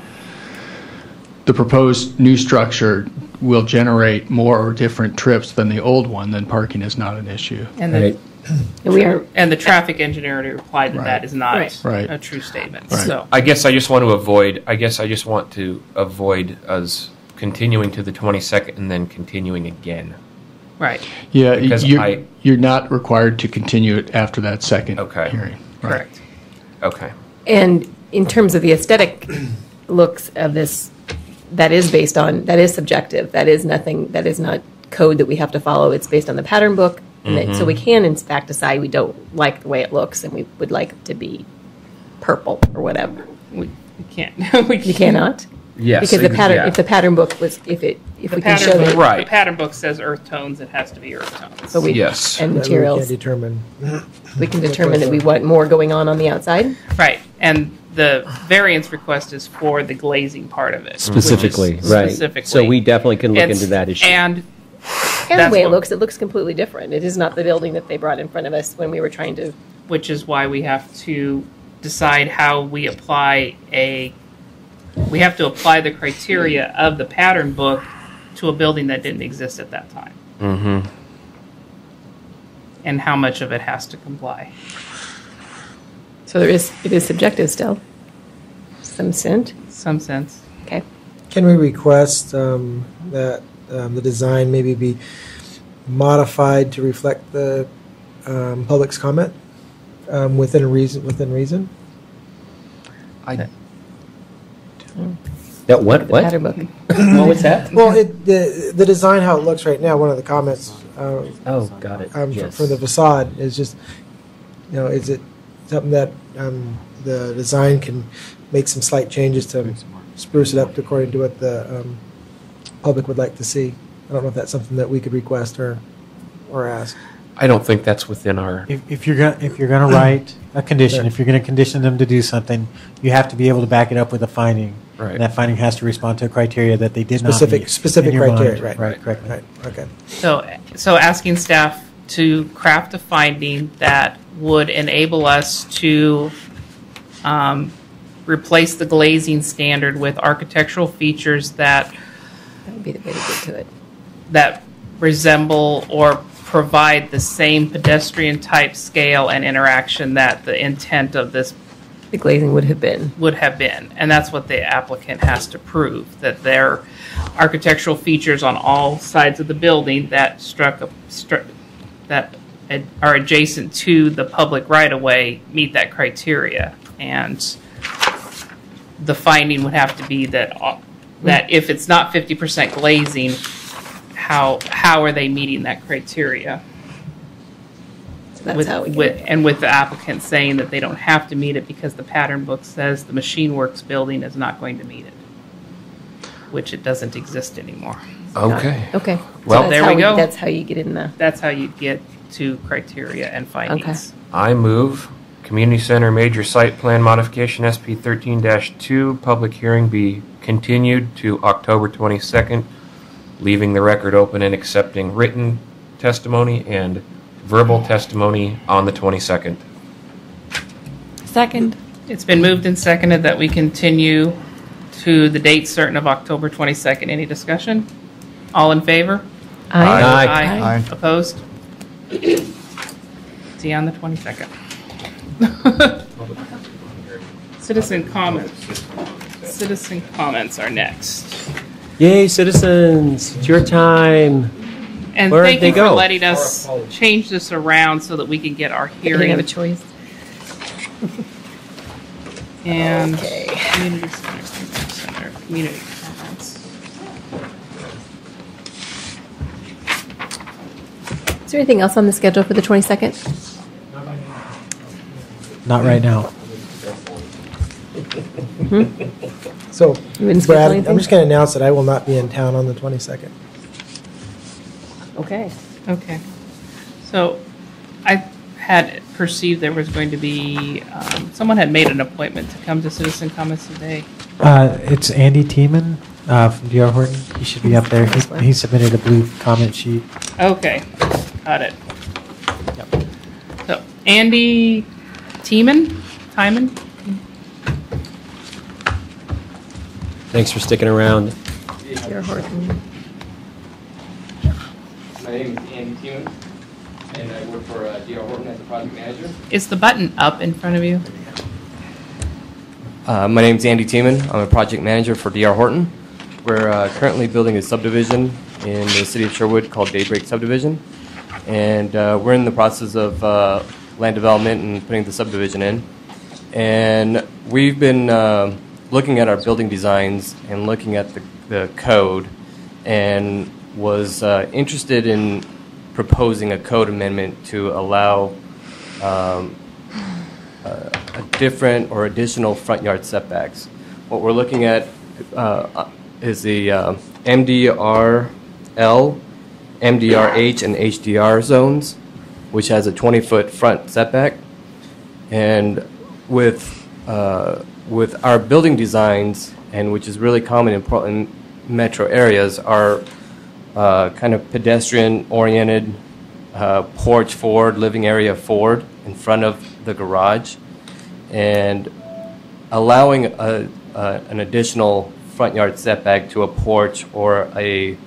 F: proposed new structure will generate more or different trips than the old one, then parking is not an issue.
A: And the traffic engineer already replied that that is not a true statement.
C: Right.
A: So
C: I guess I just want to avoid us continuing to the 22nd and then continuing again.
A: Right.
F: Yeah,
C: because
F: you're not required to continue it after that second hearing.
A: Correct.
C: Okay.
D: And in terms of the aesthetic looks of this, that is subjective. That is not code that we have to follow. It's based on the pattern book. And so we can, in fact, decide we don't like the way it looks and we would like it to be purple or whatever.
A: We can't.
D: You cannot?
C: Yes.
D: Because the pattern, if the pattern book was, if we can show that.
A: The pattern book says earth tones, it has to be earth tones.
D: So and materials.
M: We can determine.
D: We can determine that we want more going on the outside.
A: Right. And the variance request is for the glazing part of it.
K: Specifically, right.
A: Specifically.
K: So we definitely can look into that issue.
D: And the way it looks completely different. It is not the building that they brought in front of us when we were trying to.
A: Which is why we have to decide how we apply we have to apply the criteria of the pattern book to a building that didn't exist at that time.
C: Mm-hmm.
A: And how much of it has to comply.
D: So it is subjective still. Some sense. Okay.
M: Can we request that the design maybe be modified to reflect the public's comment within reason?
K: That what?
D: Pattern book.
K: What was that?
M: Well, the design how it looks right now. One of the comments.
K: Got it. Yes.
M: From the facade is just, is it something that the design can make some slight changes to spruce it up according to what the public would like to see? I don't know if that's something that we could request or ask.
C: I don't think that's within our.
E: If you're going to write a condition, if you're going to condition them to do something, you have to be able to back it up with a finding.
C: Right.
E: And that finding has to respond to a criteria that they did not meet.
M: Specific
E: in your
M: criteria.
E: mind.
M: Right.
E: Correct.
M: Right. Okay.
A: So asking staff to craft a finding that would enable us to replace the glazing standard with architectural features that
D: would be the way to get to it.
A: That resemble or provide the same pedestrian type scale and interaction that the intent of this
D: the glazing would have been.
A: And that's what the applicant has to prove, that their architectural features on all sides of the building that that are adjacent to the public right-of-way meet that criteria. And the finding would have to be that if it's not 50% glazing, how are they meeting that criteria?
D: That's how we get it.
A: And with the applicant saying that they don't have to meet it because the pattern book says the Machine Works building is not going to meet it, which it doesn't exist anymore.
C: Okay.
D: Okay.
A: Well,
D: so
A: there we go.
D: That's how you get in the.
A: That's how you get to criteria and findings.
D: Okay.
C: I move Community Center Major Site Plan Modification SP 13-2 public hearing be continued to October 22nd, leaving the record open and accepting written testimony and verbal testimony on the 22nd.
L: Second.
A: It's been moved and seconded that we continue to the date certain of October 22nd. Any discussion? All in favor?
D: Aye.
A: Aye. Opposed? See you on the 22nd. Citizen comments. Citizen comments are next.
K: Yay, citizens! It's your time.
A: And
K: Where'd
A: thank
K: they
A: you for
K: go?
A: letting us change this around so that we can get our
D: They
A: hearing.
D: didn't have a choice.
A: And community center, community comments.
D: Is there anything else on the schedule for the 22nd?
E: Not right now.
M: So,
D: You wouldn't schedule
M: Brad,
D: anything?
M: I'm just going to announce that I will not be in town on the 22nd.
D: Okay.
A: Okay. So I had perceived there was going to be, someone had made an appointment to come to citizen comments today.
E: It's Andy Tiemann from D.R. Horton. He should be up there. He submitted a blue comment sheet.
A: Okay, got it. So Andy Tiemann?
K: Thanks for sticking around.
D: D.R. Horton.
H: My name is Andy Tiemann, and I work for D.R. Horton as a project manager.
A: Is the button up in front of you?
H: My name is Andy Tiemann. I'm a project manager for D.R. Horton. We're currently building a subdivision in the city of Sherwood called Daybreak Subdivision, and we're in the process of land development and putting the subdivision in. And we've been looking at our building designs and looking at the code, and was interested in proposing a code amendment to allow a different or additional front yard setbacks. What we're looking at is the MDRL, MDRH, and HDR zones, which has a 20-foot front setback. And with our building designs, and which is really common in Portland metro areas, are kind of pedestrian-oriented, porch forward, living area forward in front of the garage, and allowing an additional front yard setback to a porch or a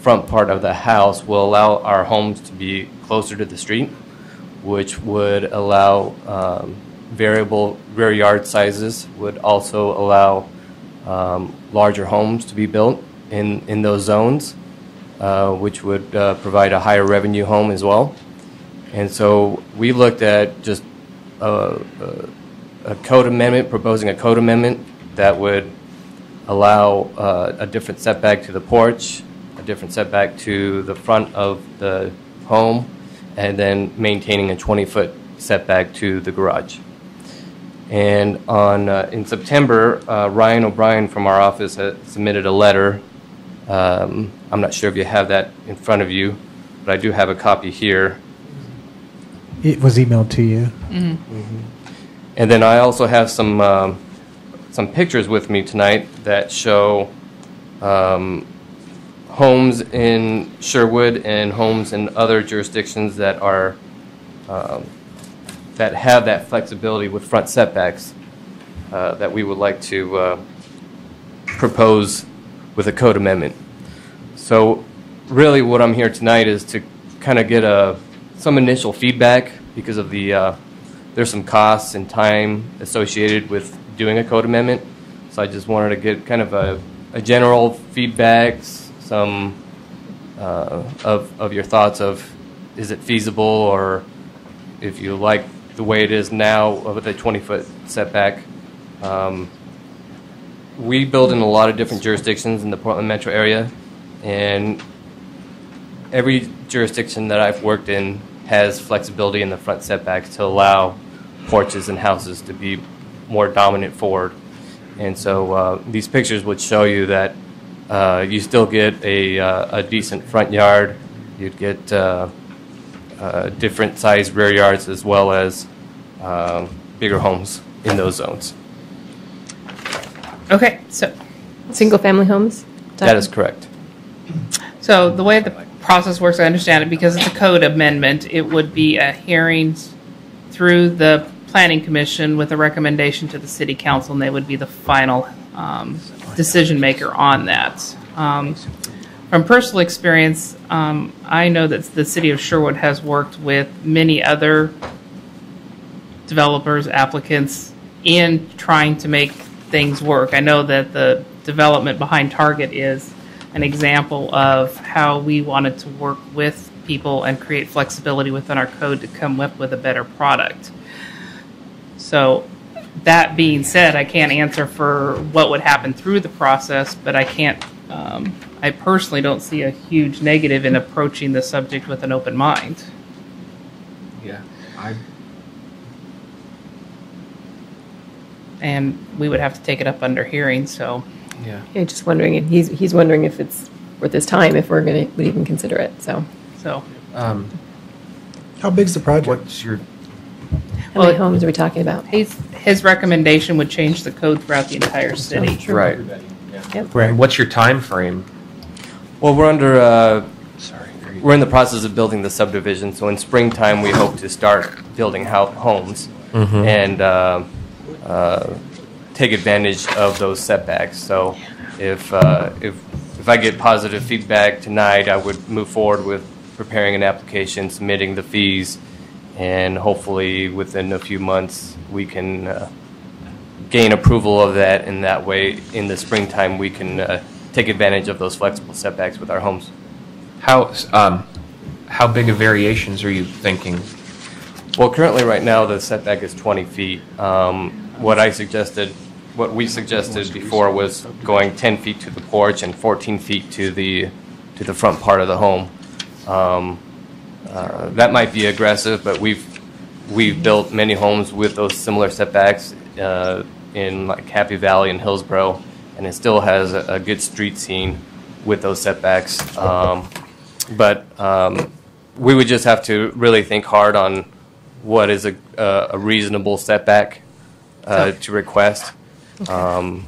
H: front part of the house will allow our homes to be closer to the street, which would allow variable rear yard sizes, would also allow larger homes to be built in those zones, which would provide a higher revenue home as well. And so we looked at just a code amendment, proposing a code amendment that would allow a different setback to the porch, a different setback to the front of the home, and then maintaining a 20-foot setback to the garage. And in September, Ryan O'Brien from our office had submitted a letter. I'm not sure if you have that in front of you, but I do have a copy here.
E: It was emailed to you.
A: Mm-hmm.
H: Mm-hmm. And then I also have some pictures with me tonight that show homes in Sherwood and homes in other jurisdictions that are that have that flexibility with front setbacks that we would like to propose with a code amendment. So really what I'm here tonight is to kind of get some initial feedback, because of there's some costs and time associated with doing a code amendment. So I just wanted to get kind of a general feedback, some of your thoughts of, is it feasible, or if you like the way it is now with a 20-foot setback. We build in a lot of different jurisdictions in the Portland metro area, and every jurisdiction that I've worked in has flexibility in the front setbacks to allow porches and houses to be more dominant forward. And so these pictures would show you that you still get a decent front yard. You'd get different size rear yards, as well as bigger homes in those zones.
A: Okay, so
D: single-family homes?
H: That is correct.
A: So the way the process works, I understand it, because it's a code amendment, it would be a hearing through the Planning Commission with a recommendation to the City Council, and they would be the final decision maker on that. From personal experience, I know that the City of Sherwood has worked with many other developers, applicants, in trying to make things work. I know that the development behind Target is an example of how we wanted to work with people and create flexibility within our code to come up with a better product. So that being said, I can't answer for what would happen through the process, but I can't, I personally don't see a huge negative in approaching the subject with an open mind.
C: Yeah,
A: and we would have to take it up under hearing, so.
D: Yeah, just wondering if he's wondering if it's worth his time, if we're going to would even consider it, so.
M: How big's the project?
C: What's your...
D: How many homes are we talking about?
A: His recommendation would change the code throughout the entire city.
C: Right.
D: Yep.
C: Right. What's your time frame?
H: Well, we're we're in the process of building the subdivision, so in springtime we hope to start building homes and take advantage of those setbacks. So if I get positive feedback tonight, I would move forward with preparing an application, submitting the fees, and hopefully within a few months we can gain approval of that, and that way in the springtime we can take advantage of those flexible setbacks with our homes.
C: How big of variations are you thinking?
H: Well, currently right now the setback is 20 feet. What we suggested before was going 10 feet to the porch and 14 feet to the front part of the home. That might be aggressive, but we've built many homes with those similar setbacks in like Happy Valley and Hillsborough, and it still has a good street scene with those setbacks. But we would just have to really think hard on what is a reasonable setback to request.
A: I'm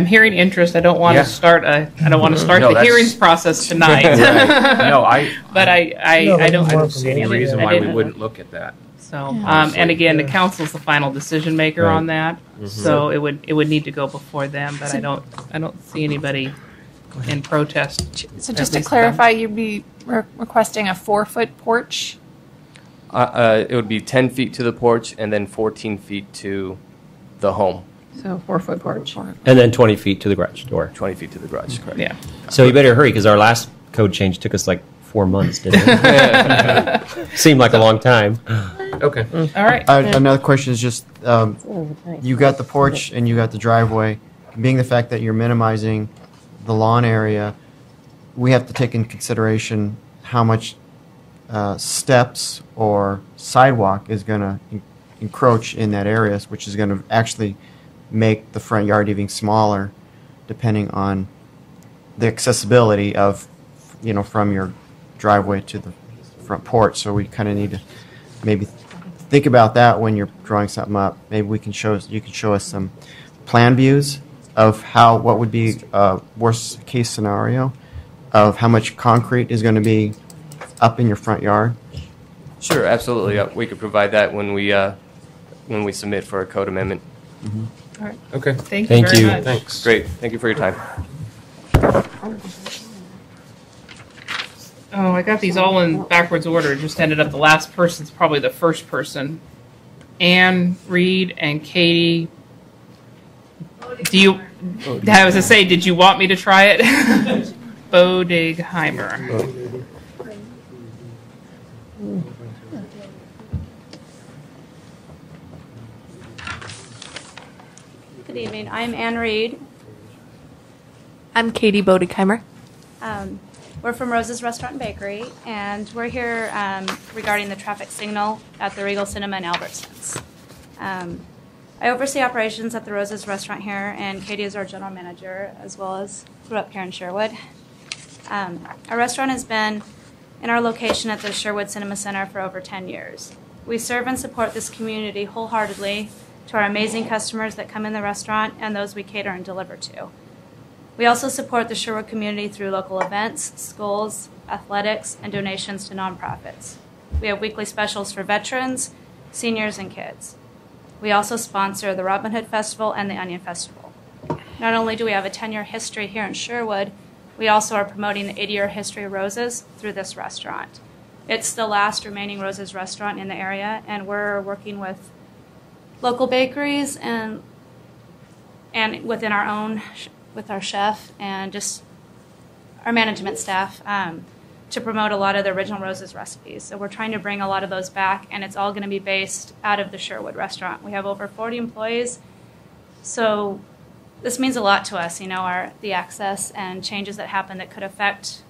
A: hearing interest. I don't want to start the hearings process tonight.
C: Right.
A: But I don't
C: see any reason why we wouldn't look at that.
A: So, and again, the council's the final decision maker on that. So it would need to go before them. But I don't see anybody in protest.
L: So just to clarify, you'd be requesting a 4-foot porch?
H: It would be 10 feet to the porch and then 14 feet to the home.
D: So 4-foot porch.
K: And then 20 feet to the garage door.
H: 20 feet to the garage, correct.
A: Yeah.
K: So you better hurry, because our last code change took us like 4 months, didn't it? Seemed like a long time.
C: Okay.
A: All right.
I: Another question is just, you got the porch and you got the driveway. Being the fact that you're minimizing the lawn area, we have to take in consideration how much steps or sidewalk is going to encroach in that area, which is going to actually make the front yard even smaller, depending on the accessibility of, from your driveway to the front porch. So we kind of need to maybe think about that when you're drawing something up. Maybe you can show us some plan views of what would be a worst case scenario of how much concrete is going to be up in your front yard.
H: Sure, absolutely. We could provide that when we submit for a code amendment.
A: All right.
C: Okay.
A: Thank you very much.
C: Thanks.
H: Great. Thank you for your time.
A: Oh, I got these all in backwards order. Just ended up the last person's probably the first person. Anne, Reed, and Katie. I was going to say, did you want me to try it? Bodigheimer.
J: Good evening. I'm Anne Reed.
Q: I'm Katie Bodigheimer.
J: We're from Rose's Restaurant and Bakery, and we're here regarding the traffic signal at the Regal Cinema in Albertsons. I oversee operations at the Rose's Restaurant here, and Katie is our general manager, as well as grew up here in Sherwood. Our restaurant has been in our location at the Sherwood Cinema Center for over 10 years. We serve and support this community wholeheartedly to our amazing customers that come in the restaurant and those we cater and deliver to. We also support the Sherwood community through local events, schools, athletics, and donations to nonprofits. We have weekly specials for veterans, seniors, and kids. We also sponsor the Robin Hood Festival and the Onion Festival. Not only do we have a 10-year history here in Sherwood, we also are promoting the 80-year history of Rose's through this restaurant. It's the last remaining Rose's restaurant in the area, and we're working with local bakeries and and within our own, with our chef and just our management staff, to promote a lot of the original Rose's recipes. So we're trying to bring a lot of those back, and it's all going to be based out of the Sherwood restaurant. We have over 40 employees, so this means a lot to us, the access and changes that happen that could affect,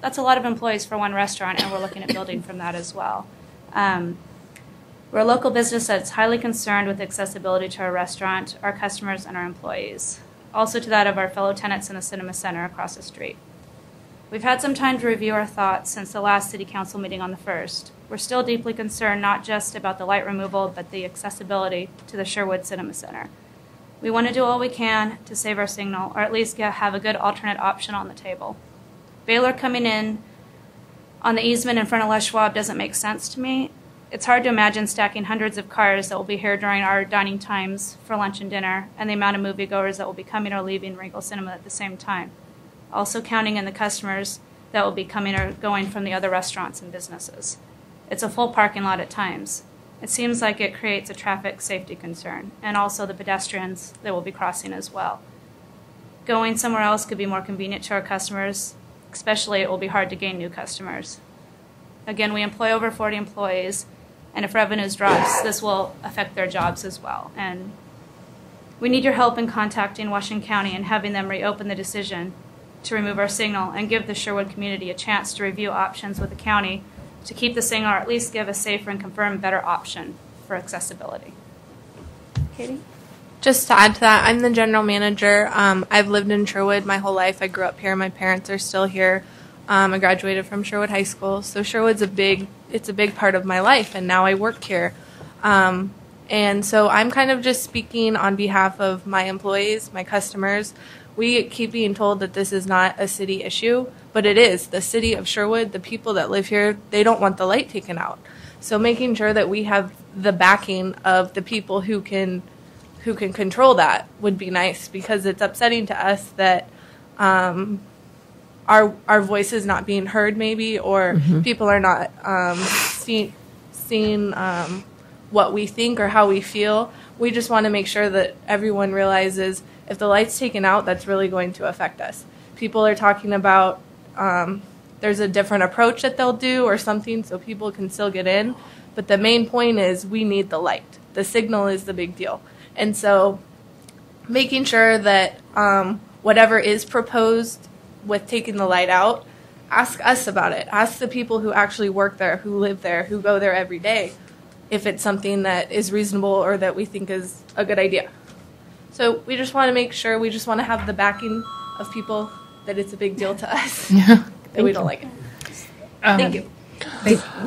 J: that's a lot of employees for one restaurant, and we're looking at building from that as well. We're a local business that's highly concerned with accessibility to our restaurant, our customers, and our employees. Also to that of our fellow tenants in the Cinema Center across the street. We've had some time to review our thoughts since the last City Council meeting on the 1st. We're still deeply concerned not just about the light removal, but the accessibility to the Sherwood Cinema Center. We want to do all we can to save our signal, or at least have a good alternate option on the table. Baylor coming in on the easement in front of Les Schwab doesn't make sense to me. It's hard to imagine stacking hundreds of cars that will be here during our dining times for lunch and dinner, and the amount of moviegoers that will be coming or leaving Regal Cinema at the same time. Also counting in the customers that will be coming or going from the other restaurants and businesses. It's a full parking lot at times. It seems like it creates a traffic safety concern, and also the pedestrians that will be crossing as well. Going somewhere else could be more convenient to our customers, especially it will be hard to gain new customers. Again, we employ over 40 employees, and if revenues drops, this will affect their jobs as well. And we need your help in contacting Washington County and having them reopen the decision to remove our signal and give the Sherwood community a chance to review options with the county to keep the signal, or at least give a safer and confirmed better option for accessibility. Katie?
Q: Just to add to that, I'm the general manager. I've lived in Sherwood my whole life. I grew up here. My parents are still here. I graduated from Sherwood High School. So Sherwood's a big part of my life, and now I work here. And so I'm kind of just speaking on behalf of my employees, my customers. We keep being told that this is not a city issue, but it is. The city of Sherwood, the people that live here, they don't want the light taken out. So making sure that we have the backing of the people who can control that would be nice, because it's upsetting to us that our voice is not being heard, maybe, or people are not seeing what we think or how we feel. We just want to make sure that everyone realizes if the light's taken out, that's really going to affect us. People are talking about there's a different approach that they'll do or something so people can still get in. But the main point is we need the light. The signal is the big deal. And so making sure that whatever is proposed with taking the light out, ask us about it. Ask the people who actually work there, who live there, who go there every day, if it's something that is reasonable or that we think is a good idea. So we just want to make sure, we just want to have the backing of people that it's a big deal to us, that we don't like it. Thank you.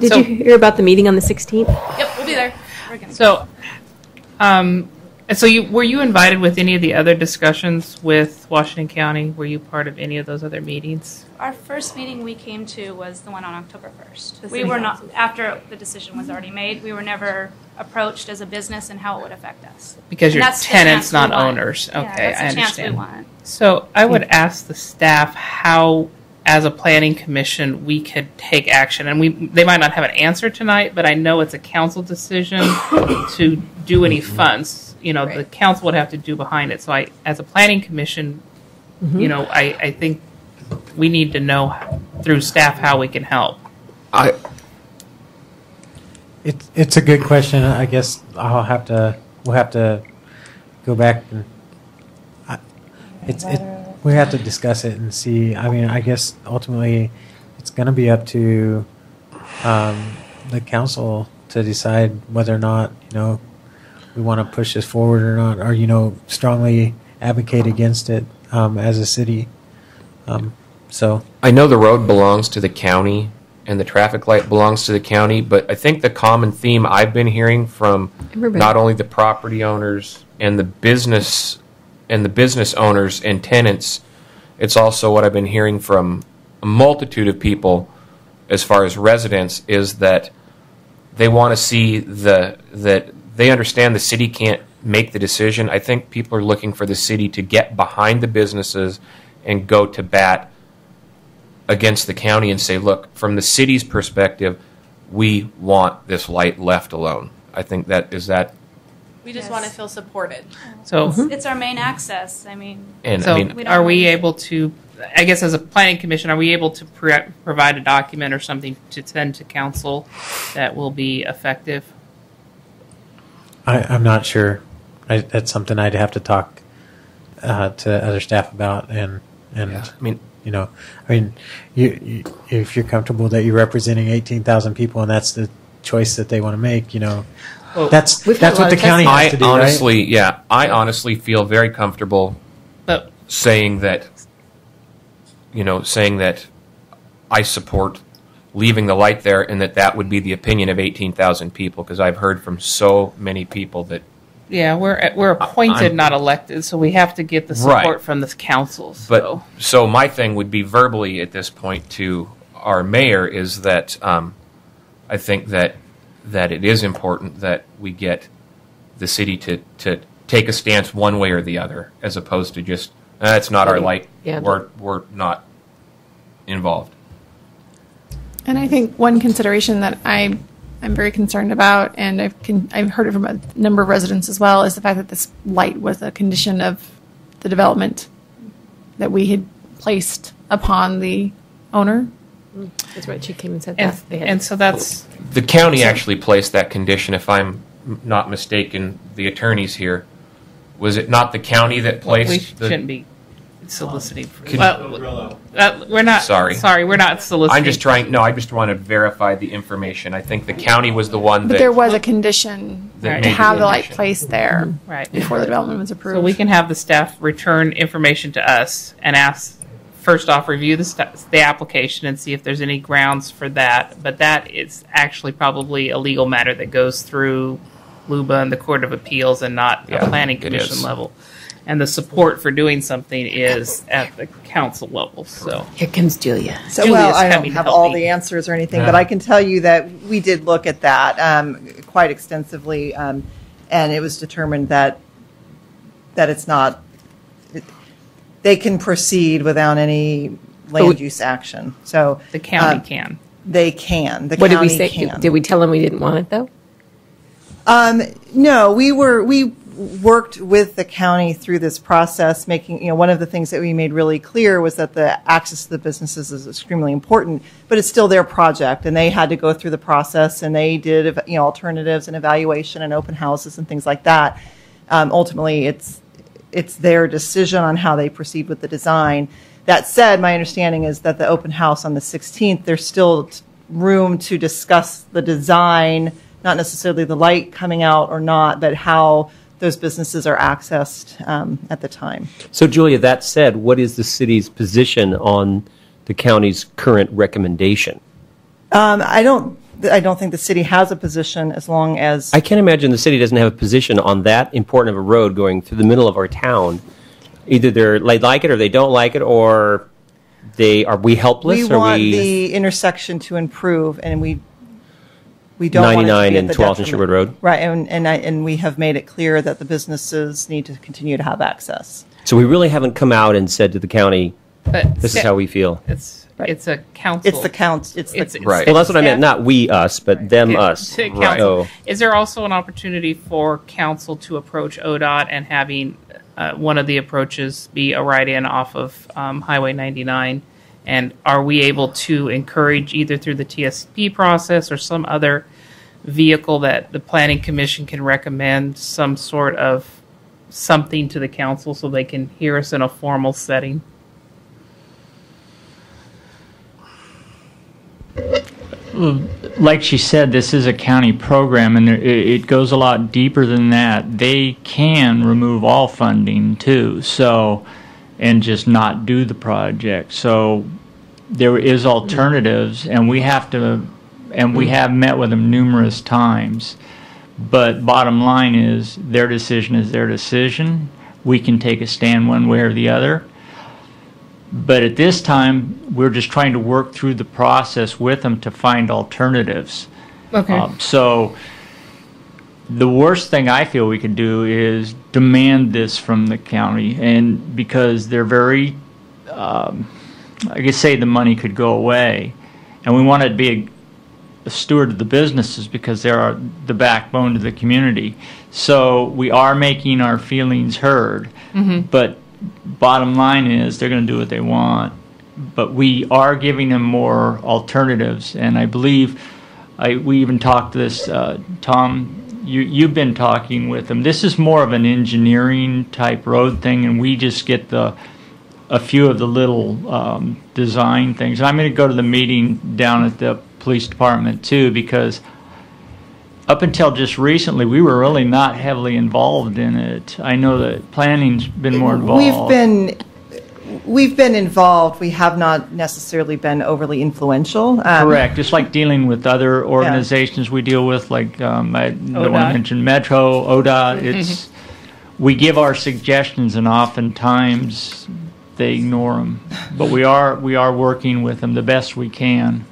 D: Did you hear about the meeting on the 16th?
J: Yep, we'll be there.
A: So, were you invited with any of the other discussions with Washington County? Were you part of any of those other meetings?
J: Our first meeting we came to was the one on October 1st. We were not, after the decision was already made, we were never approached as a business and how it would affect us.
A: Because you're tenants, not owners. Okay,
J: yeah, that's
A: I understand.
J: We want.
A: So I would ask the staff how, as a planning commission, we could take action. And they might not have an answer tonight, but I know it's a council decision to do any funds. The council would have to do behind it. So as a planning commission, I think we need to know through staff how we can help.
E: It's a good question. I guess we'll have to go back and we have to discuss it and see. I mean, I guess ultimately it's going to be up to the council to decide whether or not we want to push this forward or not, or strongly advocate against it as a city. So
C: I know the road belongs to the county and the traffic light belongs to the county, but I think the common theme I've been hearing from not only the property owners and the business owners and tenants, it's also what I've been hearing from a multitude of people as far as residents, is that they want to see that they understand the city can't make the decision. I think people are looking for the city to get behind the businesses and go to bat against the county and say, look, from the city's perspective, we want this light left alone. I think that
Q: We just want to feel supported.
A: So,
J: It's our main access. I mean,
C: And
A: so
C: I mean,
A: are we able to, I guess as a planning commission, are we able to provide a document or something to send to council that will be effective?
E: I'm not sure. That's something I'd have to talk to other staff about, and
C: I mean,
E: if you're comfortable that you're representing 18,000 people and that's the choice that they want to make,
A: Well,
E: that's what the county has to do, right?
C: I honestly feel very comfortable saying that I support leaving the light there, and that would be the opinion of 18,000 people, because I've heard from so many people that.
A: Yeah, we're appointed, not elected, so we have to get the support from the council.
C: So my thing would be verbally at this point to our mayor is that I think that it is important that we get the city to take a stance one way or the other, as opposed to just it's not our light.
L: Yeah.
C: We're not involved.
L: And I think one consideration that I'm very concerned about, and I've heard it from a number of residents as well, is the fact that this light was a condition of the development that we had placed upon the owner.
D: That's right. She came and said
A: And,
D: that.
A: and so that's
C: The county actually placed that condition, if I'm not mistaken, the attorneys here. Was it not the county that placed
A: we
C: the...
A: shouldn't be soliciting for.
C: Could-
A: We're not.
C: Sorry,
A: we're not soliciting.
C: I'm just trying. No, I just want to verify the information. I think the county was the one
L: But
C: that.
L: there was a condition
C: That
L: to
C: made
L: have
C: the
L: the light
C: condition.
L: placed there
A: Right.
L: before the development was approved.
A: So we can have the staff return information to us and ask, first off, review the application and see if there's any grounds for that. But that is actually probably a legal matter that goes through LUBA and the Court of Appeals and not a planning
C: it
A: commission
C: is.
A: level. And the support for doing something is at the council level. So
D: here comes Julia.
U: So,
A: Julia's
U: I don't
A: coming to
U: have
A: help
U: all
A: me.
U: the answers or anything,
A: Yeah.
U: but I can tell you that we did look at that quite extensively, and it was determined that it's not. They can proceed without any land use action. So
A: the county can.
U: They can. The
D: What did
U: county
D: we say?
U: can.
D: Did we tell them we didn't want it though?
U: No, we worked with the county through this process, making, one of the things that we made really clear was that the access to the businesses is extremely important, but it's still their project, and they had to go through the process, and they did, alternatives and evaluation and open houses and things like that. Ultimately, it's their decision on how they proceed with the design. That said, my understanding is that the open house on the 16th, there's still room to discuss the design, not necessarily the light coming out or not, but how those businesses are accessed at the time.
K: So, Julia, that said, what is the city's position on the county's current recommendation?
U: I don't think the city has a position as long as...
K: I can't imagine the city doesn't have a position on that important of a road going through the middle of our town. Either they like it or they don't like it, or are we helpless?
U: We
K: or
U: want
K: we
U: the intersection to improve, and we don't want it to
K: 99
U: be at
K: and
U: the
K: 12th and
U: detriment.
K: Sherwood Road?
U: Right, and we have made it clear that the businesses need to continue to have access.
K: So we really haven't come out and said to the county,
A: But
K: this is how we feel.
A: It's a council.
U: It's the council. It's
K: Right. Well, that's what I meant. Not we, us, but them, us.
A: To council.
K: So,
A: Is there also an opportunity for council to approach ODOT and having one of the approaches be a write-in off of Highway 99? And are we able to encourage either through the TSP process or some other vehicle that the Planning Commission can recommend some sort of something to the council so they can hear us in a formal setting?
G: Like she said, this is a county program, and it goes a lot deeper than that. They can remove all funding too, and just not do the project. So there is alternatives, and we have met with them numerous times. But bottom line is, their decision is their decision. We can take a stand one way or the other. But at this time, we're just trying to work through the process with them to find alternatives.
A: Okay.
G: So the worst thing I feel we could do is demand this from the county, and because they're very, I could say the money could go away, and we want it to be a steward of the businesses because they are the backbone of the community. So we are making our feelings heard. But bottom line is they're going to do what they want. But we are giving them more alternatives. And I believe we even talked this, Tom, you've been talking with them. This is more of an engineering type road thing, and we just get a few of the little design things. And I'm going to go to the meeting down at the police department too, because up until just recently, we were really not heavily involved in it. I know that planning's been more involved.
U: We've been involved. We have not necessarily been overly influential.
G: Correct. Just like dealing with other organizations we deal with, like I don't want to mention Metro, ODOT. It's we give our suggestions, and oftentimes they ignore them. But we are working with them the best we can.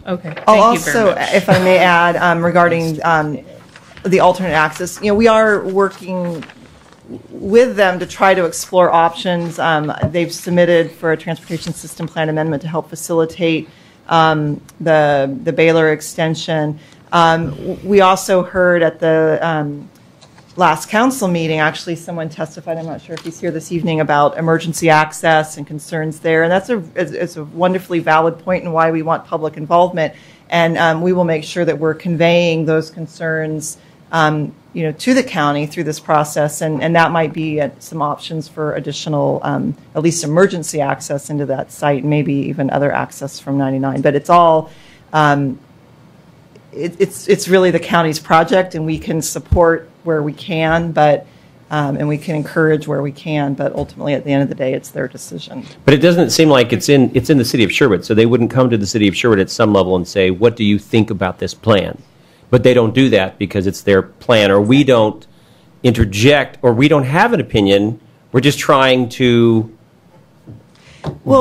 A: Okay.
U: I'll also, if I may add, regarding the alternate access, we are working with them to try to explore options. They've submitted for a transportation system plan amendment to help facilitate the Baylor extension. We also heard at the last council meeting, actually someone testified, I'm not sure if he's here this evening, about emergency access and concerns there. And that's a wonderfully valid point in why we want public involvement. And we will make sure that we're conveying those concerns to the county through this process, and that might be some options for additional, at least emergency access into that site, and maybe even other access from 99. But it's all, it's really the county's project, and we can support where we can, but and we can encourage where we can. But ultimately, at the end of the day, it's their decision.
K: But it doesn't seem like it's in the city of Sherwood, so they wouldn't come to the city of Sherwood at some level and say, "What do you think about this plan?" But they don't do that because it's their plan, or we don't interject, or we don't have an opinion. We're just trying to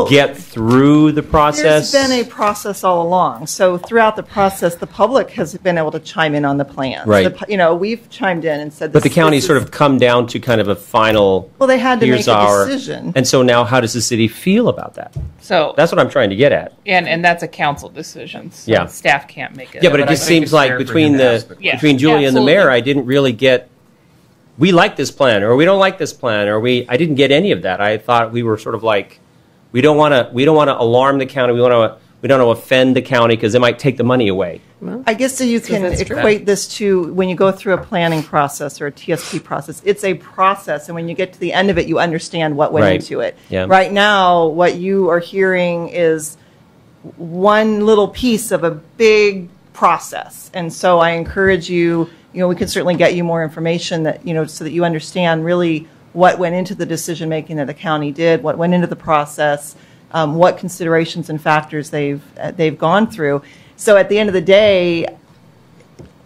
K: get through the process.
U: There's been a process all along. So throughout the process, the public has been able to chime in on the plans.
K: Right.
U: We've chimed in and said.
K: But the county sort of come down to kind of a final.
U: Well, they had to make a decision.
K: And so now, how does the city feel about that?
A: So
K: that's what I'm trying to get at.
A: And that's a council decision. So staff can't make it.
K: Yeah, but it just seems like between Julie and the mayor, I didn't really get. We like this plan, or we don't like this plan, or I didn't get any of that. I thought we were sort of like. We don't want to alarm the county. We don't want to offend the county because they might take the money away.
U: Well, I guess you can equate this to when you go through a planning process or a TSP process. It's a process, and when you get to the end of it, you understand what went into it.
K: Yeah.
U: Right now, what you are hearing is one little piece of a big process, and so I encourage you. We can certainly get you more information that so that you understand really what went into the decision making that the county did, what went into the process, what considerations and factors they've gone through. So at the end of the day,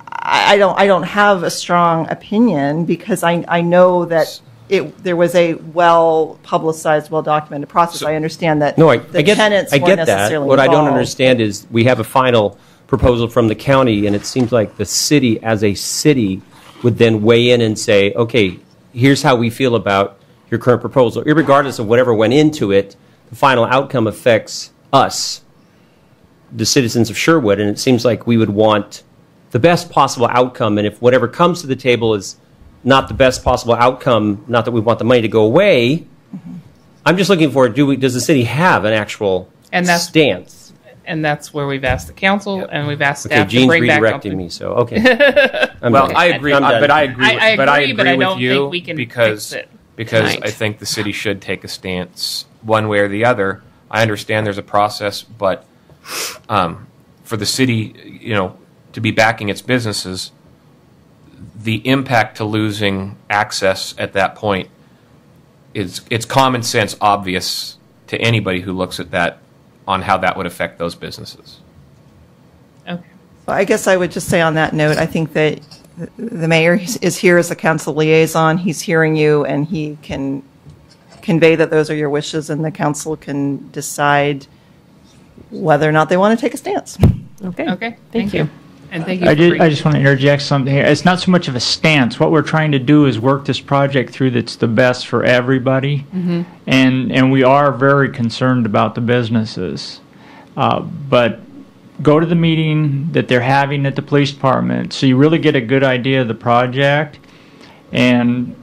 U: I don't have a strong opinion because I know that there was a well publicized, well documented process. So, I understand that the tenants weren't necessarily
K: What
U: involved.
K: I don't understand is we have a final proposal from the county, and it seems like the city as a city would then weigh in and say, okay, here's how we feel about your current proposal. Irregardless of whatever went into it, the final outcome affects us, the citizens of Sherwood, and it seems like we would want the best possible outcome, and if whatever comes to the table is not the best possible outcome, not that we want the money to go away, I'm just looking for, does the city have an actual stance?
A: And that's where we've asked the council, and we've asked
K: Okay,
A: staff
K: Gene's
A: to bring back
K: redirecting me, so okay.
C: Well, I agree, but I agree
A: but I
C: with
A: don't
C: you
A: think we can
C: because
A: fix it
C: because
A: tonight.
C: I think the city should take a stance one way or the other. I understand there's a process, but for the city, to be backing its businesses, the impact to losing access at that point it's common sense obvious to anybody who looks at that on how that would affect those businesses.
A: Okay.
U: Well, I guess I would just say on that note, I think that the mayor is here as a council liaison. He's hearing you, and he can convey that those are your wishes, and the council can decide whether or not they want to take a stance.
A: Okay. Thank you. And thank you.
G: I just want to interject something here. It's not so much of a stance. What we're trying to do is work this project through that's the best for everybody.
A: Mhm.
G: And we are very concerned about the businesses. But go to the meeting that they're having at the police department, so you really get a good idea of the project. And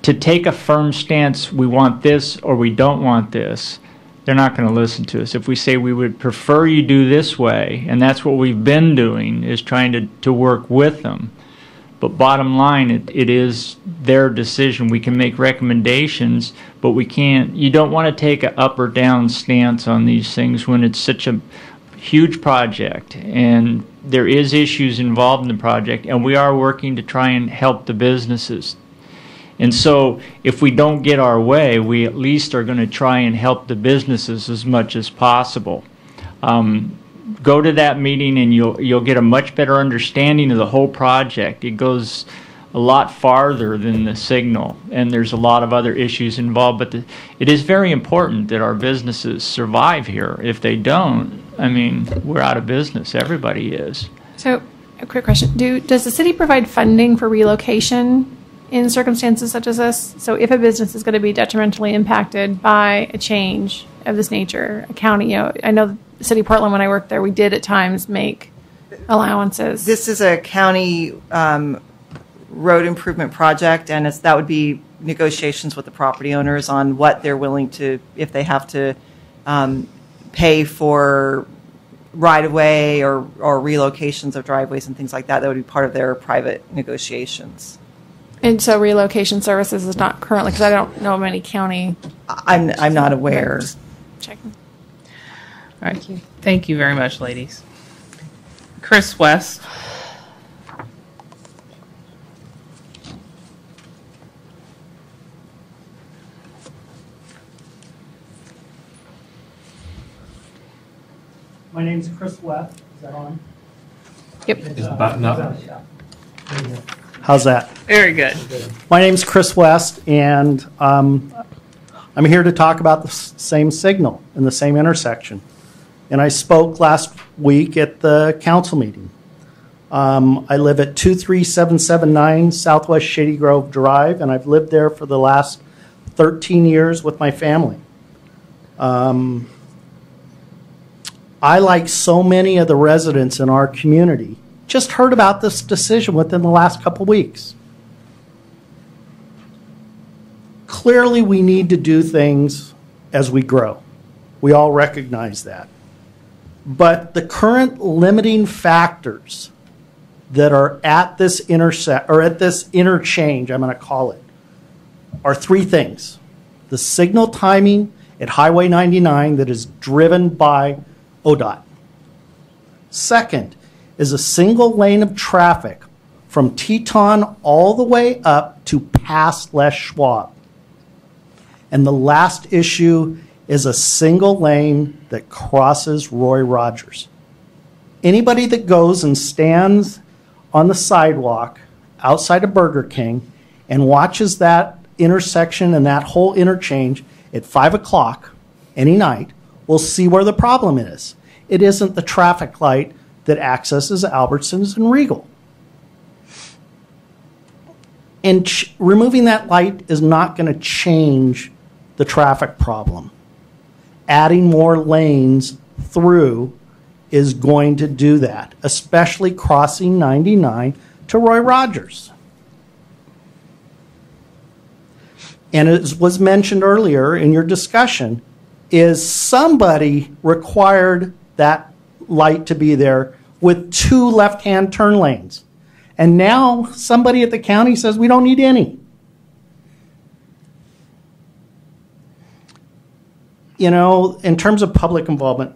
G: to take a firm stance, we want this or we don't want this, they're not going to listen to us. If we say we would prefer you do this way, and that's what we've been doing, is trying to work with them. But bottom line, it is their decision. We can make recommendations, but we can't. You don't want to take an up or down stance on these things when it's such a huge project, and there is issues involved in the project, and we are working to try and help the businesses. And so if we don't get our way, we at least are going to try and help the businesses as much as possible. Go to that meeting and you'll get a much better understanding of the whole project. It goes a lot farther than the signal, and there's a lot of other issues involved, but it is very important that our businesses survive here. If they don't, I mean, we're out of business. Everybody is.
L: So, a quick question. Does the city provide funding for relocation in circumstances such as this? So if a business is going to be detrimentally impacted by a change of this nature, a county, I know the city of Portland, when I worked there, we did at times make allowances.
U: This is a county road improvement project, and that would be negotiations with the property owners on what they're willing to, if they have to pay for right-of-way or relocations of driveways and things like that. That would be part of their private negotiations.
L: And so relocation services is not currently, because I don't know many county.
U: I'm not aware.
L: Just checking.
A: All right. Thank you very much, ladies. Chris West.
N: My name's Chris West. Is that on?
L: Yep.
N: Is
C: the button up?
N: How's that?
A: Very good.
N: My name's Chris West, and I'm here to talk about the same signal in the same intersection. And I spoke last week at the council meeting. I live at 23779 Southwest Shady Grove Drive, and I've lived there for the last 13 years with my family. I, like so many of the residents in our community, just heard about this decision within the last couple weeks. Clearly, we need to do things as we grow. We all recognize that. But the current limiting factors that are at this interchange, I'm going to call it, are three things. The signal timing at Highway 99 that is driven by ODOT. Second is a single lane of traffic from Teton all the way up to past Les Schwab. And the last issue is a single lane that crosses Roy Rogers. Anybody that goes and stands on the sidewalk outside of Burger King and watches that intersection and that whole interchange at 5 o'clock any night will see where the problem is. It isn't the traffic light that accesses Albertsons and Regal. And removing that light is not going to change the traffic problem. Adding more lanes through is going to do that, especially crossing 99 to Roy Rogers. And as was mentioned earlier in your discussion, is somebody required that light to be there with 2 left-hand turn lanes. And now somebody at the county says we don't need any. You know, in terms of public involvement,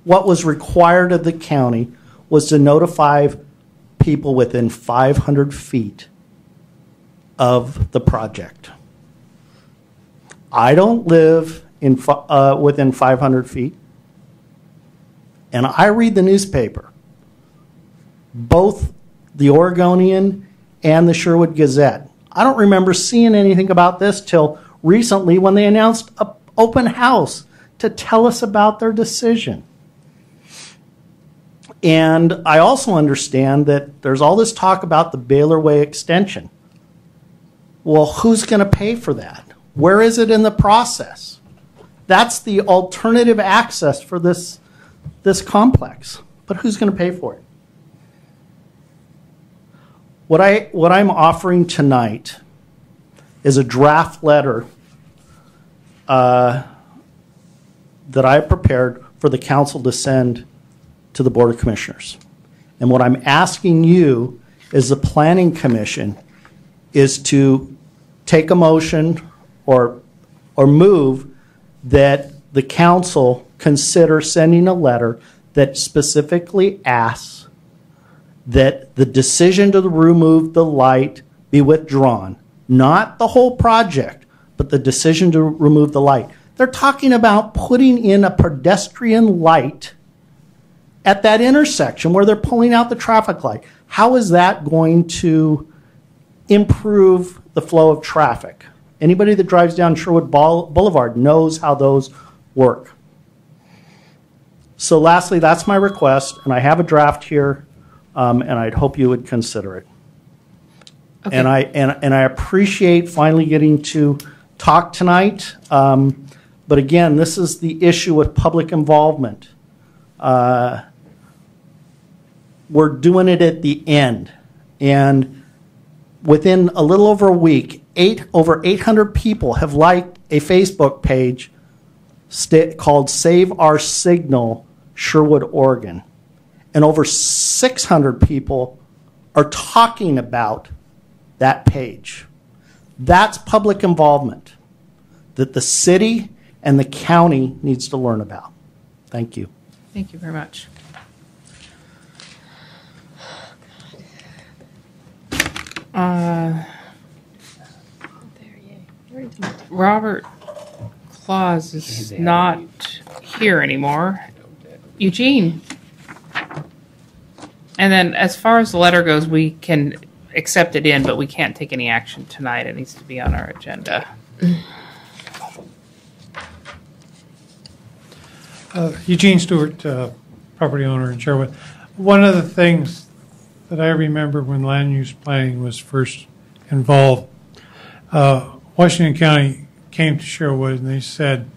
N: what was required of the county was to notify people within 500 feet of the project. I don't live within 500 feet, and I read the newspaper, both the Oregonian and the Sherwood Gazette. I don't remember seeing anything about this till recently when they announced an open house to tell us about their decision. And I also understand that there's all this talk about the Baylor Way extension. Well, who's going to pay for that? Where is it in the process? That's the alternative access for this this complex. But who's going to pay for it? What I'm offering tonight is a draft letter that I prepared for the council to send to the Board of Commissioners. And what I'm asking you as the Planning Commission is to take a motion or move that the council consider sending a letter that specifically asks that the decision to remove the light be withdrawn. Not the whole project, but the decision to remove the light. They're talking about putting in a pedestrian light at that intersection where they're pulling out the traffic light. How is that going to improve the flow of traffic? Anybody that drives down Sherwood Boulevard knows how those work. So lastly, that's my request, and I have a draft here, and I'd hope you would consider it. Okay. And I appreciate finally getting to talk tonight. But again, this is the issue with public involvement. We're doing it at the end, and within a little over a week, over 800 people have liked a Facebook page called Save Our Signal, Sherwood, Oregon. And over 600 people are talking about that page. That's public involvement that the city and the county needs to learn about. Thank you.
A: Thank you very much. Robert Claus is not here anymore. Eugene. And then as far as the letter goes, we can accept it in, but we can't take any action tonight. It needs to be on our agenda.
V: Eugene Stewart, property owner in Sherwood. One of the things that I remember when land use planning was first involved, Washington County came to Sherwood and they said,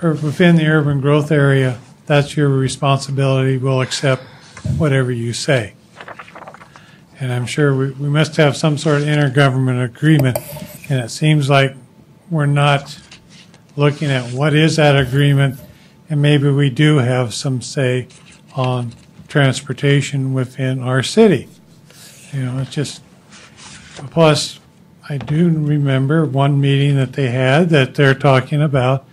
V: within the urban growth area, that's your responsibility. We'll accept whatever you say. And I'm sure we must have some sort of intergovernment agreement, and it seems like we're not looking at what is that agreement, and maybe we do have some say on transportation within our city. You know, it's just, plus I do remember one meeting that they had that they're talking about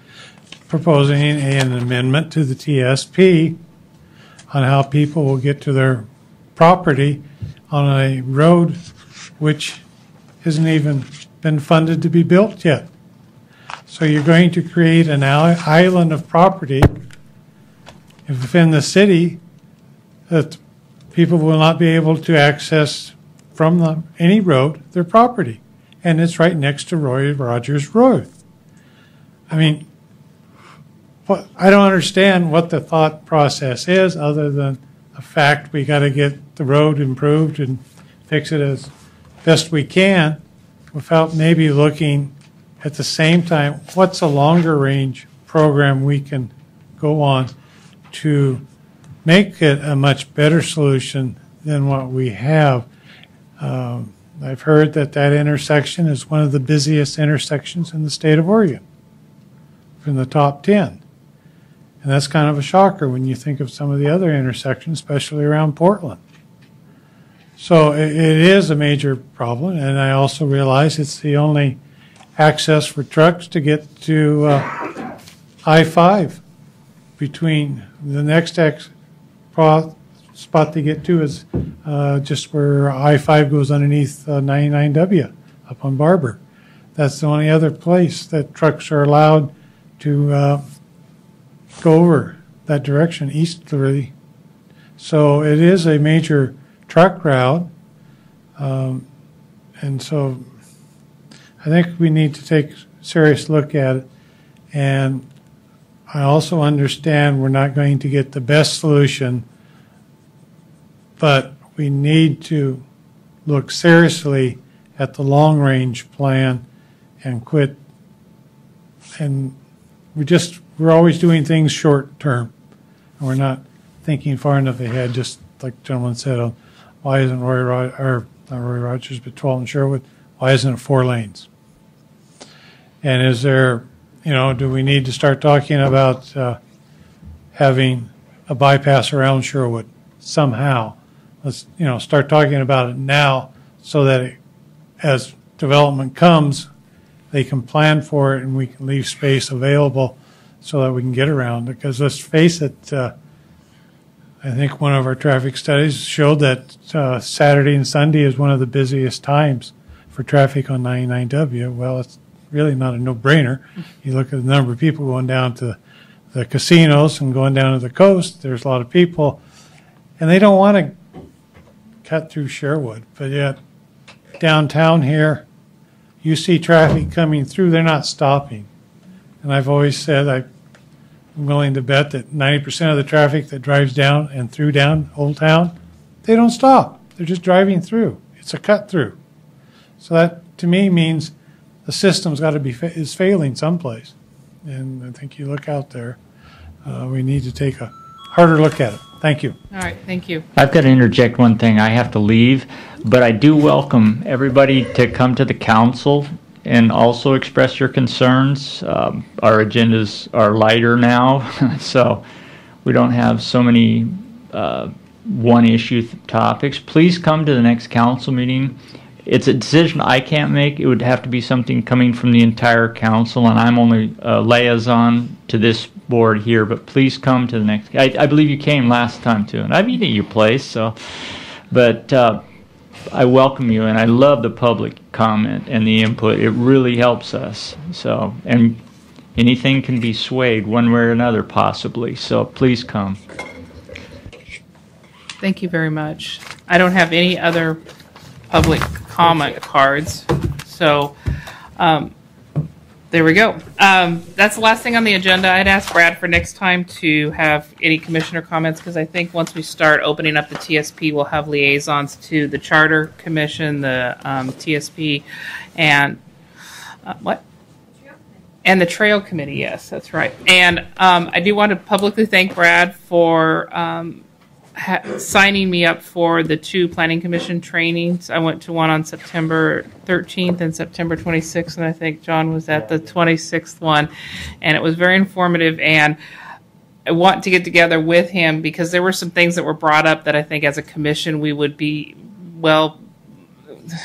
V: proposing an amendment to the TSP on how people will get to their property on a road which hasn't even been funded to be built yet. So you're going to create an island of property within the city that people will not be able to access from any road their property. And it's right next to Roy Rogers Road. I mean, I don't understand what the thought process is other than the fact we got to get the road improved and fix it as best we can without maybe looking at the same time what's a longer range program we can go on to make it a much better solution than what we have. I've heard that intersection is one of the busiest intersections in the state of Oregon, from the top 10. And that's kind of a shocker when you think of some of the other intersections, especially around Portland. So it is a major problem, and I also realize it's the only access for trucks to get to I-5. Between the next spot to get to is just where I-5 goes underneath 99W up on Barber. That's the only other place that trucks are allowed to go over that direction, easterly. So it is a major truck route. And so I think we need to take a serious look at it. And I also understand we're not going to get the best solution, but we need to look seriously at the long-range plan and quit. And we're always doing things short term. We're not thinking far enough ahead, just like the gentleman said, why isn't not Roy Rogers, but 12 and Sherwood, why isn't it 4 lanes? And is there, do we need to start talking about having a bypass around Sherwood somehow? Let's, start talking about it now so that as development comes, they can plan for it and we can leave space available so that we can get around. Because let's face it, I think one of our traffic studies showed that Saturday and Sunday is one of the busiest times for traffic on 99W. Well, it's really not a no-brainer. You look at the number of people going down to the casinos and going down to the coast, there's a lot of people, and they don't want to cut through Sherwood. But yet, downtown here, you see traffic coming through, they're not stopping. And I've always said I'm willing to bet that 90% of the traffic that drives down and through down Old Town, they don't stop. They're just driving through. It's a cut through. So that, to me, means the system's got to be is failing someplace. And I think you look out there, we need to take a harder look at it. Thank you.
A: All right, thank you.
R: I've got to interject one thing. I have to leave, but I do welcome everybody to come to the council and also express your concerns. Our agendas are lighter now, so we don't have so many one-issue topics. Please come to the next council meeting. It's a decision I can't make. It would have to be something coming from the entire council, and I'm only a liaison to this board here, but please come to the next. I believe you came last time too, and I've eaten at your place, so. But I welcome you, and I love the public comment and the input. It really helps us. So, and anything can be swayed one way or another, possibly. So please come.
A: Thank you very much. I don't have any other public comment cards, so there we go. That's the last thing on the agenda. I'd ask Brad for next time to have any commissioner comments, because I think once we start opening up the TSP, we'll have liaisons to the Charter Commission, the TSP, and what? And the Trail Committee, yes, that's right. And I do want to publicly thank Brad for signing me up for the 2 Planning Commission trainings. I went to one on September 13th and September 26th, and I think John was at the 26th one, and it was very informative, and I want to get together with him because there were some things that were brought up that I think as a commission we would be well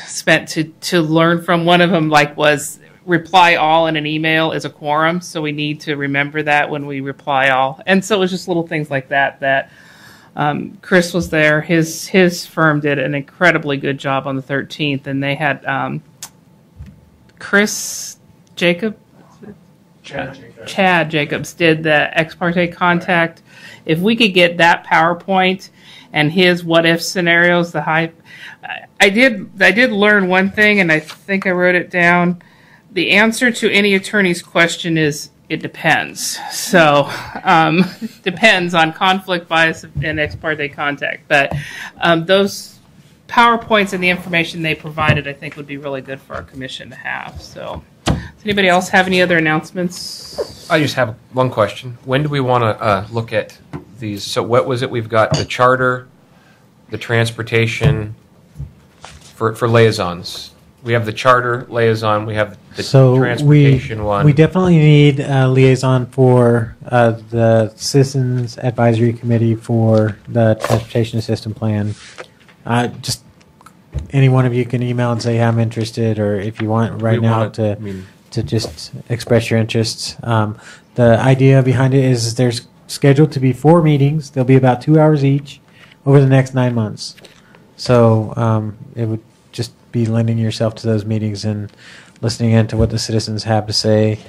A: spent to learn from. One of them was reply all in an email is a quorum, so we need to remember that when we reply all. And so it was just little things like that Chris was there. His firm did an incredibly good job on the 13th, and they had Chris Jacob, Chad Jacobs did the ex parte contact. If we could get that PowerPoint and his what if scenarios, I did learn one thing, and I think I wrote it down. The answer to any attorney's question is it depends. So depends on conflict, bias, and ex parte contact. But those PowerPoints and the information they provided, I think, would be really good for our commission to have. So does anybody else have any other announcements?
C: I just have one question. When do we want to look at these? So what was it? We've got the charter, the transportation for liaisons. We have the charter liaison. We have the transportation one.
E: We definitely need a liaison for the Citizens Advisory Committee for the Transportation System Plan. Just any one of you can email and say, I'm interested, or if you want to just express your interests. The idea behind it is there's scheduled to be 4 meetings. They'll be about 2 hours each over the next 9 months. So it would just be lending yourself to those meetings and listening in to what the citizens have to say,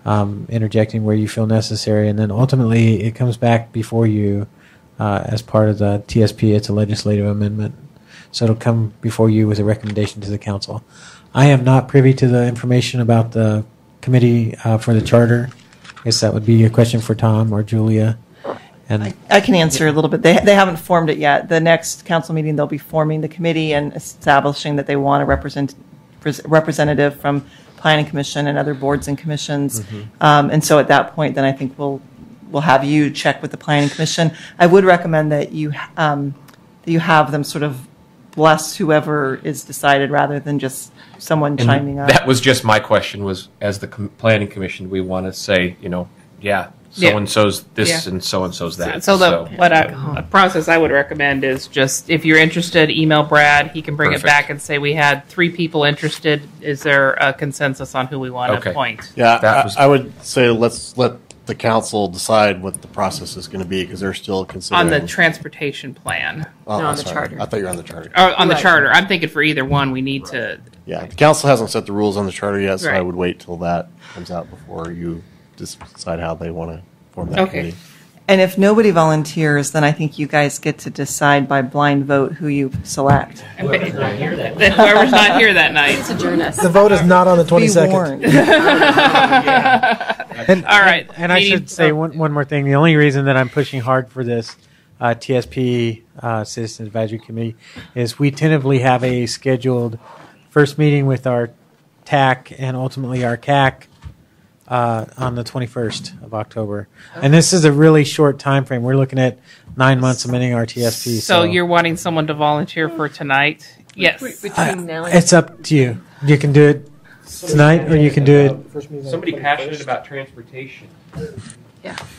E: interjecting where you feel necessary, and then ultimately it comes back before you as part of the TSP. It's a legislative amendment, so it'll come before you with a recommendation to the council. I am not privy to the information about the committee for the charter. I guess that would be a question for Tom or Julia. And
U: I can answer a little bit. They haven't formed it yet. The next council meeting, they'll be forming the committee and establishing that they want a representative from Planning Commission and other boards and commissions. And so at that point, then I think we'll will have you check with the Planning Commission. I would recommend that you have them sort of bless whoever is decided rather than just someone
C: And
U: chiming up.
C: that was just my question was, as the planning commission, we want to say, yeah, so-and-so's this
A: Yeah.
C: and so-and-so's that.
A: So a process I would recommend is just, if you're interested, email Brad. He can bring
C: Perfect.
A: it back and say, we had 3 people interested. Is there a consensus on who we want to appoint?
O: Yeah, I would say let's let the council decide what the process is going to be, because they're still considering.
A: On the transportation plan.
O: Oh, I'm sorry. I thought you were on the charter.
A: On the charter. I'm thinking for either one, we need to.
O: Yeah, the council hasn't set the rules on the charter yet, so I
A: Right.
O: would wait till that comes out before you decide how they want to form that
A: Okay.
O: committee.
U: And if nobody volunteers, then I think you guys get to decide by blind vote who you select.
A: Whoever's not here that night.
M: The vote is not on the 22nd.
U: warned.
A: All right.
E: And I should say one more thing. The only reason that I'm pushing hard for this TSP Citizen Advisory Committee is we tentatively have a scheduled first meeting with our TAC and ultimately our CAC on the 21st of October. And this is a really short time frame. We're looking at 9 months amending our TSP.
A: So you're wanting someone to volunteer for tonight? Yes.
E: It's up to you. You can do it tonight or you can do it.
C: Somebody passionate about transportation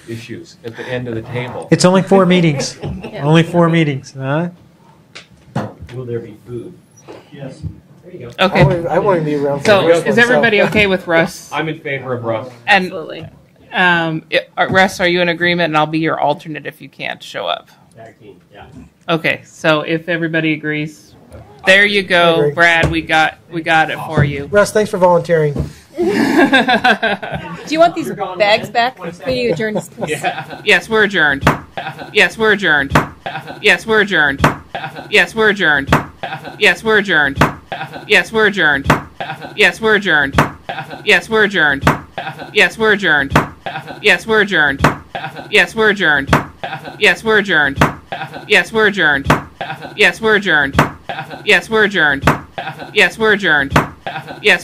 C: issues at the end of the table.
E: It's only 4 meetings. Only 4 meetings. Huh?
C: Will there be food?
G: Yes.
C: There you go.
A: Okay.
M: I want to be around.
A: So is everybody okay with Russ?
C: I'm in favor of Russ.
A: Absolutely. Russ, are you in agreement? And I'll be your alternate if you can't show up.
K: Tag team, yeah.
A: Okay. So if everybody agrees, there you go, Brad. We got it for you.
M: Russ, thanks for volunteering.
D: Do you want these bags back before you adjourn this, please?
A: Yes, we're adjourned. Yes, we're adjourned. Yes, we're adjourned. Yes, we're adjourned. Yes, we're adjourned. Yes, we're adjourned. Yes, we're adjourned. Yes, we're adjourned. Yes, we're adjourned. Yes, we're adjourned. Yes, we're adjourned. Yes, we're adjourned. Yes, we're adjourned. Yes, we're adjourned. Yes, we're adjourned. Yes, we're adjourned. Yes.